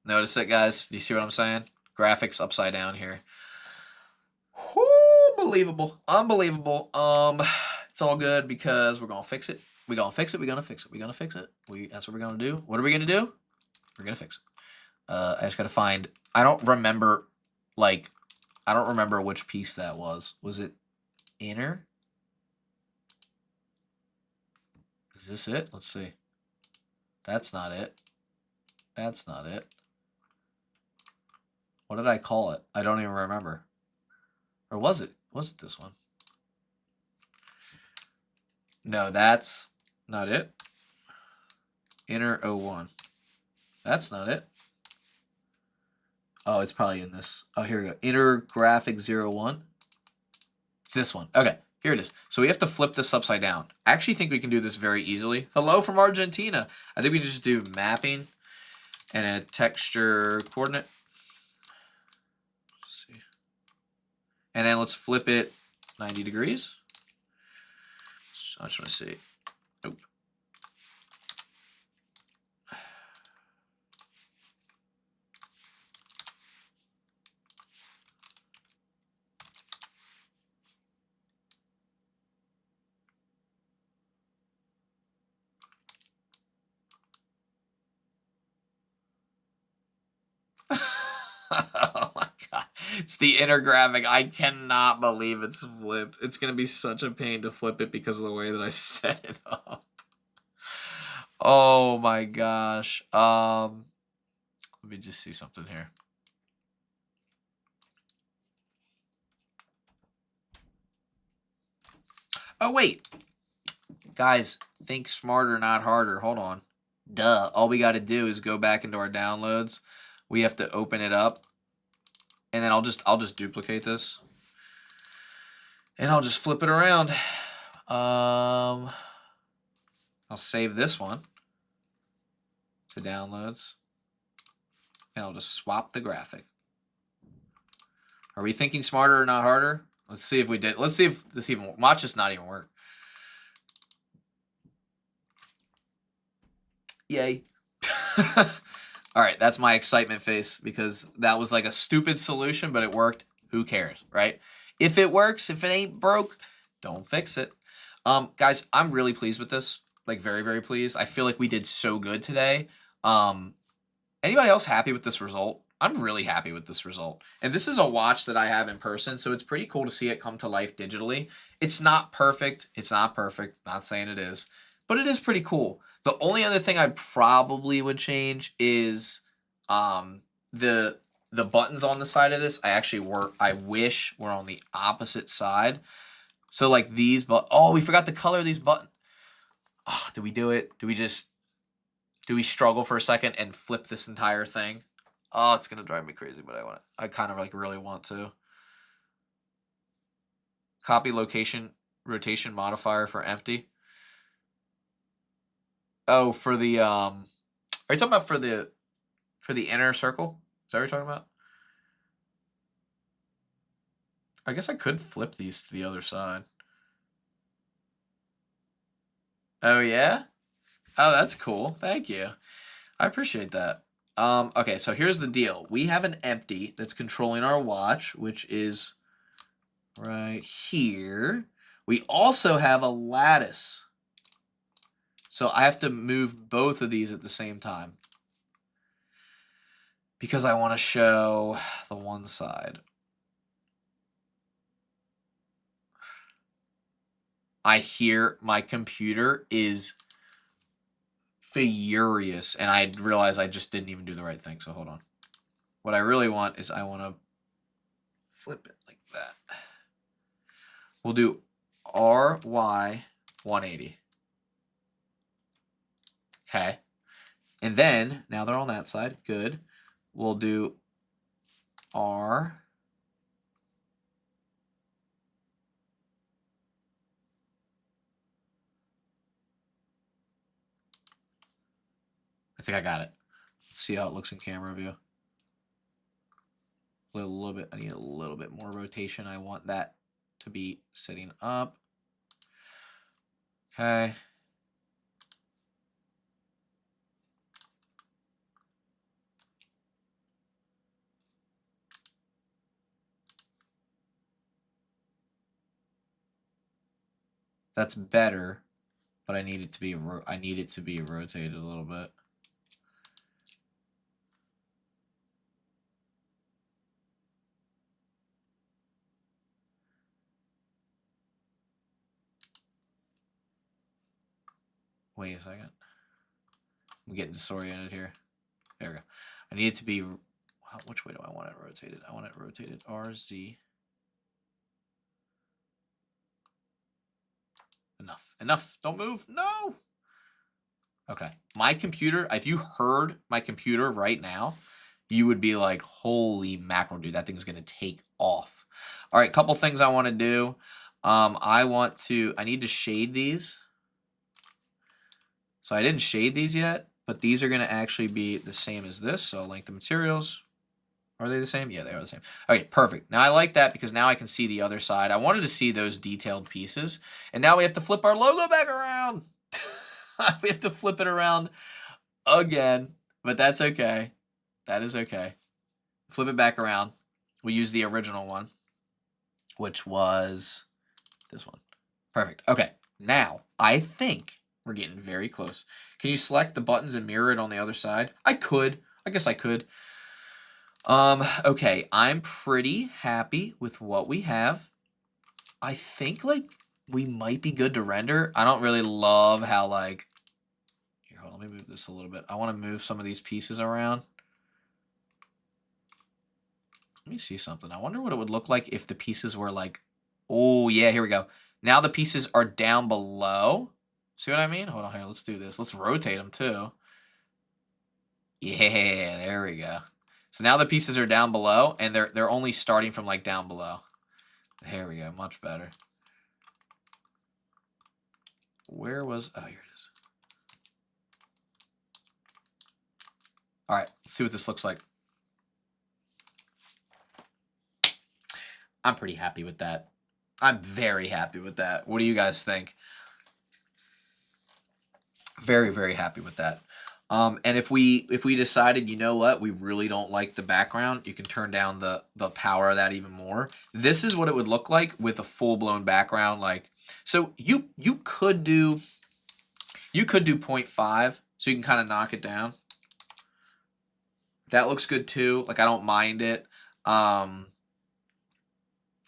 Notice it, guys? Do you see what I'm saying? Graphics upside down here. Whoo, unbelievable. Unbelievable. It's all good because we're gonna fix it. We're gonna fix it. We're gonna fix it. We're gonna fix it. That's what we're gonna do. What are we gonna do? We're gonna fix it. I just gotta find. I don't remember which piece that was. Was it inner? Is this it? Let's see. That's not it. That's not it. What did I call it? I don't even remember. Or was it? Was it this one? No, that's not it. Inner 01. That's not it. Oh, it's probably in this. Oh, here we go. Inner graphic 01. It's this one. Okay, here it is. So we have to flip this upside down. I actually think we can do this very easily. Hello from Argentina. I think we can just do mapping and a texture coordinate. Let's see. And then let's flip it 90 degrees. So I just want to see. Nope. Oh my god. It's the inner graphic. I cannot believe it's flipped. It's going to be such a pain to flip it because of the way that I set it up. Oh my gosh. Let me just see something here. Oh wait. Guys, think smarter, not harder. Hold on. Duh. All we got to do is go back into our downloads. We have to open it up. And then I'll just duplicate this. And I'll just flip it around. I'll save this one to downloads. And I'll just swap the graphic. Are we thinking smarter or not harder? Let's see if we did. Let's see if this even watch this not even work. Yay. All right, that's my excitement face because that was like a stupid solution, but it worked. Who cares, right? If it works, if it ain't broke, don't fix it. Guys, I'm really pleased with this. Like very, very pleased. I feel like we did so good today. Anybody else happy with this result? I'm really happy with this result. And this is a watch that I have in person, so it's pretty cool to see it come to life digitally. It's not perfect. It's not perfect. Not saying it is. But it is pretty cool. The only other thing I probably would change is the buttons on the side of this. I wish were on the opposite side. So like these, but oh, we forgot to color these buttons. Oh, did we do it? Do we struggle for a second and flip this entire thing? Oh, it's gonna drive me crazy, but I kind of like really want to. Copy location rotation modifier for empty. Oh, for the are you talking about for the inner circle? Is that what you're talking about? I guess I could flip these to the other side. Oh, yeah? Oh, that's cool. Thank you. I appreciate that. Okay, so here's the deal. We have an empty that's controlling our watch, which is right here. We also have a lattice. So I have to move both of these at the same time because I want to show the one side. I hear my computer is furious, and I realize I just didn't even do the right thing, so hold on. What I really want is I want to flip it like that. We'll do RY 180. Okay. And then, now they're on that side. Good. We'll do R. I think I got it. Let's see how it looks in camera view. A little bit. I need a little bit more rotation. I want that to be sitting up. Okay. That's better, but I need it to be rotated a little bit. Wait a second. I'm getting disoriented here. There we go. I need it to be. Which way do I want it rotated? I want it rotated RZ. Enough. Don't move. No. Okay. My computer, if you heard my computer right now, you would be like, holy mackerel, dude, that thing's going to take off. All right, couple things I want to do. I need to shade these. So I didn't shade these yet, but these are going to actually be the same as this. So length of materials. Are they the same? Yeah, they are the same. Okay, perfect. Now I like that because now I can see the other side. I wanted to see those detailed pieces. And now we have to flip our logo back around. We have to flip it around again, but that's okay. That is okay. Flip it back around. We use the original one, which was this one. Perfect. Okay, now I think we're getting very close. Can you select the buttons and mirror it on the other side? I could. I guess I could. Okay, I'm pretty happy with what we have. I think, like, we might be good to render. I don't really love how, like... Here, hold on, let me move this a little bit. I want to move some of these pieces around. Let me see something. I wonder what it would look like if the pieces were, like... Oh, yeah, here we go. Now the pieces are down below. See what I mean? Hold on here, let's do this. Let's rotate them, too. Yeah, there we go. So now the pieces are down below, and they're only starting from, like, down below. There we go, much better. Where was... Oh, here it is. All right, let's see what this looks like. I'm pretty happy with that. I'm very happy with that. What do you guys think? Very, very happy with that. And if we decided, you know what, we really don't like the background, you can turn down the power of that even more. This is what it would look like with a full-blown background. Like, so you could do 0.5, so you can kind of knock it down. That looks good too. Like, I don't mind it.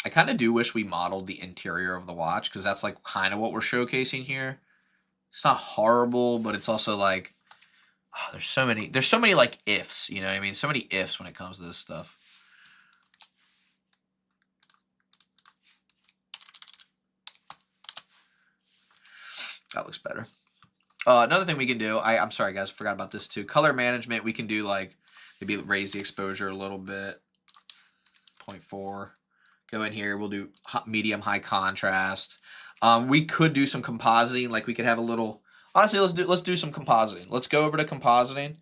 I kind of do wish we modeled the interior of the watch, because that's like kind of what we're showcasing here. It's not horrible, but it's also like, oh, there's so many like ifs, you know what I mean? So many ifs when it comes to this stuff. That looks better. Another thing we can do, I'm sorry guys, I forgot about this too. Color management, we can do like, maybe raise the exposure a little bit. 0.4. Go in here, we'll do medium high contrast. We could do some compositing, like we could have a little, honestly, let's do some compositing. Let's go over to compositing.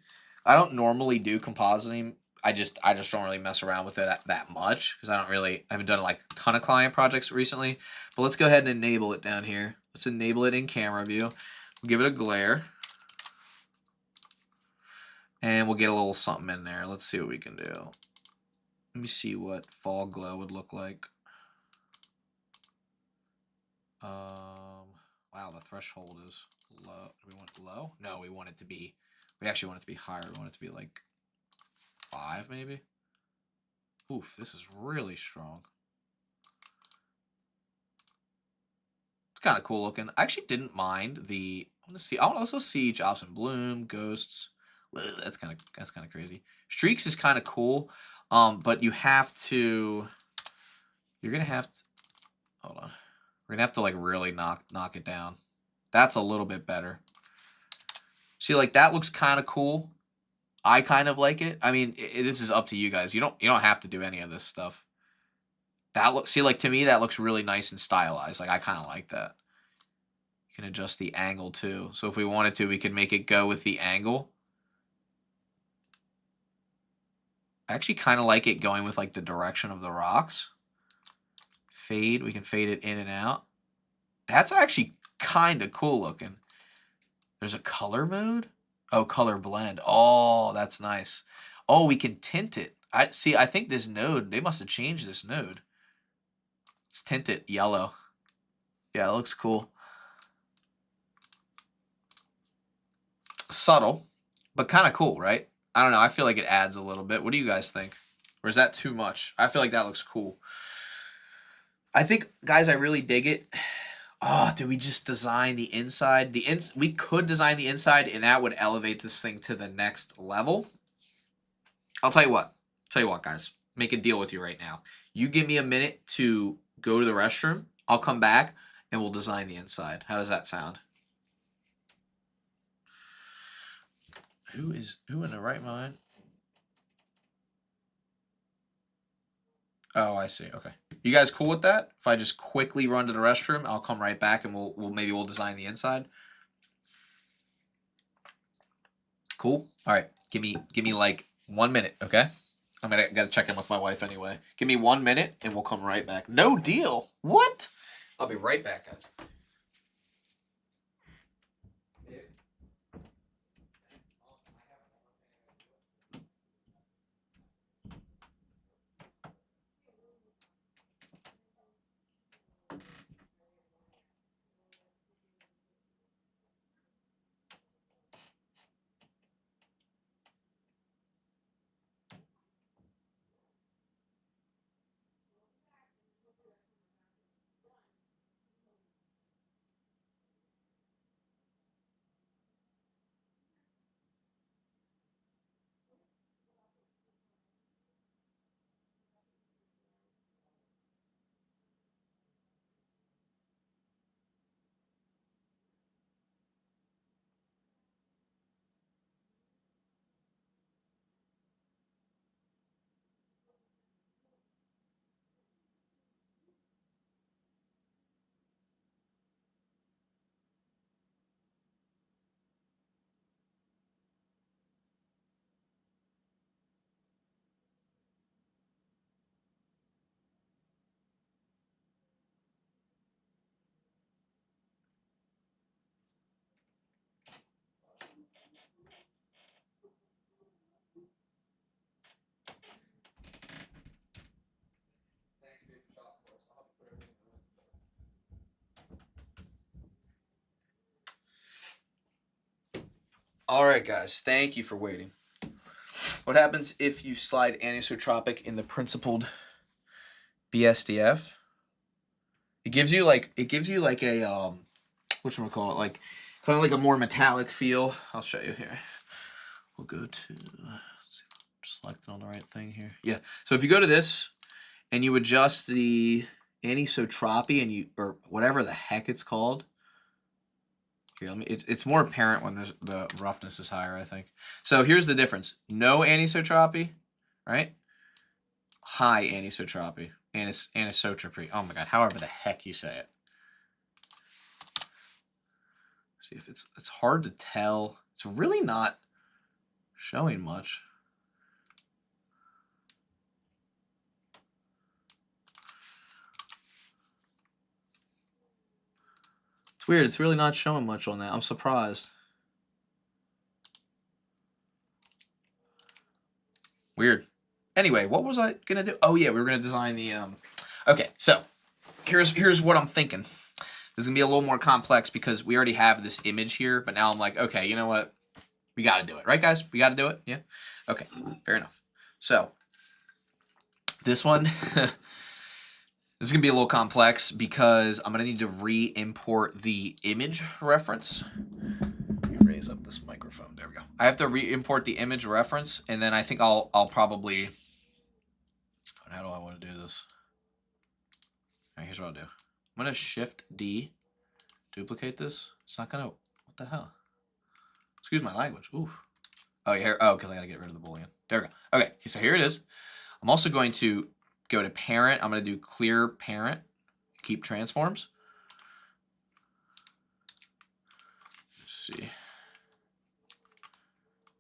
I don't normally do compositing. I just don't really mess around with it that much because I haven't done like a ton of client projects recently. But let's go ahead and enable it down here. Let's enable it in camera view. We'll give it a glare. And we'll get a little something in there. Let's see what we can do. Let me see what fall glow would look like. Wow, the threshold is low. Do we want low? No, we want it to be, we actually want it to be higher. We want it to be like 5 maybe. Oof, this is really strong. It's kind of cool looking. I actually didn't mind the, I want to also see Jobs in Bloom, Ghosts. Ugh, that's kind of crazy. Streaks is kind of cool. But you have to, you're going to have to, hold on. We're gonna have to like really knock it down. That's a little bit better. See, like that looks kind of cool. I kind of like it. I mean, this is up to you guys. You don't have to do any of this stuff. That looks, see, like to me that looks really nice and stylized. Like I kind of like that. You can adjust the angle too. So if we wanted to, we could make it go with the angle. I actually kind of like it going with like the direction of the rocks. Fade, we can fade it in and out. That's actually kind of cool looking. There's a color mode? Oh, color blend. Oh, that's nice. Oh, we can tint it. I think this node, they must have changed this node. Let's tint it yellow. Yeah, it looks cool. Subtle, but kind of cool, right? I don't know. I feel like it adds a little bit. What do you guys think? Or is that too much? I feel like that looks cool. I think, guys, I really dig it. Oh, did we just design the inside? We could design the inside, and that would elevate this thing to the next level. I'll tell you what. Guys. Make a deal with you right now. You give me a minute to go to the restroom. I'll come back, and we'll design the inside. How does that sound? Who in the right mind? Oh, I see. Okay. You guys cool with that? If I just quickly run to the restroom, I'll come right back, and we'll design the inside. Cool. All right. Give me like 1 minute, okay? Gotta check in with my wife anyway. Give me 1 minute, and we'll come right back. No deal. What? I'll be right back, guys. All right, guys. Thank you for waiting. What happens if you slide anisotropic in the principled BSDF? It gives you like a whatchamacallit, like kind of like a more metallic feel. I'll show you here. We'll go to select it on the right thing here. Yeah. So if you go to this and you adjust the anisotropy and or whatever the heck it's called. Here, it's more apparent when the roughness is higher, I think. So here's the difference. No anisotropy, right? High anisotropy. Anisotropy. Oh my god, however the heck you say it. See if it's hard to tell. It's really not showing much. It's weird. It's really not showing much on that. I'm surprised. Weird. Anyway, what was I gonna do? Oh yeah, we were gonna design the Okay, so here's what I'm thinking. This is gonna be a little more complex because we already have this image here, but now I'm like, okay, you know what? We gotta do it, right, guys? We gotta do it. Yeah. Okay. Fair enough. So this one, this is gonna be a little complex because I'm gonna need to re-import the image reference. Let me raise up this microphone. There we go. I have to re-import the image reference, and then I think I'll probably. How do I want to do this? All right, here's what I'll do. I'm gonna Shift D, duplicate this. It's not gonna. What the hell? Excuse my language. Oof. Oh yeah. Oh, because I gotta get rid of the boolean. There we go. Okay. So here it is. I'm also going to go to parent. I'm going to do clear parent. Keep transforms. Let's see.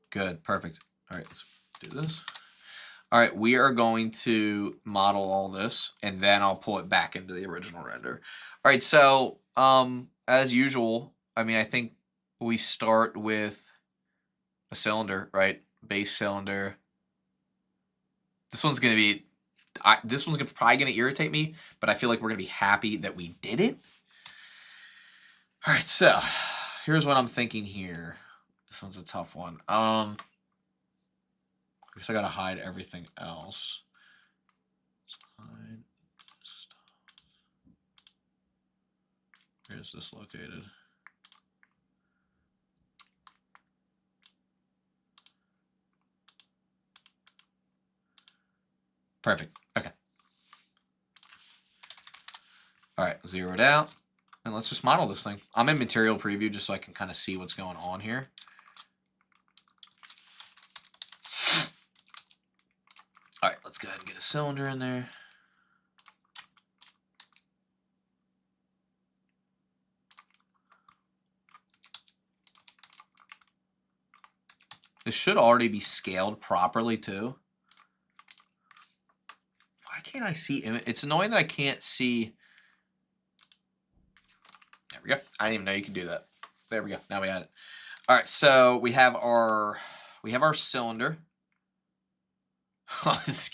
Good. Perfect. All right. Let's do this. All right. We are going to model all this, and then I'll pull it back into the original render. All right. So as usual, I mean, I think we start with a cylinder, right? Base cylinder. This one's going to be, this one's probably going to irritate me, but I feel like we're going to be happy that we did it. All right, so here's what I'm thinking here. This one's a tough one. I guess I got to hide everything else. Hide stuff. Where is this located? Perfect. Okay. All right, zero it out. And let's just model this thing. I'm in material preview just so I can kind of see what's going on here. All right, let's go ahead and get a cylinder in there. This should already be scaled properly too. Why can't I see it? It's annoying that I can't see. There we go. I didn't even know you could do that. There we go. Now we had it. All right, so we have our cylinder. Oh, this is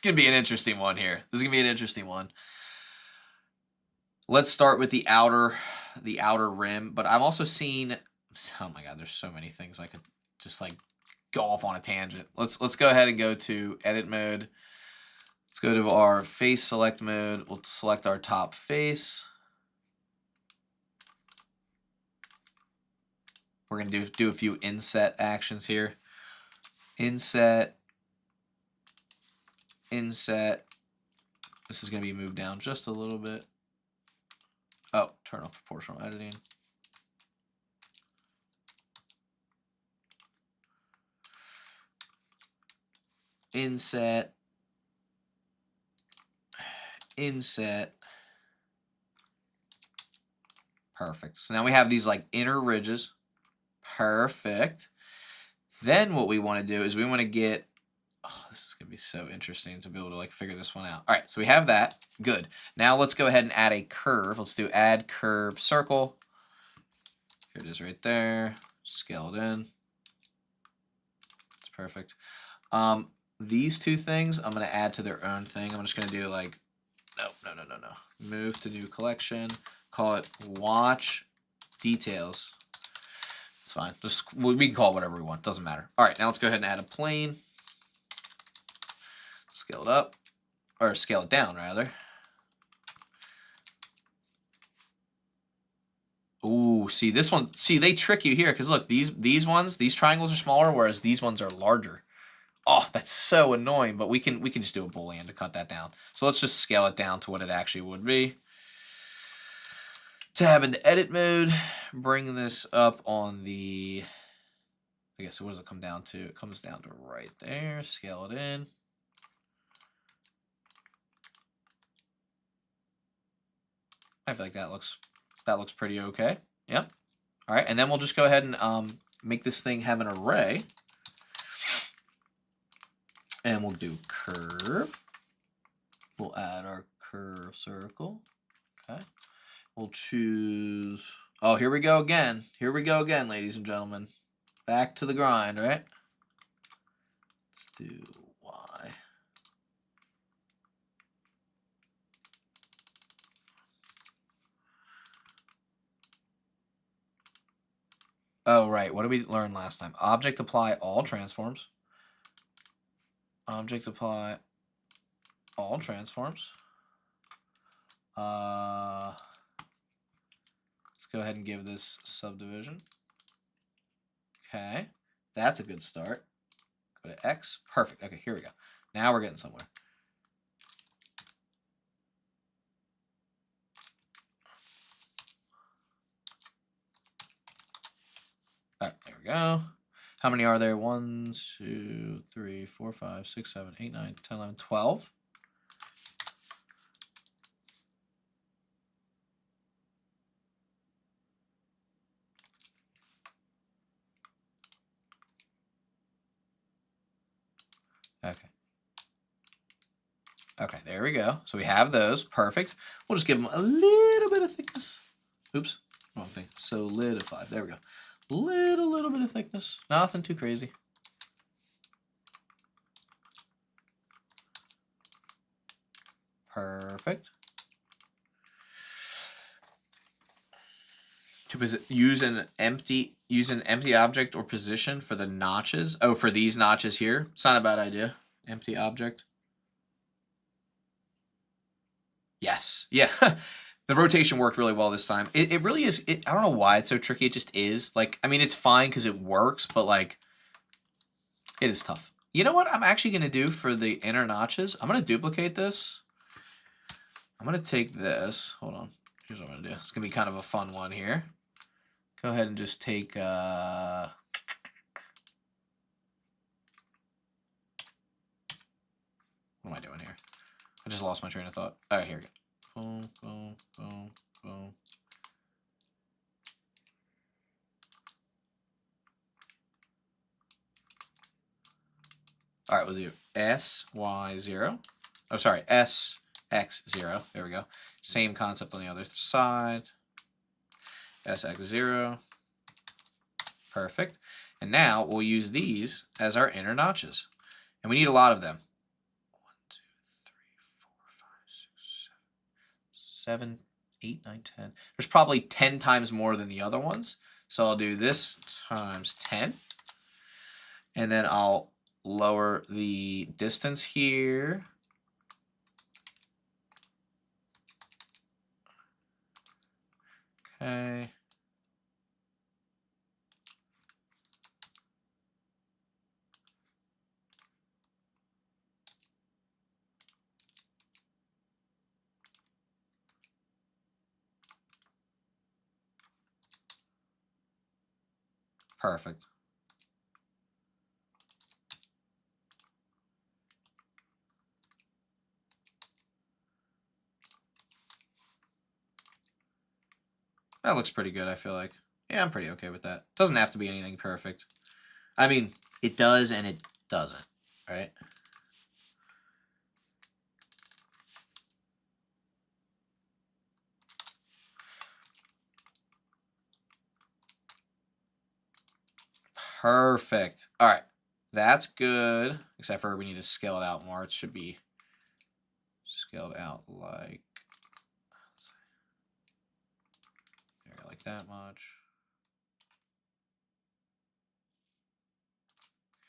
gonna be an interesting one here. This is gonna be an interesting one. Let's start with the outer rim, but I'm also seeing. Oh my God, there's so many things I could just like go off on a tangent. Let's go ahead and go to edit mode. Let's go to our face select mode. We'll select our top face. We're gonna do a few inset actions here. Inset. This is gonna be moved down just a little bit. Oh, turn off proportional editing. Inset. Perfect. So now we have these like inner ridges. Perfect. Then what we want to do is we want to get, oh, this is going to be so interesting to be able to like figure this one out. All right, so we have that. Good. Now let's go ahead and add a curve. Let's do add curve circle. Here it is right there. Scale it in. It's perfect. These two things I'm going to add to their own thing. I'm just going to do like, no. Move to new collection. Call it watch details. It's fine. Just we can call it whatever we want. Doesn't matter. All right, now let's go ahead and add a plane. Scale it up, or scale it down rather. Ooh, see this one. See, they trick you here because look, these triangles are smaller, whereas these ones are larger. Oh, that's so annoying. But we can just do a boolean to cut that down. So let's just scale it down to what it actually would be. Tab into edit mode. Bring this up on the. I guess what does it come down to? It comes down to right there. Scale it in. I feel like that looks pretty okay. Yep. All right, and then we'll just go ahead and make this thing have an array. And we'll do curve. We'll add our curve circle. Okay. We'll choose. Oh, here we go again. Here we go again, ladies and gentlemen. Back to the grind, right? Let's do Y. Oh, right. What did we learn last time? Object apply all transforms. Object apply all transforms. Let's go ahead and give this subdivision. Okay. That's a good start. Go to X. Perfect. Okay, here we go. Now we're getting somewhere. All right, there we go. How many are there? 1, 2, 3, 4, 5, 6, 7, 8, 9, 10, 11, 12. Okay. Okay, there we go. So we have those. Perfect. We'll just give them a little bit of thickness. Oops, wrong thing. Solidify. There we go. Little bit of thickness. Nothing too crazy. Perfect. To use an empty object or position for the notches. Oh, for these notches here. It's not a bad idea. Empty object. Yes. Yeah. The rotation worked really well this time. It really is. I don't know why it's so tricky. It just is. Like, I mean, it's fine because it works, but like, it is tough. You know what I'm actually going to do for the inner notches? I'm going to duplicate this. I'm going to take this. Hold on. Here's what I'm going to do. It's going to be kind of a fun one here. Go ahead and just take... what am I doing here? I just lost my train of thought. All right, here we go. Boom, boom, boom, boom. All right, we'll do SY0. Oh, sorry, SX0. There we go. Same concept on the other side. SX0. Perfect. And now we'll use these as our inner notches. And we need a lot of them. 1, 2, 3, 4, 5, 6, 7, 8, 9, 10. There's probably 10 times more than the other ones. So I'll do this times 10. And then I'll lower the distance here. Okay. Perfect. That looks pretty good, I feel like. Yeah, I'm pretty okay with that. Doesn't have to be anything perfect. I mean, it does and it doesn't, right? Perfect. All right. That's good. Except for we need to scale it out more. It should be scaled out like... There, like that much.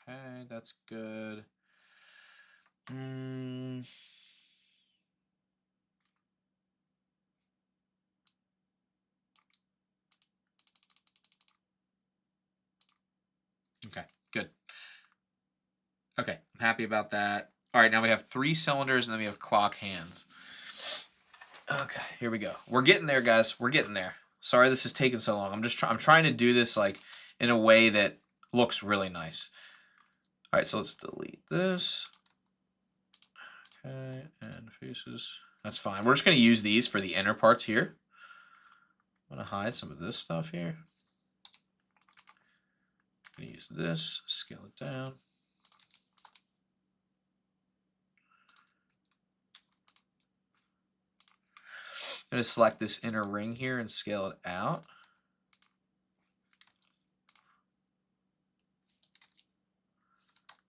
Okay, that's good. Okay, good. Okay, I'm happy about that. All right, now we have 3 cylinders and then we have clock hands. Okay, here we go. We're getting there, guys. We're getting there. Sorry this is taking so long. I'm trying to do this like in a way that looks really nice. All right, so let's delete this. Okay, and faces. That's fine. We're just going to use these for the inner parts here. I'm going to hide some of this stuff here. I'm going to use this, scale it down. going to select this inner ring here and scale it out.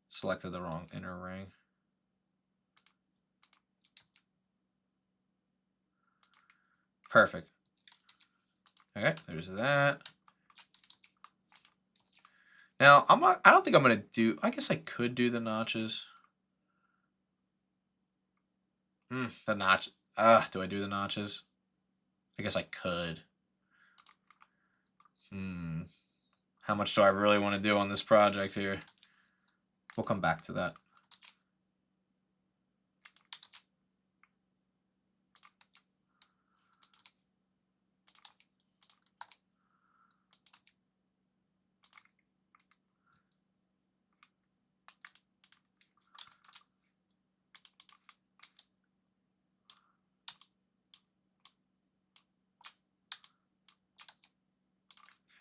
Selected the wrong inner ring. Perfect. Okay, there's that. Now, I don't think I'm going to do, I guess I could do the notches. The notch. Do I do the notches? I guess I could. How much do I really want to do on this project here? We'll come back to that.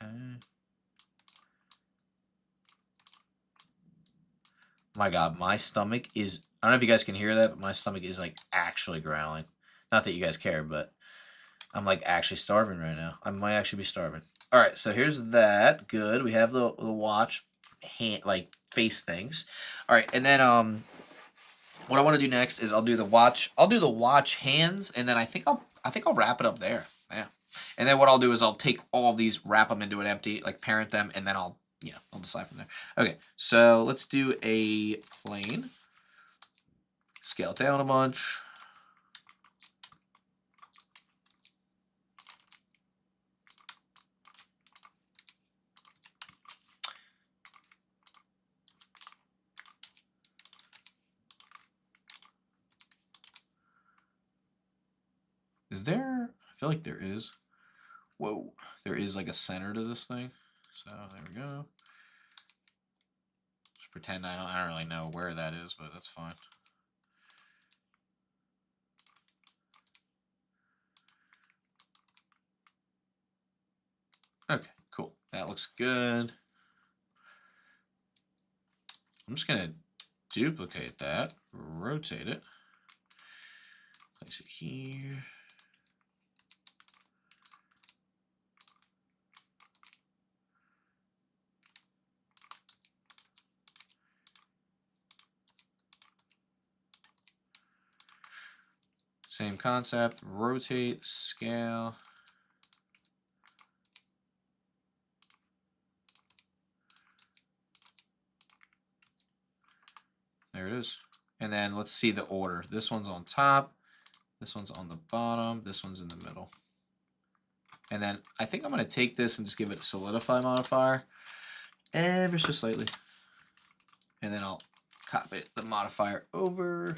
Okay. My God, my stomach is, I don't know if you guys can hear that, but my stomach is like actually growling. Not that you guys care, but I'm like actually starving right now. I might actually be starving. All right, so here's that. Good. We have the watch hand, like face things. All right, and then what I want to do next is I'll do the watch hands, and then I think I'll wrap it up there. Yeah. And then what I'll do is I'll take all of these, wrap them into an empty, like parent them, and then I'll decide from there. Okay, so let's do a plane. Scale it down a bunch. Is there? I feel like there is. Whoa, there is like a center to this thing. So there we go. Just pretend I don't really know where that is, but that's fine. Okay, cool. That looks good. I'm just gonna duplicate that, rotate it, place it here. Same concept, rotate, scale. There it is. And then let's see the order. This one's on top, this one's on the bottom, this one's in the middle. And then I think I'm going to take this and just give it a solidify modifier ever so slightly. And then I'll copy the modifier over.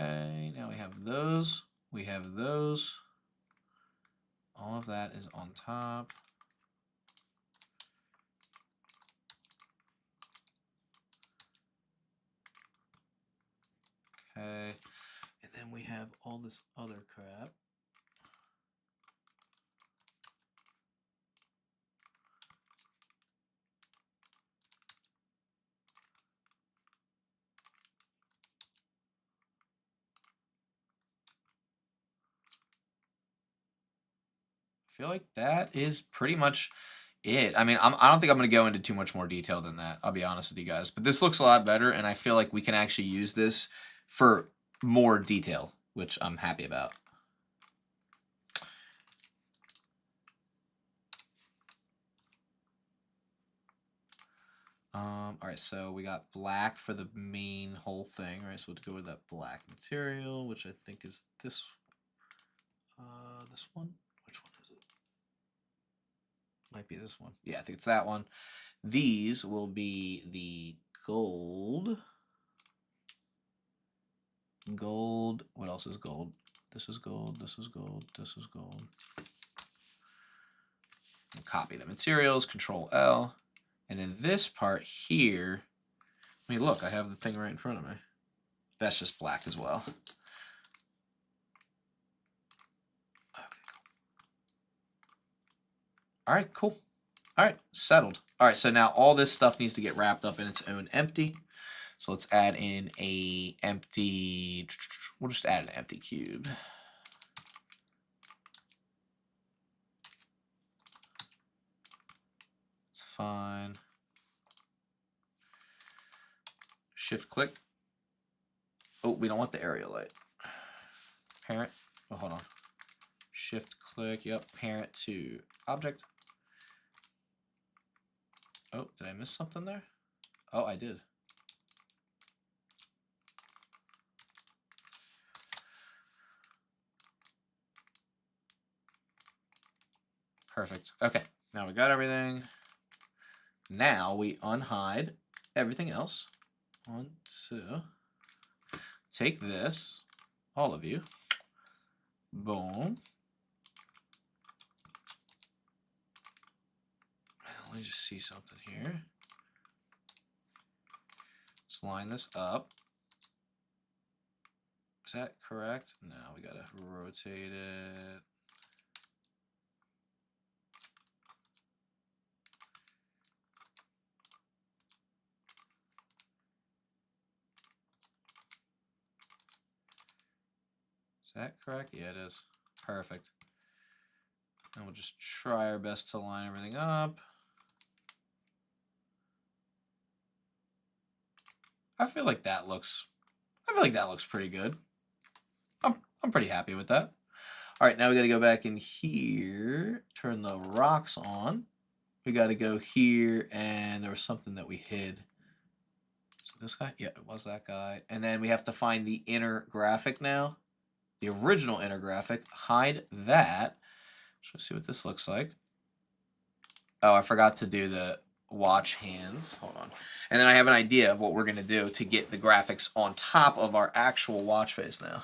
Okay, now we have those. We have those. All of that is on top. Okay, and then we have all this other crap. I feel like that is pretty much it. I mean, I don't think I'm going to go into too much more detail than that. I'll be honest with you guys. But this looks a lot better, and I feel like we can actually use this for more detail, which I'm happy about. All right, so we got black for the main whole thing, right? So we'll go with that black material, which I think is this one. Which one is it? Might be this one. Yeah, I think it's that one. These will be the gold. Gold. What else is gold? This is gold. This is gold. This is gold. We'll copy the materials. Control L. And then this part here. I mean, look, I have the thing right in front of me. That's just black as well. All right, cool. All right, settled. All right, so now all this stuff needs to get wrapped up in its own empty. So let's add in a empty, we'll just add an empty cube. define. Shift click. Oh, we don't want the area light. Parent. Oh, hold on. Shift click. Yep. Parent to object. Oh, did I miss something there? Oh, I did. Perfect. Okay. Now we got everything. Now we unhide everything else. 1, 2. Take this, all of you. Boom. Let me just see something here. Let's line this up. Is that correct? No, we gotta rotate it. Is that correct? Yeah, it is. Perfect. And we'll just try our best to line everything up. I feel like that looks pretty good. I'm pretty happy with that. All right, now we got to go back in here, turn the rocks on. We got to go here, and there was something that we hid. So this guy? Yeah, it was that guy. And then we have to find the inner graphic now. The original inner graphic. Hide that. Let's see what this looks like. Oh, I forgot to do the watch hands. Hold on. And then I have an idea of what we're going to do to get the graphics on top of our actual watch face now.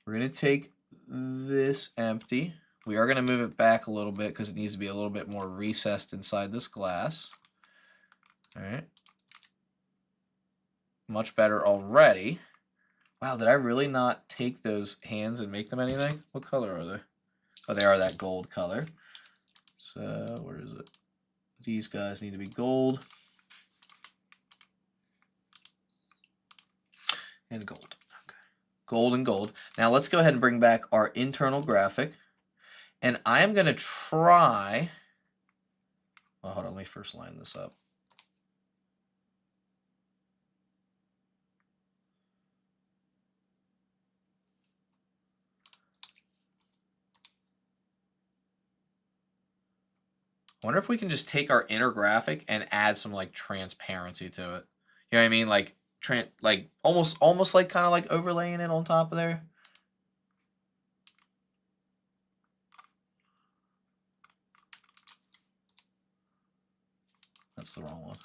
We're going to take this empty. We are going to move it back a little bit because it needs to be a little bit more recessed inside this glass. All right. Much better already. Wow, did I really not take those hands and make them anything? What color are they? Oh, they are that gold color. So, where is it? These guys need to be gold. And gold. Okay. Gold and gold. Now, let's go ahead and bring back our internal graphic. And I am going to try... Well, hold on, let me first line this up. I wonder if we can just take our inner graphic and add some like transparency to it. You know what I mean? Like almost like kind of like overlaying it on top of there. That's the wrong one.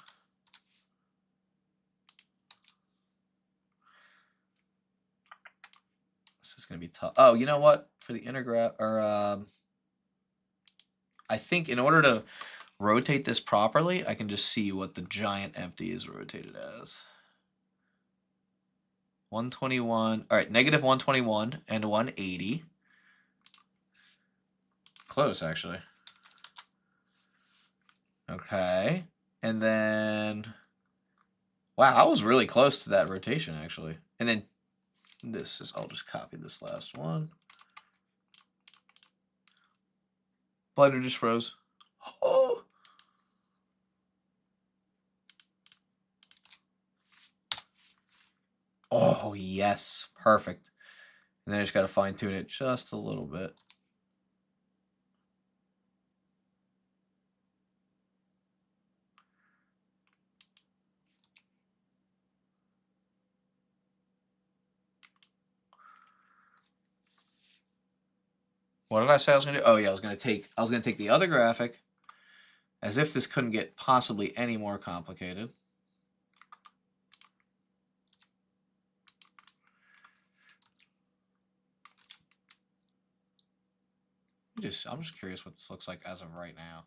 This is gonna be tough. Oh, you know what? For the inner graph, or I think in order to rotate this properly, I can just see what the giant empty is rotated as. 121. All right, negative 121 and 180. Close, actually. Okay. And then, wow, I was really close to that rotation, actually. And then this is, I'll just copy this last one. Blender just froze. Oh. Oh, yes. Perfect. And then I just got to fine tune it just a little bit. What did I say I was going to do? Oh, yeah, I was going to take the other graphic, as if this couldn't get possibly any more complicated. I'm just curious what this looks like as of right now.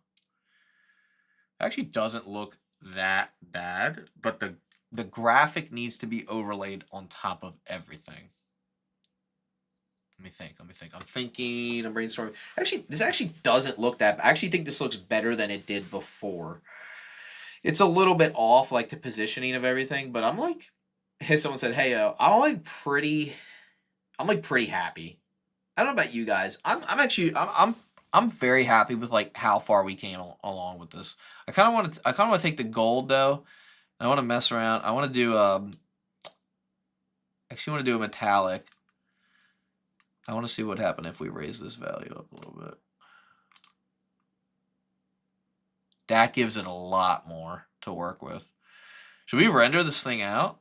It actually doesn't look that bad, but the graphic needs to be overlaid on top of everything. Let me think. I'm thinking, I'm brainstorming. Actually, this actually doesn't look that bad. I actually think this looks better than it did before. It's a little bit off, like the positioning of everything, but I'm like, hey, someone said, hey, I'm like pretty happy. I don't know about you guys. I'm I'm very happy with like how far we came along with this. I kind of want to take the gold though. I want to mess around. I want to do actually want to do a metallic. I want to see what happened if we raise this value up a little bit. That gives it a lot more to work with. Should we render this thing out?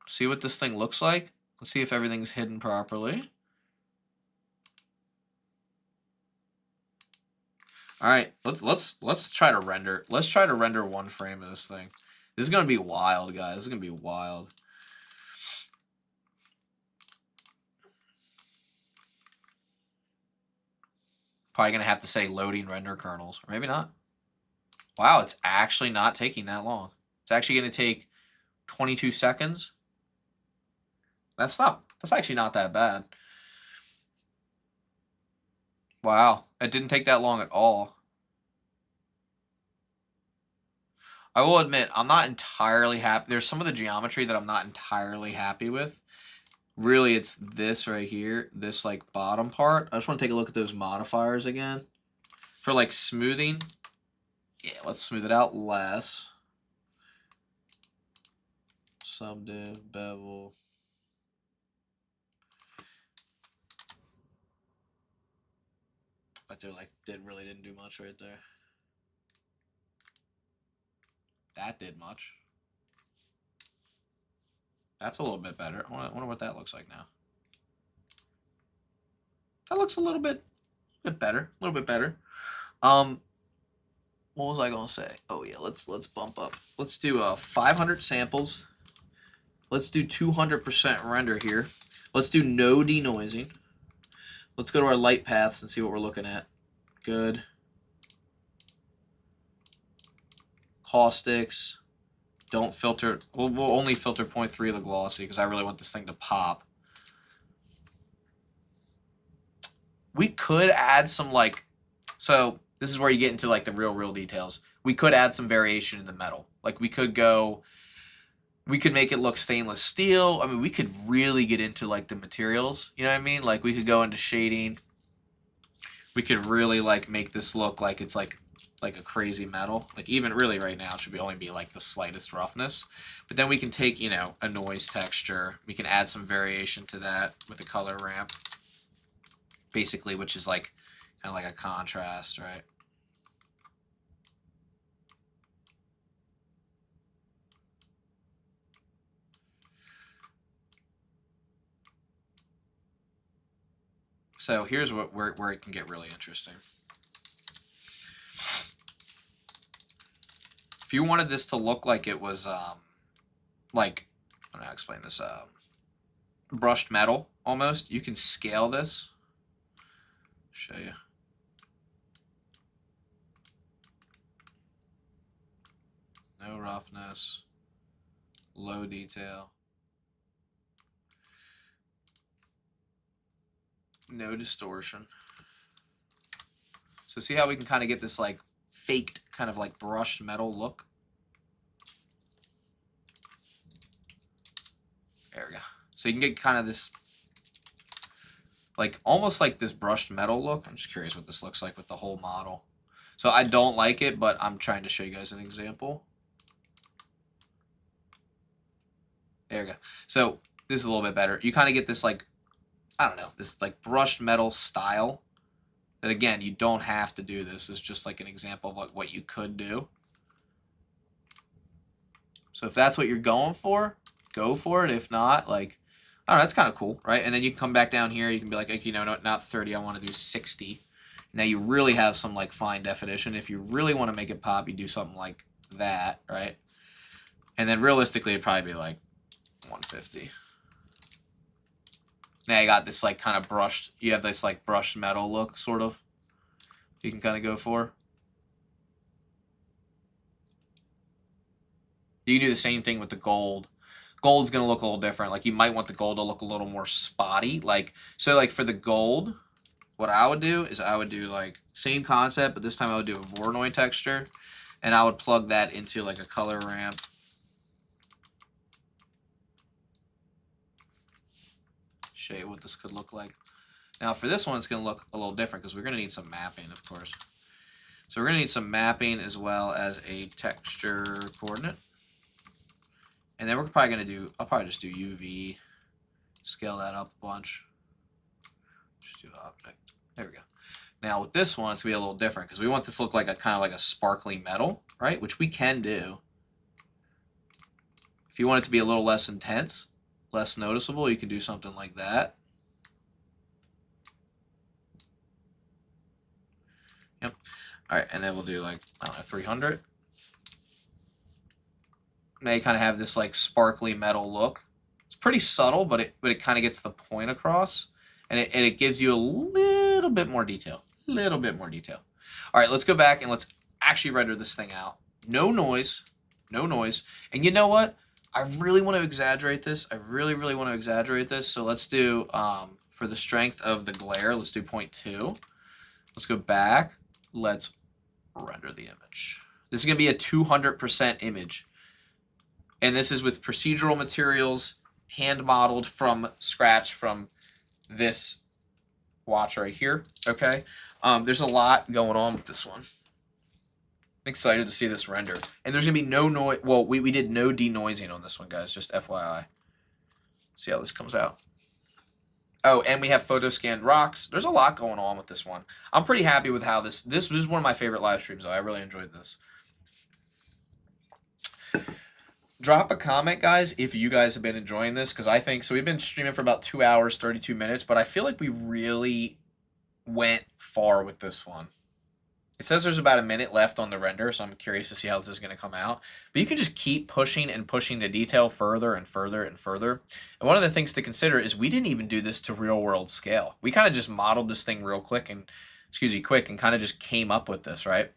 See what this thing looks like? Let's see if everything's hidden properly. All right, let's try to render. Let's try to render one frame of this thing. This is gonna be wild, guys. This is gonna be wild. Probably gonna have to say loading render kernels, or maybe not. Wow, it's actually not taking that long. It's actually gonna take 22 seconds. That's actually not that bad. Wow, it didn't take that long at all. I will admit, I'm not entirely happy. There's some of the geometry that I'm not entirely happy with. Really, it's this right here, this like bottom part. I just want to take a look at those modifiers again. For like smoothing, yeah, let's smooth it out less. Subdiv, bevel. But they're like, really didn't do much right there. That did much. That's a little bit better. I wonder what that looks like now. That looks a little bit better. A little bit better. What was I gonna say? Oh yeah, let's bump up. Let's do 500 samples. Let's do 200% render here. Let's do no denoising. Let's go to our light paths and see what we're looking at. Good. Caustics. Don't filter. We'll only filter 0.3 of the glossy because I really want this thing to pop. We could add some like, so this is where you get into like the real details. We could add some variation in the metal. Like we could make it look stainless steel. I mean, we could really get into like the materials. You know what I mean? Like we could go into shading. We could really like make this look like it's like a crazy metal. Like even really right now it should only be like the slightest roughness. But then we can take, you know, a noise texture. We can add some variation to that with a color ramp. Basically, which is like kind of like a contrast, right? So here's where it can get really interesting. If you wanted this to look like it was like, I'm gonna explain this, brushed metal almost, you can scale this. Show you. No roughness, low detail, no distortion. So see how we can kind of get this like faked kind of like brushed metal look? There we go. So you can get kind of this like almost like this brushed metal look. I'm just curious what this looks like with the whole model. So I don't like it, but I'm trying to show you guys an example. There we go. So this is a little bit better. You kind of get this like, I don't know, this like brushed metal style. That again, you don't have to do this. It's just like an example of what you could do. So if that's what you're going for, go for it. If not, like, I don't know, that's kind of cool, right? And then you can come back down here. You can be like, you know, not 30. I want to do 60. Now you really have some like fine definition. If you really want to make it pop, you do something like that, right? And then realistically, it'd probably be like 150. Now you got this like kind of brushed, you have this like brushed metal look sort of you can kind of go for. You can do the same thing with the gold. Gold's going to look a little different. Like you might want the gold to look a little more spotty. Like, so like for the gold, what I would do is I would do like same concept, but this time I would do a Voronoi texture and I would plug that into like a color ramp. Show you what this could look like. Now for this one, it's going to look a little different because we're going to need some mapping, of course. So we're going to need some mapping as well as a texture coordinate. And then we're probably going to do, I'll probably just do UV, scale that up a bunch. Just do object. There we go. Now with this one, it's going to be a little different because we want this to look like a kind of like a sparkly metal, right? Which we can do. If you want it to be a little less intense, less noticeable, you can do something like that. Yep. All right, and then we'll do like, I don't know, 300. Now you kind of have this like sparkly metal look. It's pretty subtle, but it kind of gets the point across, and it gives you a little bit more detail. Little bit more detail. All right, let's go back and let's actually render this thing out. No noise, no noise. And you know what? I really want to exaggerate this. I really, really want to exaggerate this. So let's do, for the strength of the glare, let's do 0.2. Let's go back. Let's render the image. This is going to be a 200% image. And this is with procedural materials, hand modeled from scratch from this watch right here. Okay. There's a lot going on with this one. I'm excited to see this render. And there's going to be no noise. Well, we did no denoising on this one, guys. Just FYI. See how this comes out. Oh, and we have photo scanned rocks. There's a lot going on with this one. I'm pretty happy with how this is one of my favorite live streams, though. I really enjoyed this. Drop a comment, guys, if you guys have been enjoying this, because I think, so we've been streaming for about 2 hours, 32 minutes, but I feel like we really went far with this one. It says there's about a minute left on the render, so I'm curious to see how this is going to come out. But you can just keep pushing and pushing the detail further and further and further. And one of the things to consider is we didn't even do this to real-world scale. We kind of just modeled this thing real quick and kind of just came up with this, right?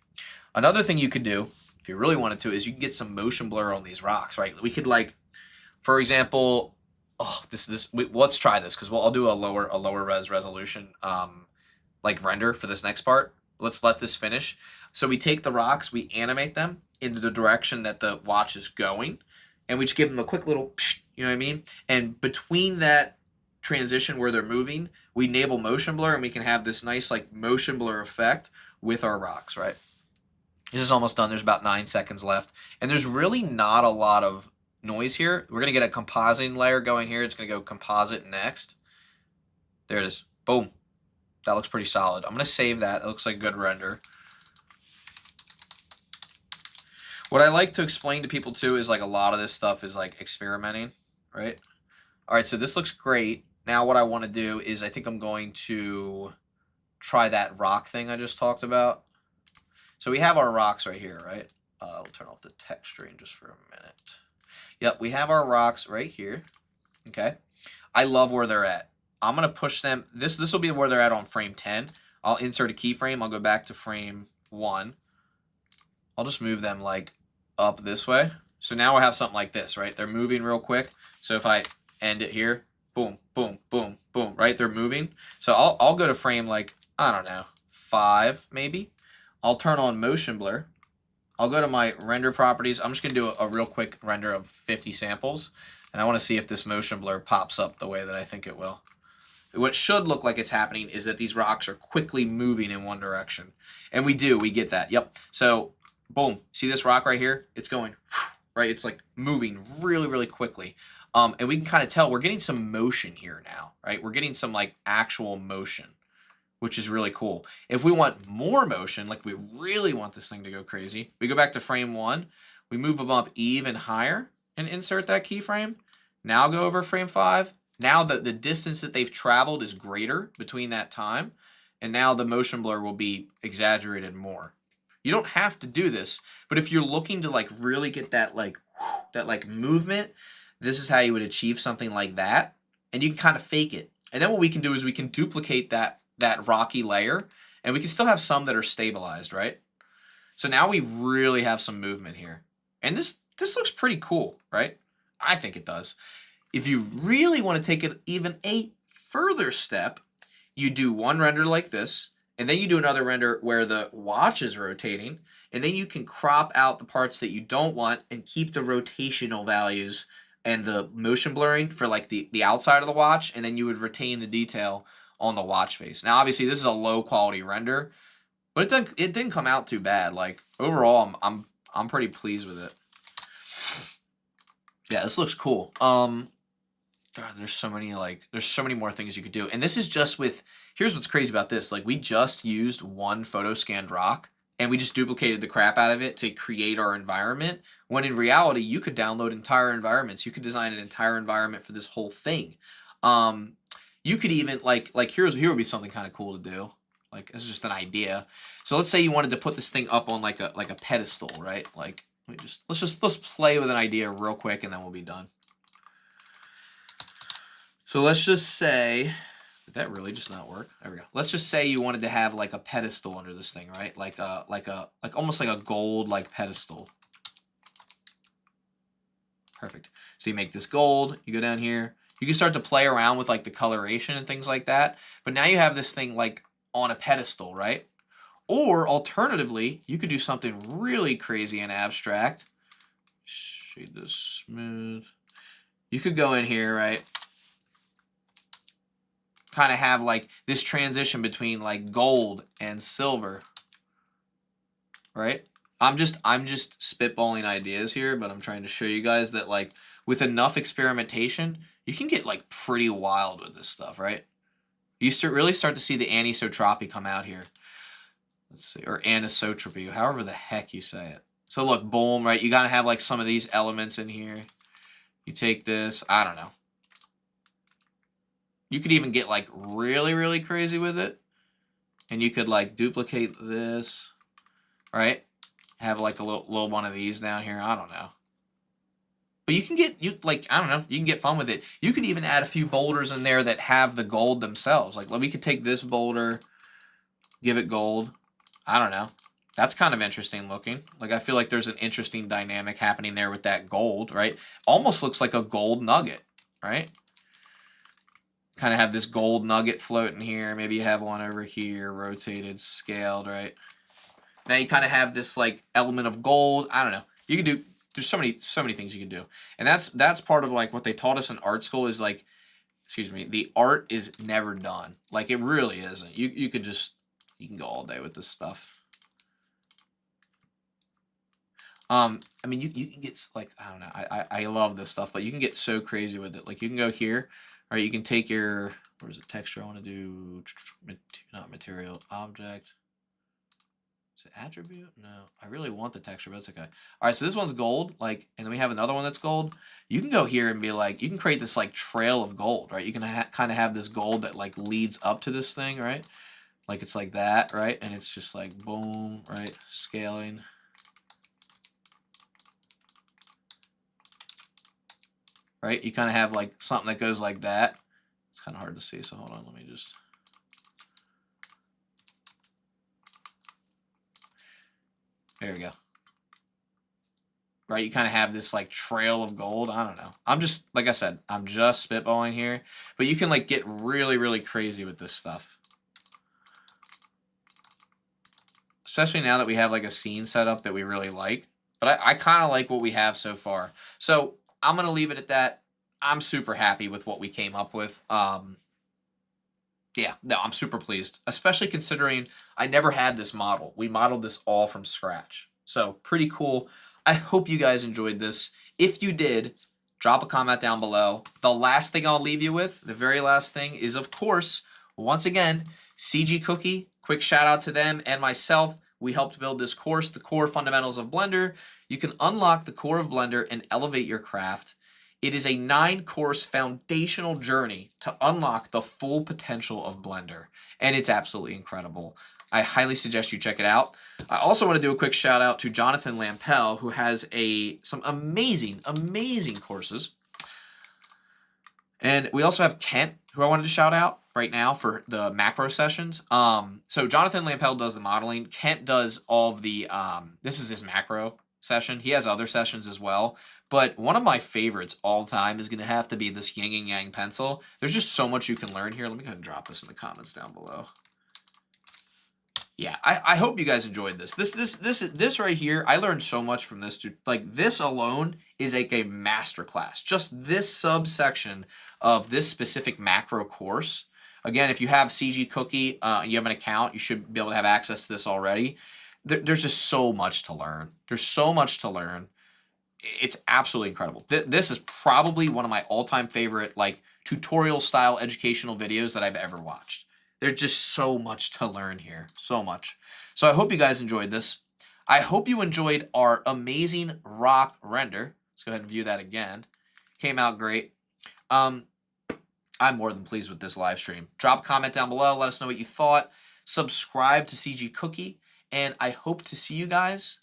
Another thing you could do, if you really wanted to, is you can get some motion blur on these rocks, right? We could, like, for example, let's try this because I'll do a lower res resolution like render for this next part. Let's let this finish. So we take the rocks, we animate them into the direction that the watch is going, and we just give them a quick little, you know what I mean? And between that transition where they're moving, we enable motion blur, and we can have this nice like motion blur effect with our rocks, right? This is almost done. There's about 9 seconds left, and there's really not a lot of noise here. We're gonna get a compositing layer going here. It's gonna go composite next. There it is. Boom. That looks pretty solid. I'm going to save that. It looks like a good render. What I like to explain to people too is like a lot of this stuff is like experimenting, right? All right, so this looks great. Now what I want to do is I think I'm going to try that rock thing I just talked about. So we have our rocks right here, right? We'll turn off the texturing just for a minute. Yep, we have our rocks right here. Okay. I love where they're at. I'm going to push them. This will be where they're at on frame 10. I'll insert a keyframe. I'll go back to frame 1. I'll just move them like up this way. So now we'll have something like this, right? They're moving real quick. So if I end it here, boom, boom, boom, boom, right? They're moving. So I'll go to frame like, I don't know, 5 maybe. I'll turn on motion blur. I'll go to my render properties. I'm just going to do a real quick render of 50 samples. And I want to see if this motion blur pops up the way that I think it will. What should look like it's happening is that these rocks are quickly moving in one direction. And we get that. Yep. So, boom. See this rock right here? It's going, right? It's like moving really, really quickly. And we can kind of tell we're getting some motion here now, right? We're getting some like actual motion, which is really cool. If we want more motion, like we really want this thing to go crazy, we go back to frame 1. We move them up even higher and insert that keyframe. Now go over frame 5. Now the distance that they've traveled is greater between that time, and now the motion blur will be exaggerated more. You don't have to do this, but if you're looking to like really get that like movement, this is how you would achieve something like that, and you can kind of fake it. And then what we can do is we can duplicate that rocky layer, and we can still have some that are stabilized, right? So now we really have some movement here, and this looks pretty cool, right? I think it does. If you really want to take it even a further step, you do one render like this, and then you do another render where the watch is rotating, and then you can crop out the parts that you don't want and keep the rotational values and the motion blurring for like the outside of the watch, and then you would retain the detail on the watch face. Now, obviously, this is a low quality render, but it didn't come out too bad. Like overall, I'm pretty pleased with it. Yeah, this looks cool. God, there's so many more things you could do. And this is just with, here's what's crazy about this. Like we just used one photo scanned rock and we just duplicated the crap out of it to create our environment. When in reality, you could download entire environments. You could design an entire environment for this whole thing. You could even here would be something kind of cool to do. Like this is just an idea. So let's say you wanted to put this thing up on like a pedestal, right? Like let's play with an idea real quick and then we'll be done. So let's just say, did that really just not work? There we go. Let's just say you wanted to have like a pedestal under this thing, right? Like almost like a gold like pedestal. Perfect. So you make this gold, you go down here. You can start to play around with like the coloration and things like that. But now you have this thing like on a pedestal, right? Or alternatively, you could do something really crazy and abstract. Shade this smooth. You could go in here, right? Kind of have like this transition between like gold and silver, right? I'm just spitballing ideas here, but I'm trying to show you guys that like with enough experimentation, you can get like pretty wild with this stuff, right? You really start to see the anisotropy come out here. Let's see, or anisotropy, however the heck you say it. So look, boom, right? You gotta have like some of these elements in here. You take this, I don't know. You could even get like really, really crazy with it. And you could like duplicate this, right? Have like a little one of these down here. I don't know. But you can get, I don't know, you can get fun with it. You could even add a few boulders in there that have the gold themselves. Like we could take this boulder, give it gold. I don't know. That's kind of interesting looking. Like I feel like there's an interesting dynamic happening there with that gold, right? Almost looks like a gold nugget, right? Kind of have this gold nugget floating here. Maybe you have one over here, rotated, scaled, right? Now you kind of have this like element of gold. I don't know. You can do, there's so many things you can do. And that's part of like what they taught us in art school is like, excuse me, the art is never done. Like it really isn't. You can go all day with this stuff. I mean, you can get like, I don't know. I love this stuff, but you can get so crazy with it. Like you can go here. All right, you can take your, where's it, texture? I want to do, not material, object. Is it attribute? No, I really want the texture, but it's okay. All right, so this one's gold, like, and then we have another one that's gold. You can go here and be like, you can create this like trail of gold, right? You can kind of have this gold that like leads up to this thing, right? Like it's like that, right? And it's just like boom, right? Scaling. Right? You kind of have like something that goes like that. It's kind of hard to see, so hold on, let me just. There we go. Right? You kind of have this like trail of gold. I don't know. I'm just, like I said, I'm just spitballing here. But you can like get really, really crazy with this stuff. Especially now that we have like a scene set up that we really like. But I kind of like what we have so far. So I'm going to leave it at that. I'm super happy with what we came up with. Yeah, no, I'm super pleased, especially considering I never had this model. We modeled this all from scratch. So pretty cool. I hope you guys enjoyed this. If you did, drop a comment down below. The last thing I'll leave you with, the very last thing, is of course, once again, CG Cookie. Quick shout out to them and myself. We helped build this course, The Core Fundamentals of Blender. You can unlock the core of Blender and elevate your craft. It is a 9-course foundational journey to unlock the full potential of Blender, and it's absolutely incredible. I highly suggest you check it out. I also want to do a quick shout out to Jonathan Lampel, who has some amazing, amazing courses. And we also have Kent, who I wanted to shout out right now for the macro sessions. So Jonathan Lampel does the modeling. Kent does all of the, this is his macro session. He has other sessions as well. But one of my favorites all time is going to have to be this yin and yang pencil. There's just so much you can learn here. Let me go ahead and drop this in the comments down below. Yeah, I hope you guys enjoyed this. This right here, I learned so much from this. Like this alone is like a masterclass. Just this subsection of this specific macro course Again, if you have CG Cookie, you have an account, you should be able to have access to this already. There's just so much to learn. There's so much to learn. It's absolutely incredible. This is probably one of my all-time favorite like tutorial style educational videos that I've ever watched. There's just so much to learn here. So much. So I hope you guys enjoyed this. I hope you enjoyed our amazing rock render. Let's go ahead and view that again. Came out great. I'm more than pleased with this live stream. Drop a comment down below. Let us know what you thought. Subscribe to CG Cookie. And I hope to see you guys